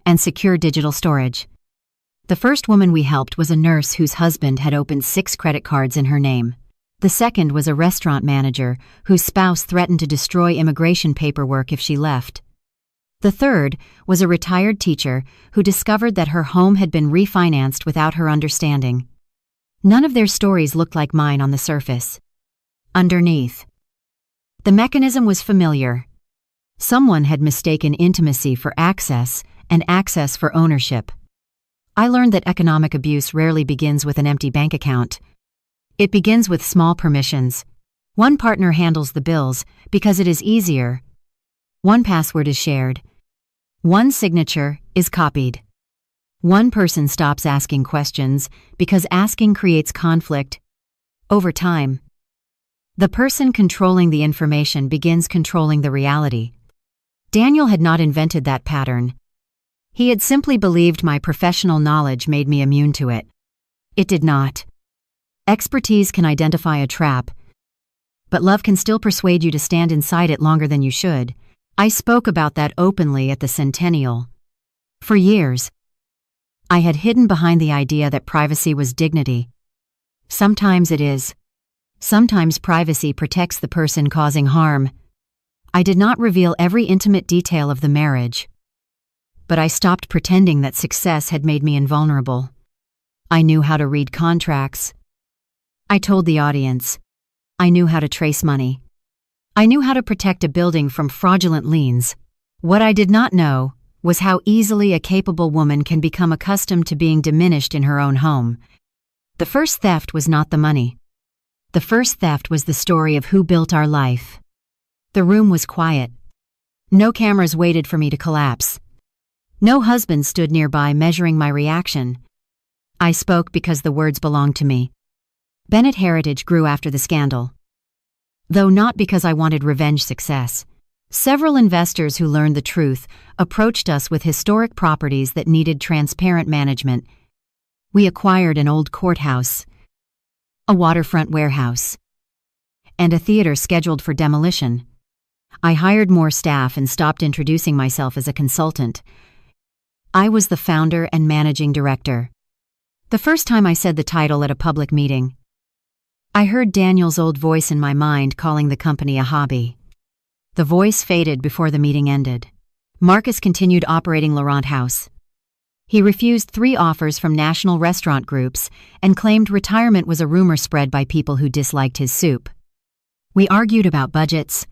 and secure digital storage. The first woman we helped was a nurse whose husband had opened 6 credit cards in her name. The second was a restaurant manager whose spouse threatened to destroy immigration paperwork if she left. The third was a retired teacher who discovered that her home had been refinanced without her understanding. None of their stories looked like mine on the surface. Underneath, the mechanism was familiar. Someone had mistaken intimacy for access and access for ownership. I learned that economic abuse rarely begins with an empty bank account. It begins with small permissions. One partner handles the bills because it is easier. One password is shared. One signature is copied. One person stops asking questions because asking creates conflict. Over time, the person controlling the information begins controlling the reality. Daniel had not invented that pattern. He had simply believed my professional knowledge made me immune to it. It did not. Expertise can identify a trap, but love can still persuade you to stand inside it longer than you should. I spoke about that openly at the Centennial. For years, I had hidden behind the idea that privacy was dignity. Sometimes it is. Sometimes privacy protects the person causing harm. I did not reveal every intimate detail of the marriage, but I stopped pretending that success had made me invulnerable. I knew how to read contracts. I told the audience. I knew how to trace money. I knew how to protect a building from fraudulent liens. What I did not know was how easily a capable woman can become accustomed to being diminished in her own home. The first theft was not the money. The first theft was the story of who built our life. The room was quiet. No cameras waited for me to collapse. No husband stood nearby measuring my reaction. I spoke because the words belonged to me. Bennett Heritage grew after the scandal, though not because I wanted revenge success. Several investors who learned the truth approached us with historic properties that needed transparent management. We acquired an old courthouse, a waterfront warehouse, and a theater scheduled for demolition. I hired more staff and stopped introducing myself as a consultant. I was the founder and managing director. The first time I said the title at a public meeting, I heard Daniel's old voice in my mind calling the company a hobby. The voice faded before the meeting ended. Marcus continued operating Laurent House. He refused 3 offers from national restaurant groups and claimed retirement was a rumor spread by people who disliked his soup. We argued about budgets,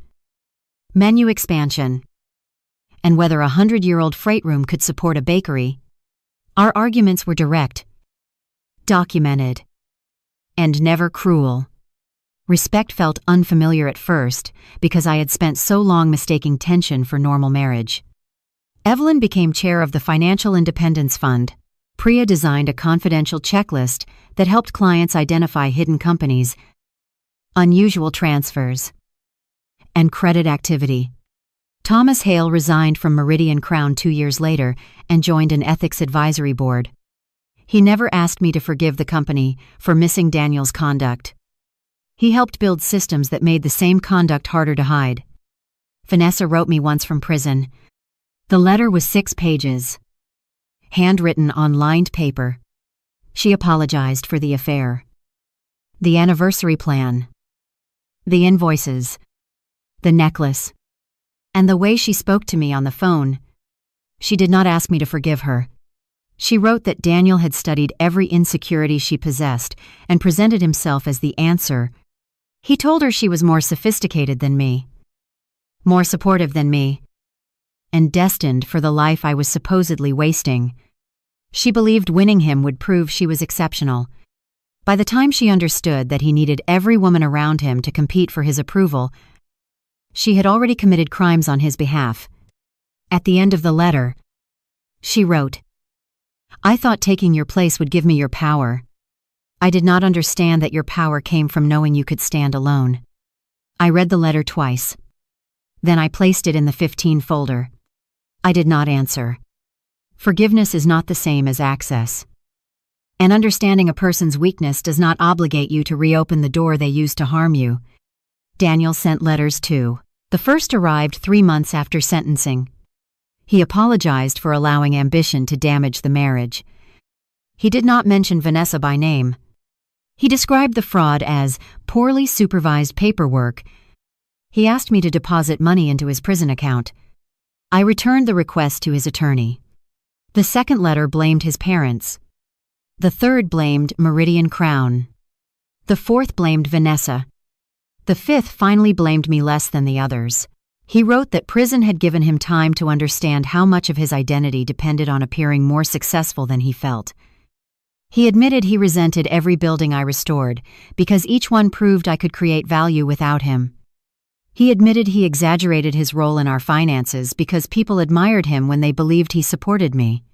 menu expansion, and whether a 100-year-old freight room could support a bakery. Our arguments were direct, documented, and never cruel. Respect felt unfamiliar at first because I had spent so long mistaking tension for normal marriage. Evelyn became chair of the Financial Independence Fund. Priya designed a confidential checklist that helped clients identify hidden companies, unusual transfers, and credit activity. Thomas Hale resigned from Meridian Crown 2 years later and joined an ethics advisory board. He never asked me to forgive the company for missing Daniel's conduct. He helped build systems that made the same conduct harder to hide. Vanessa wrote me once from prison. The letter was 6 pages, handwritten on lined paper. She apologized for the affair, the anniversary plan, the invoices, the necklace, and the way she spoke to me on the phone. She did not ask me to forgive her. She wrote that Daniel had studied every insecurity she possessed and presented himself as the answer. He told her she was more sophisticated than me, more supportive than me, and destined for the life I was supposedly wasting. She believed winning him would prove she was exceptional. By the time she understood that he needed every woman around him to compete for his approval, she had already committed crimes on his behalf. At the end of the letter, she wrote, "I thought taking your place would give me your power. I did not understand that your power came from knowing you could stand alone." I read the letter twice. Then I placed it in the 15 folder. I did not answer. Forgiveness is not the same as access. And understanding a person's weakness does not obligate you to reopen the door they used to harm you. Daniel sent letters too. The first arrived 3 months after sentencing. He apologized for allowing ambition to damage the marriage. He did not mention Vanessa by name. He described the fraud as poorly supervised paperwork. He asked me to deposit money into his prison account. I returned the request to his attorney. The second letter blamed his parents. The third blamed Meridian Crown. The fourth blamed Vanessa. The fifth finally blamed me less than the others. He wrote that prison had given him time to understand how much of his identity depended on appearing more successful than he felt. He admitted he resented every building I restored because each one proved I could create value without him. He admitted he exaggerated his role in our finances because people admired him when they believed he supported me.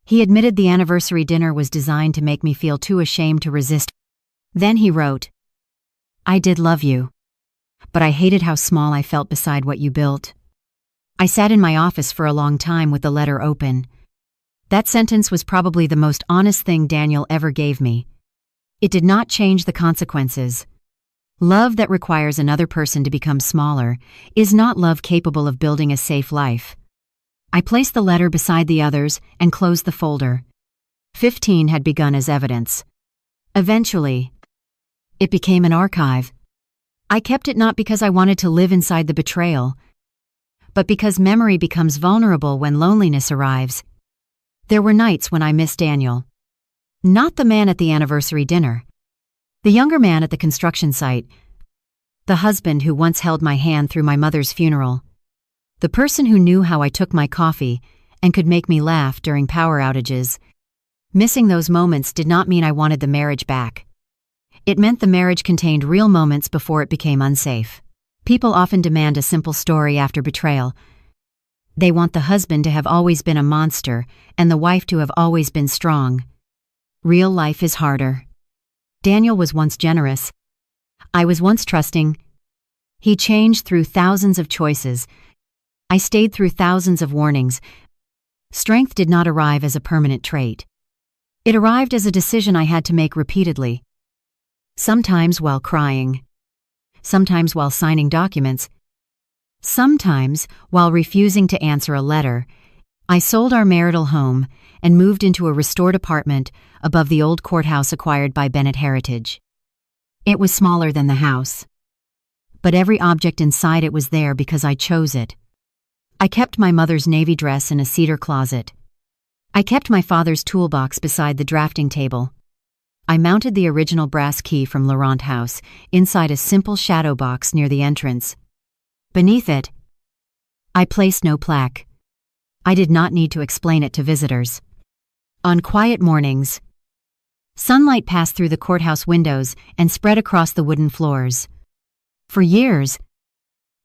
He admitted the anniversary dinner was designed to make me feel too ashamed to resist. Then he wrote, "I did love you, but I hated how small I felt beside what you built." I sat in my office for a long time with the letter open. That sentence was probably the most honest thing Daniel ever gave me. It did not change the consequences. Love that requires another person to become smaller is not love capable of building a safe life. I placed the letter beside the others and closed the folder. 15 had begun as evidence. Eventually, it became an archive. I kept it not because I wanted to live inside the betrayal, but because memory becomes vulnerable when loneliness arrives. There were nights when I missed Daniel. Not the man at the anniversary dinner. The younger man at the construction site. The husband who once held my hand through my mother's funeral. The person who knew how I took my coffee and could make me laugh during power outages. Missing those moments did not mean I wanted the marriage back. It meant the marriage contained real moments before it became unsafe. People often demand a simple story after betrayal. They want the husband to have always been a monster and the wife to have always been strong. Real life is harder. Daniel was once generous. I was once trusting. He changed through thousands of choices. I stayed through thousands of warnings. Strength did not arrive as a permanent trait. It arrived as a decision I had to make repeatedly. Sometimes while crying. Sometimes while signing documents. Sometimes while refusing to answer a letter. I sold our marital home and moved into a restored apartment above the old courthouse acquired by Bennett Heritage. It was smaller than the house, but every object inside it was there because I chose it. I kept my mother's navy dress in a cedar closet. I kept my father's toolbox beside the drafting table. I mounted the original brass key from Laurent House inside a simple shadow box near the entrance. Beneath it, I placed no plaque. I did not need to explain it to visitors. On quiet mornings, sunlight passed through the courthouse windows and spread across the wooden floors. For years,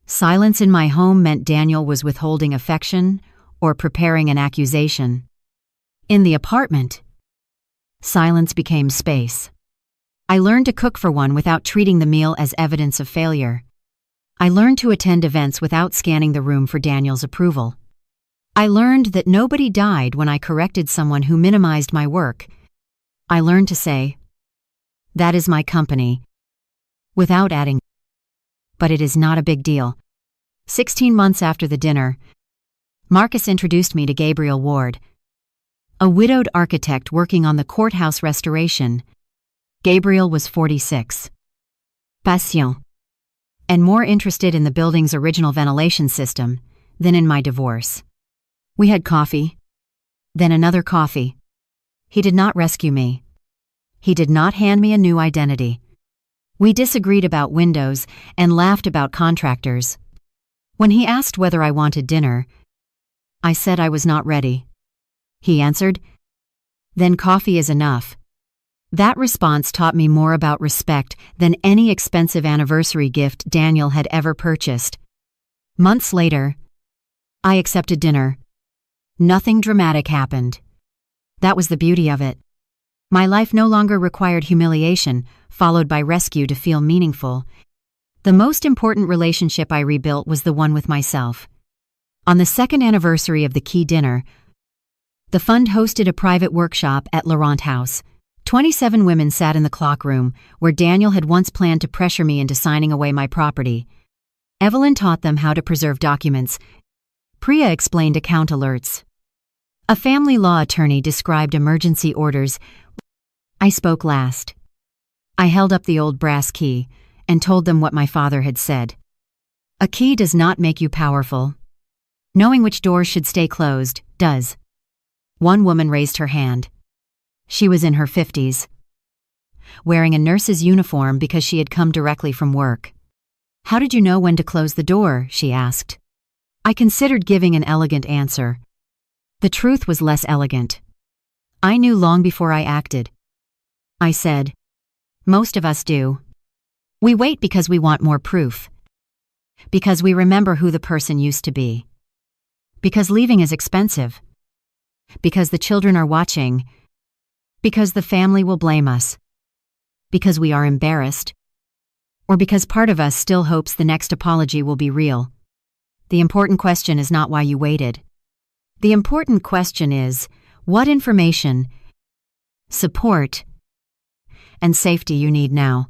silence in my home meant Daniel was withholding affection or preparing an accusation. In the apartment, silence became space. I learned to cook for one without treating the meal as evidence of failure. I learned to attend events without scanning the room for Daniel's approval. I learned that nobody died when I corrected someone who minimized my work. I learned to say, "That is my company," without adding, "But it is not a big deal." 16 months after the dinner, Marcus introduced me to Gabriel Ward, a widowed architect working on the courthouse restoration. Gabriel was 46. Patient. And more interested in the building's original ventilation system than in my divorce. We had coffee, then another coffee. He did not rescue me. He did not hand me a new identity. We disagreed about windows and laughed about contractors. When he asked whether I wanted dinner, I said I was not ready. He answered, "Then coffee is enough." That response taught me more about respect than any expensive anniversary gift Daniel had ever purchased. Months later, I accepted dinner. Nothing dramatic happened. That was the beauty of it. My life no longer required humiliation, followed by rescue to feel meaningful. The most important relationship I rebuilt was the one with myself. On the second anniversary of the key dinner, the fund hosted a private workshop at Laurent House. 27 women sat in the clock room, where Daniel had once planned to pressure me into signing away my property. Evelyn taught them how to preserve documents. Priya explained account alerts. A family law attorney described emergency orders. I spoke last. I held up the old brass key and told them what my father had said. A key does not make you powerful. Knowing which doors should stay closed does. One woman raised her hand. She was in her 50s, wearing a nurse's uniform because she had come directly from work. "How did you know when to close the door?" she asked. I considered giving an elegant answer. The truth was less elegant. I knew long before I acted. I said, "Most of us do. We wait because we want more proof." Because we remember who the person used to be. Because leaving is expensive. Because the children are watching. Because the family will blame us. Because we are embarrassed. Or because part of us still hopes the next apology will be real. The important question is not why you waited. The important question is, what information, support, and safety you need now.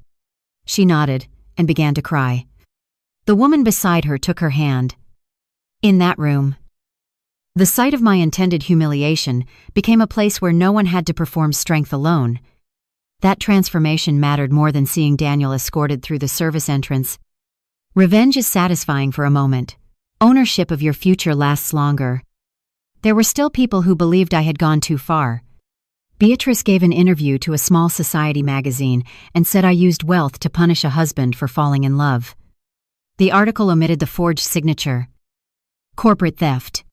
She nodded and began to cry. The woman beside her took her hand. In that room, the site of my intended humiliation became a place where no one had to perform strength alone. That transformation mattered more than seeing Daniel escorted through the service entrance. Revenge is satisfying for a moment. Ownership of your future lasts longer. There were still people who believed I had gone too far. Beatrice gave an interview to a small society magazine and said I used wealth to punish a husband for falling in love. The article omitted the forged signature, corporate theft,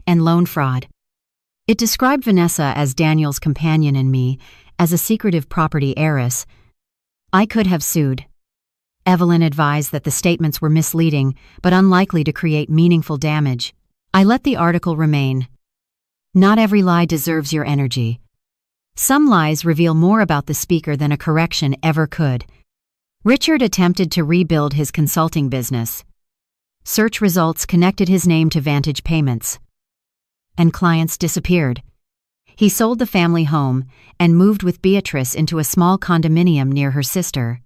and loan fraud. It described Vanessa as Daniel's companion and me as a secretive property heiress. I could have sued. Evelyn advised that the statements were misleading but unlikely to create meaningful damage. I let the article remain. Not every lie deserves your energy. Some lies reveal more about the speaker than a correction ever could. Richard attempted to rebuild his consulting business. Search results connected his name to Vantage Payments. And clients disappeared. He sold the family home and moved with Beatrice into a small condominium near her sister.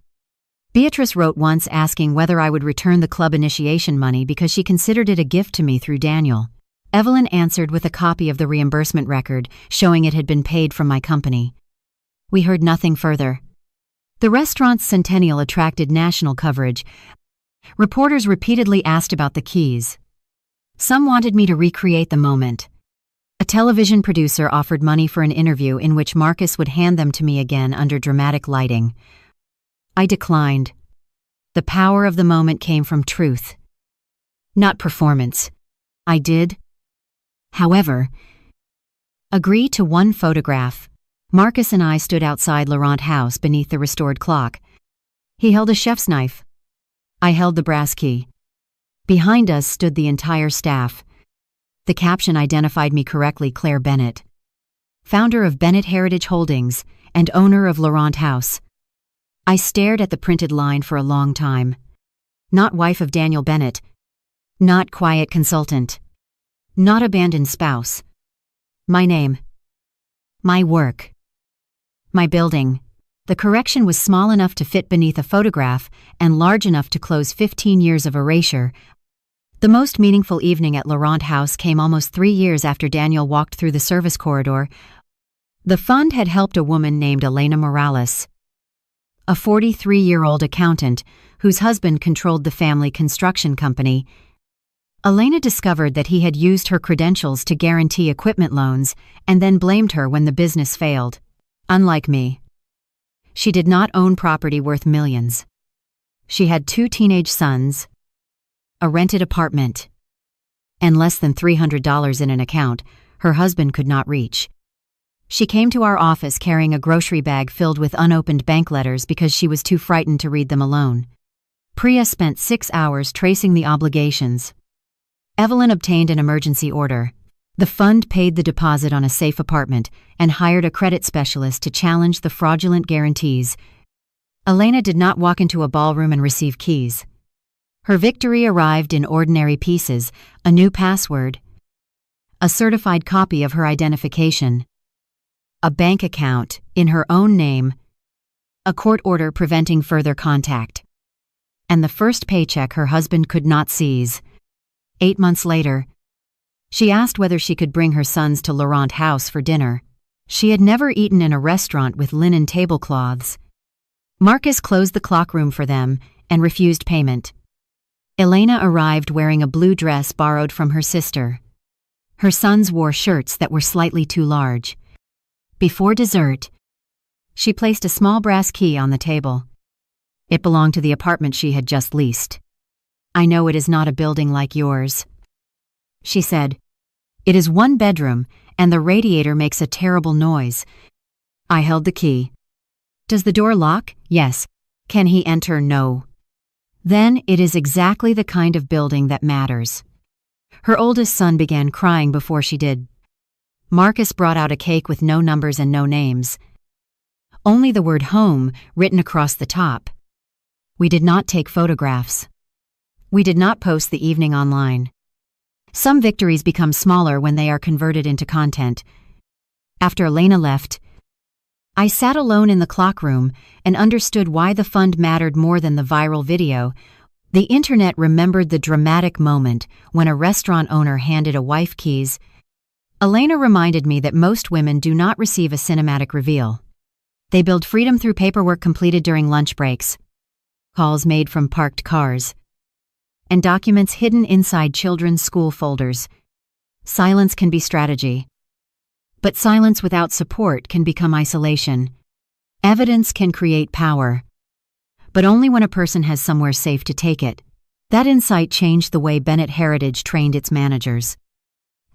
Beatrice wrote once asking whether I would return the club initiation money because she considered it a gift to me through Daniel. Evelyn answered with a copy of the reimbursement record showing it had been paid from my company. We heard nothing further. The restaurant's centennial attracted national coverage. Reporters repeatedly asked about the keys. Some wanted me to recreate the moment. A television producer offered money for an interview in which Marcus would hand them to me again under dramatic lighting. I declined. The power of the moment came from truth, not performance. I did, however, agree to one photograph. Marcus and I stood outside Laurent House beneath the restored clock. He held a chef's knife. I held the brass key. Behind us stood the entire staff. The caption identified me correctly: Claire Bennett, founder of Bennett Heritage Holdings and owner of Laurent House. I stared at the printed line for a long time. Not wife of Daniel Bennett. Not quiet consultant. Not abandoned spouse. My name. My work. My building. The correction was small enough to fit beneath a photograph and large enough to close 15 years of erasure. The most meaningful evening at Laurent House came almost 3 years after Daniel walked through the service corridor. The fund had helped a woman named Elena Morales, a 43-year-old accountant whose husband controlled the family construction company. Elena discovered that he had used her credentials to guarantee equipment loans and then blamed her when the business failed. Unlike me, she did not own property worth millions. She had 2 teenage sons, a rented apartment, and less than $300 in an account her husband could not reach. She came to our office carrying a grocery bag filled with unopened bank letters because she was too frightened to read them alone. Priya spent 6 hours tracing the obligations. Evelyn obtained an emergency order. The fund paid the deposit on a safe apartment and hired a credit specialist to challenge the fraudulent guarantees. Elena did not walk into a ballroom and receive keys. Her victory arrived in ordinary pieces: a new password, a certified copy of her identification, a bank account in her own name, a court order preventing further contact, and the first paycheck her husband could not seize. 8 months later, she asked whether she could bring her sons to Laurent House for dinner. She had never eaten in a restaurant with linen tablecloths. Marcus closed the clockroom for them and refused payment. Elena arrived wearing a blue dress borrowed from her sister. Her sons wore shirts that were slightly too large. Before dessert, she placed a small brass key on the table. It belonged to the apartment she had just leased. "I know it is not a building like yours," she said. "It is 1 bedroom, and the radiator makes a terrible noise." I held the key. "Does the door lock?" "Yes." "Can he enter?" "No." then it is exactly the kind of building that matters. Her oldest son began crying before she did. Marcus brought out a cake with no numbers and no names. Only the word home written across the top. We did not take photographs. We did not post the evening online. Some victories become smaller when they are converted into content. After Elena left, I sat alone in the clock room and understood why the fund mattered more than the viral video. The internet remembered the dramatic moment when a restaurant owner handed a wife keys. Elena reminded me that most women do not receive a cinematic reveal. They build freedom through paperwork completed during lunch breaks, calls made from parked cars, and documents hidden inside children's school folders. Silence can be strategy. But silence without support can become isolation. Evidence can create power, but only when a person has somewhere safe to take it. That insight changed the way Bennett Heritage trained its managers.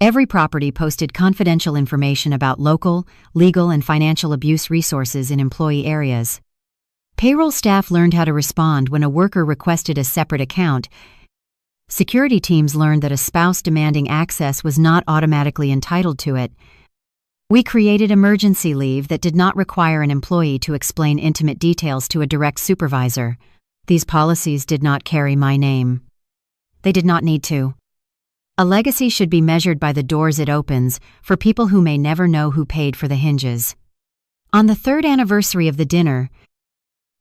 Every property posted confidential information about local, legal, and financial abuse resources in employee areas. Payroll staff learned how to respond when a worker requested a separate account. Security teams learned that a spouse demanding access was not automatically entitled to it. We created emergency leave that did not require an employee to explain intimate details to a direct supervisor. These policies did not carry my name. They did not need to. A legacy should be measured by the doors it opens for people who may never know who paid for the hinges. On the 3rd anniversary of the dinner,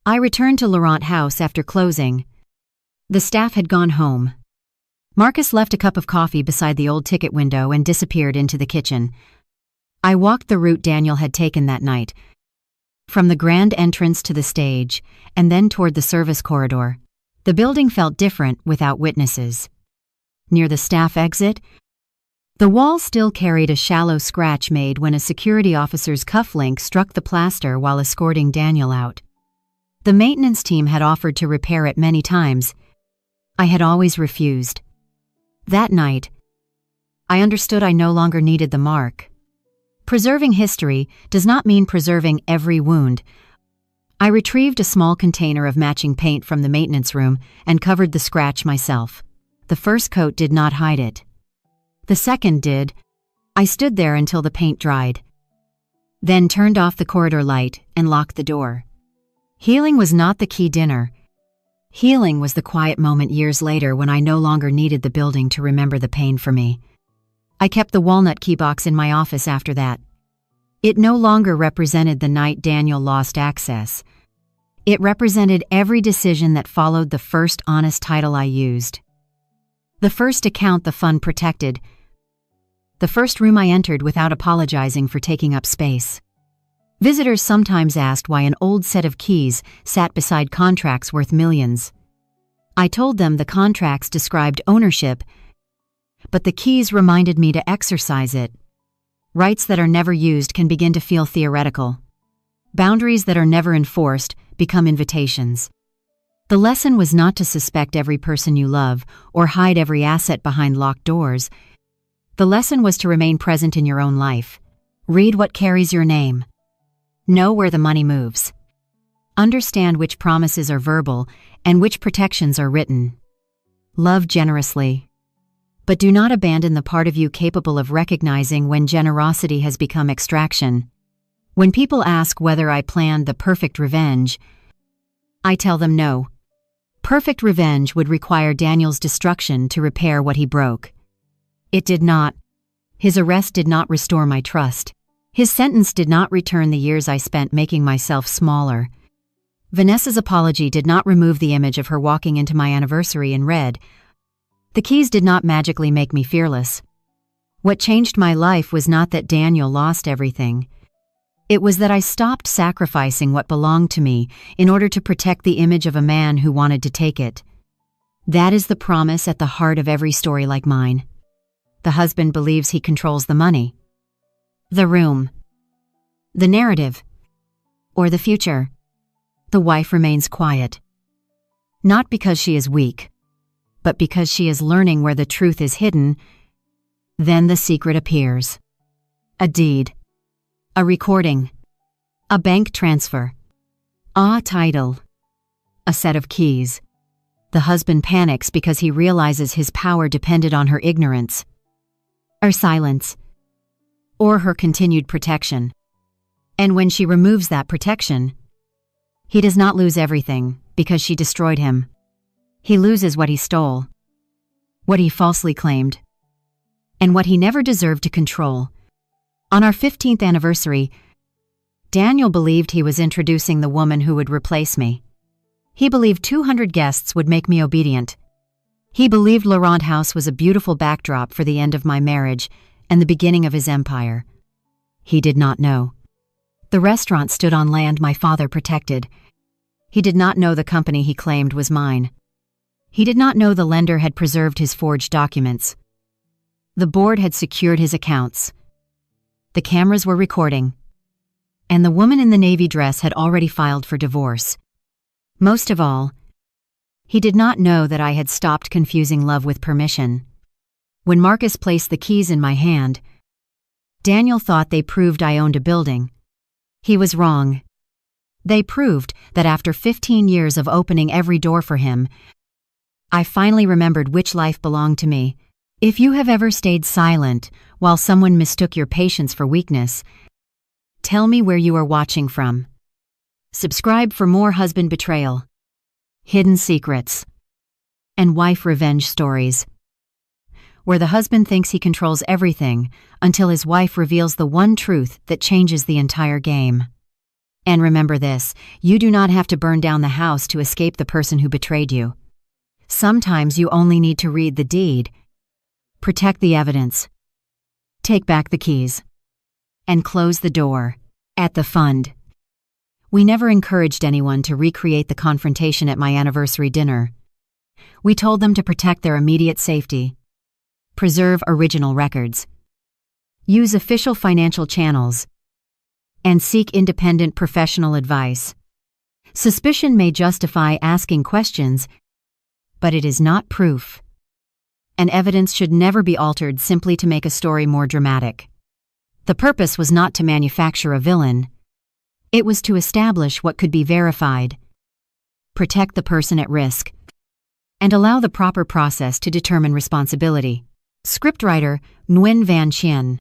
I returned to Laurent House after closing. The staff had gone home. Marcus left a cup of coffee beside the old ticket window and disappeared into the kitchen. I walked the route Daniel had taken that night, from the grand entrance to the stage, and then toward the service corridor. The building felt different without witnesses. Near the staff exit, the wall still carried a shallow scratch made when a security officer's cufflink struck the plaster while escorting Daniel out. The maintenance team had offered to repair it many times. I had always refused. That night, I understood I no longer needed the mark. Preserving history does not mean preserving every wound. I retrieved a small container of matching paint from the maintenance room and covered the scratch myself. The first coat did not hide it. The second did. I stood there until the paint dried, then turned off the corridor light and locked the door. Healing was not the key dinner. Healing was the quiet moment years later when I no longer needed the building to remember the pain for me. I kept the walnut key box in my office after that. It no longer represented the night Daniel lost access. It represented every decision that followed the first honest title I used. The first account the fund protected. The first room I entered without apologizing for taking up space. Visitors sometimes asked why an old set of keys sat beside contracts worth millions. I told them the contracts described ownership, but the keys reminded me to exercise it. Rights that are never used can begin to feel theoretical. Boundaries that are never enforced become invitations. The lesson was not to suspect every person you love or hide every asset behind locked doors. The lesson was to remain present in your own life. Read what carries your name. Know where the money moves. Understand which promises are verbal and which protections are written. Love generously. But do not abandon the part of you capable of recognizing when generosity has become extraction. When people ask whether I planned the perfect revenge, I tell them no. Perfect revenge would require Daniel's destruction to repair what he broke. It did not. His arrest did not restore my trust. His sentence did not return the years I spent making myself smaller. Vanessa's apology did not remove the image of her walking into my anniversary in red. The keys did not magically make me fearless. What changed my life was not that Daniel lost everything. It was that I stopped sacrificing what belonged to me in order to protect the image of a man who wanted to take it. That is the promise at the heart of every story like mine. The husband believes he controls the money, the room, the narrative, or the future. The wife remains quiet. Not because she is weak, but because she is learning where the truth is hidden. Then the secret appears. A deed. A recording. A bank transfer. A title. A set of keys. The husband panics because he realizes his power depended on her ignorance, or silence, or her continued protection. And when she removes that protection, he does not lose everything because she destroyed him. He loses what he stole, what he falsely claimed, and what he never deserved to control. On our 15th anniversary, Daniel believed he was introducing the woman who would replace me. He believed 200 guests would make me obedient. He believed Laurent House was a beautiful backdrop for the end of my marriage and the beginning of his empire. He did not know. The restaurant stood on land my father protected. He did not know the company he claimed was mine. He did not know the lender had preserved his forged documents. The board had secured his accounts. The cameras were recording. And the woman in the navy dress had already filed for divorce. Most of all, he did not know that I had stopped confusing love with permission. When Marcus placed the keys in my hand, Daniel thought they proved I owned a building. He was wrong. They proved that after 15 years of opening every door for him, I finally remembered which life belonged to me. If you have ever stayed silent while someone mistook your patience for weakness, tell me where you are watching from. Subscribe for more husband betrayal, hidden secrets, and wife revenge stories, where the husband thinks he controls everything until his wife reveals the one truth that changes the entire game. And remember this, you do not have to burn down the house to escape the person who betrayed you. Sometimes you only need to read the deed, protect the evidence, take back the keys, and close the door. At the fund, we never encouraged anyone to recreate the confrontation at my anniversary dinner. We told them to protect their immediate safety, preserve original records, use official financial channels, and seek independent professional advice. Suspicion may justify asking questions, but it is not proof. And evidence should never be altered simply to make a story more dramatic. The purpose was not to manufacture a villain. It was to establish what could be verified, protect the person at risk, and allow the proper process to determine responsibility. Scriptwriter Nguyen Van Chien.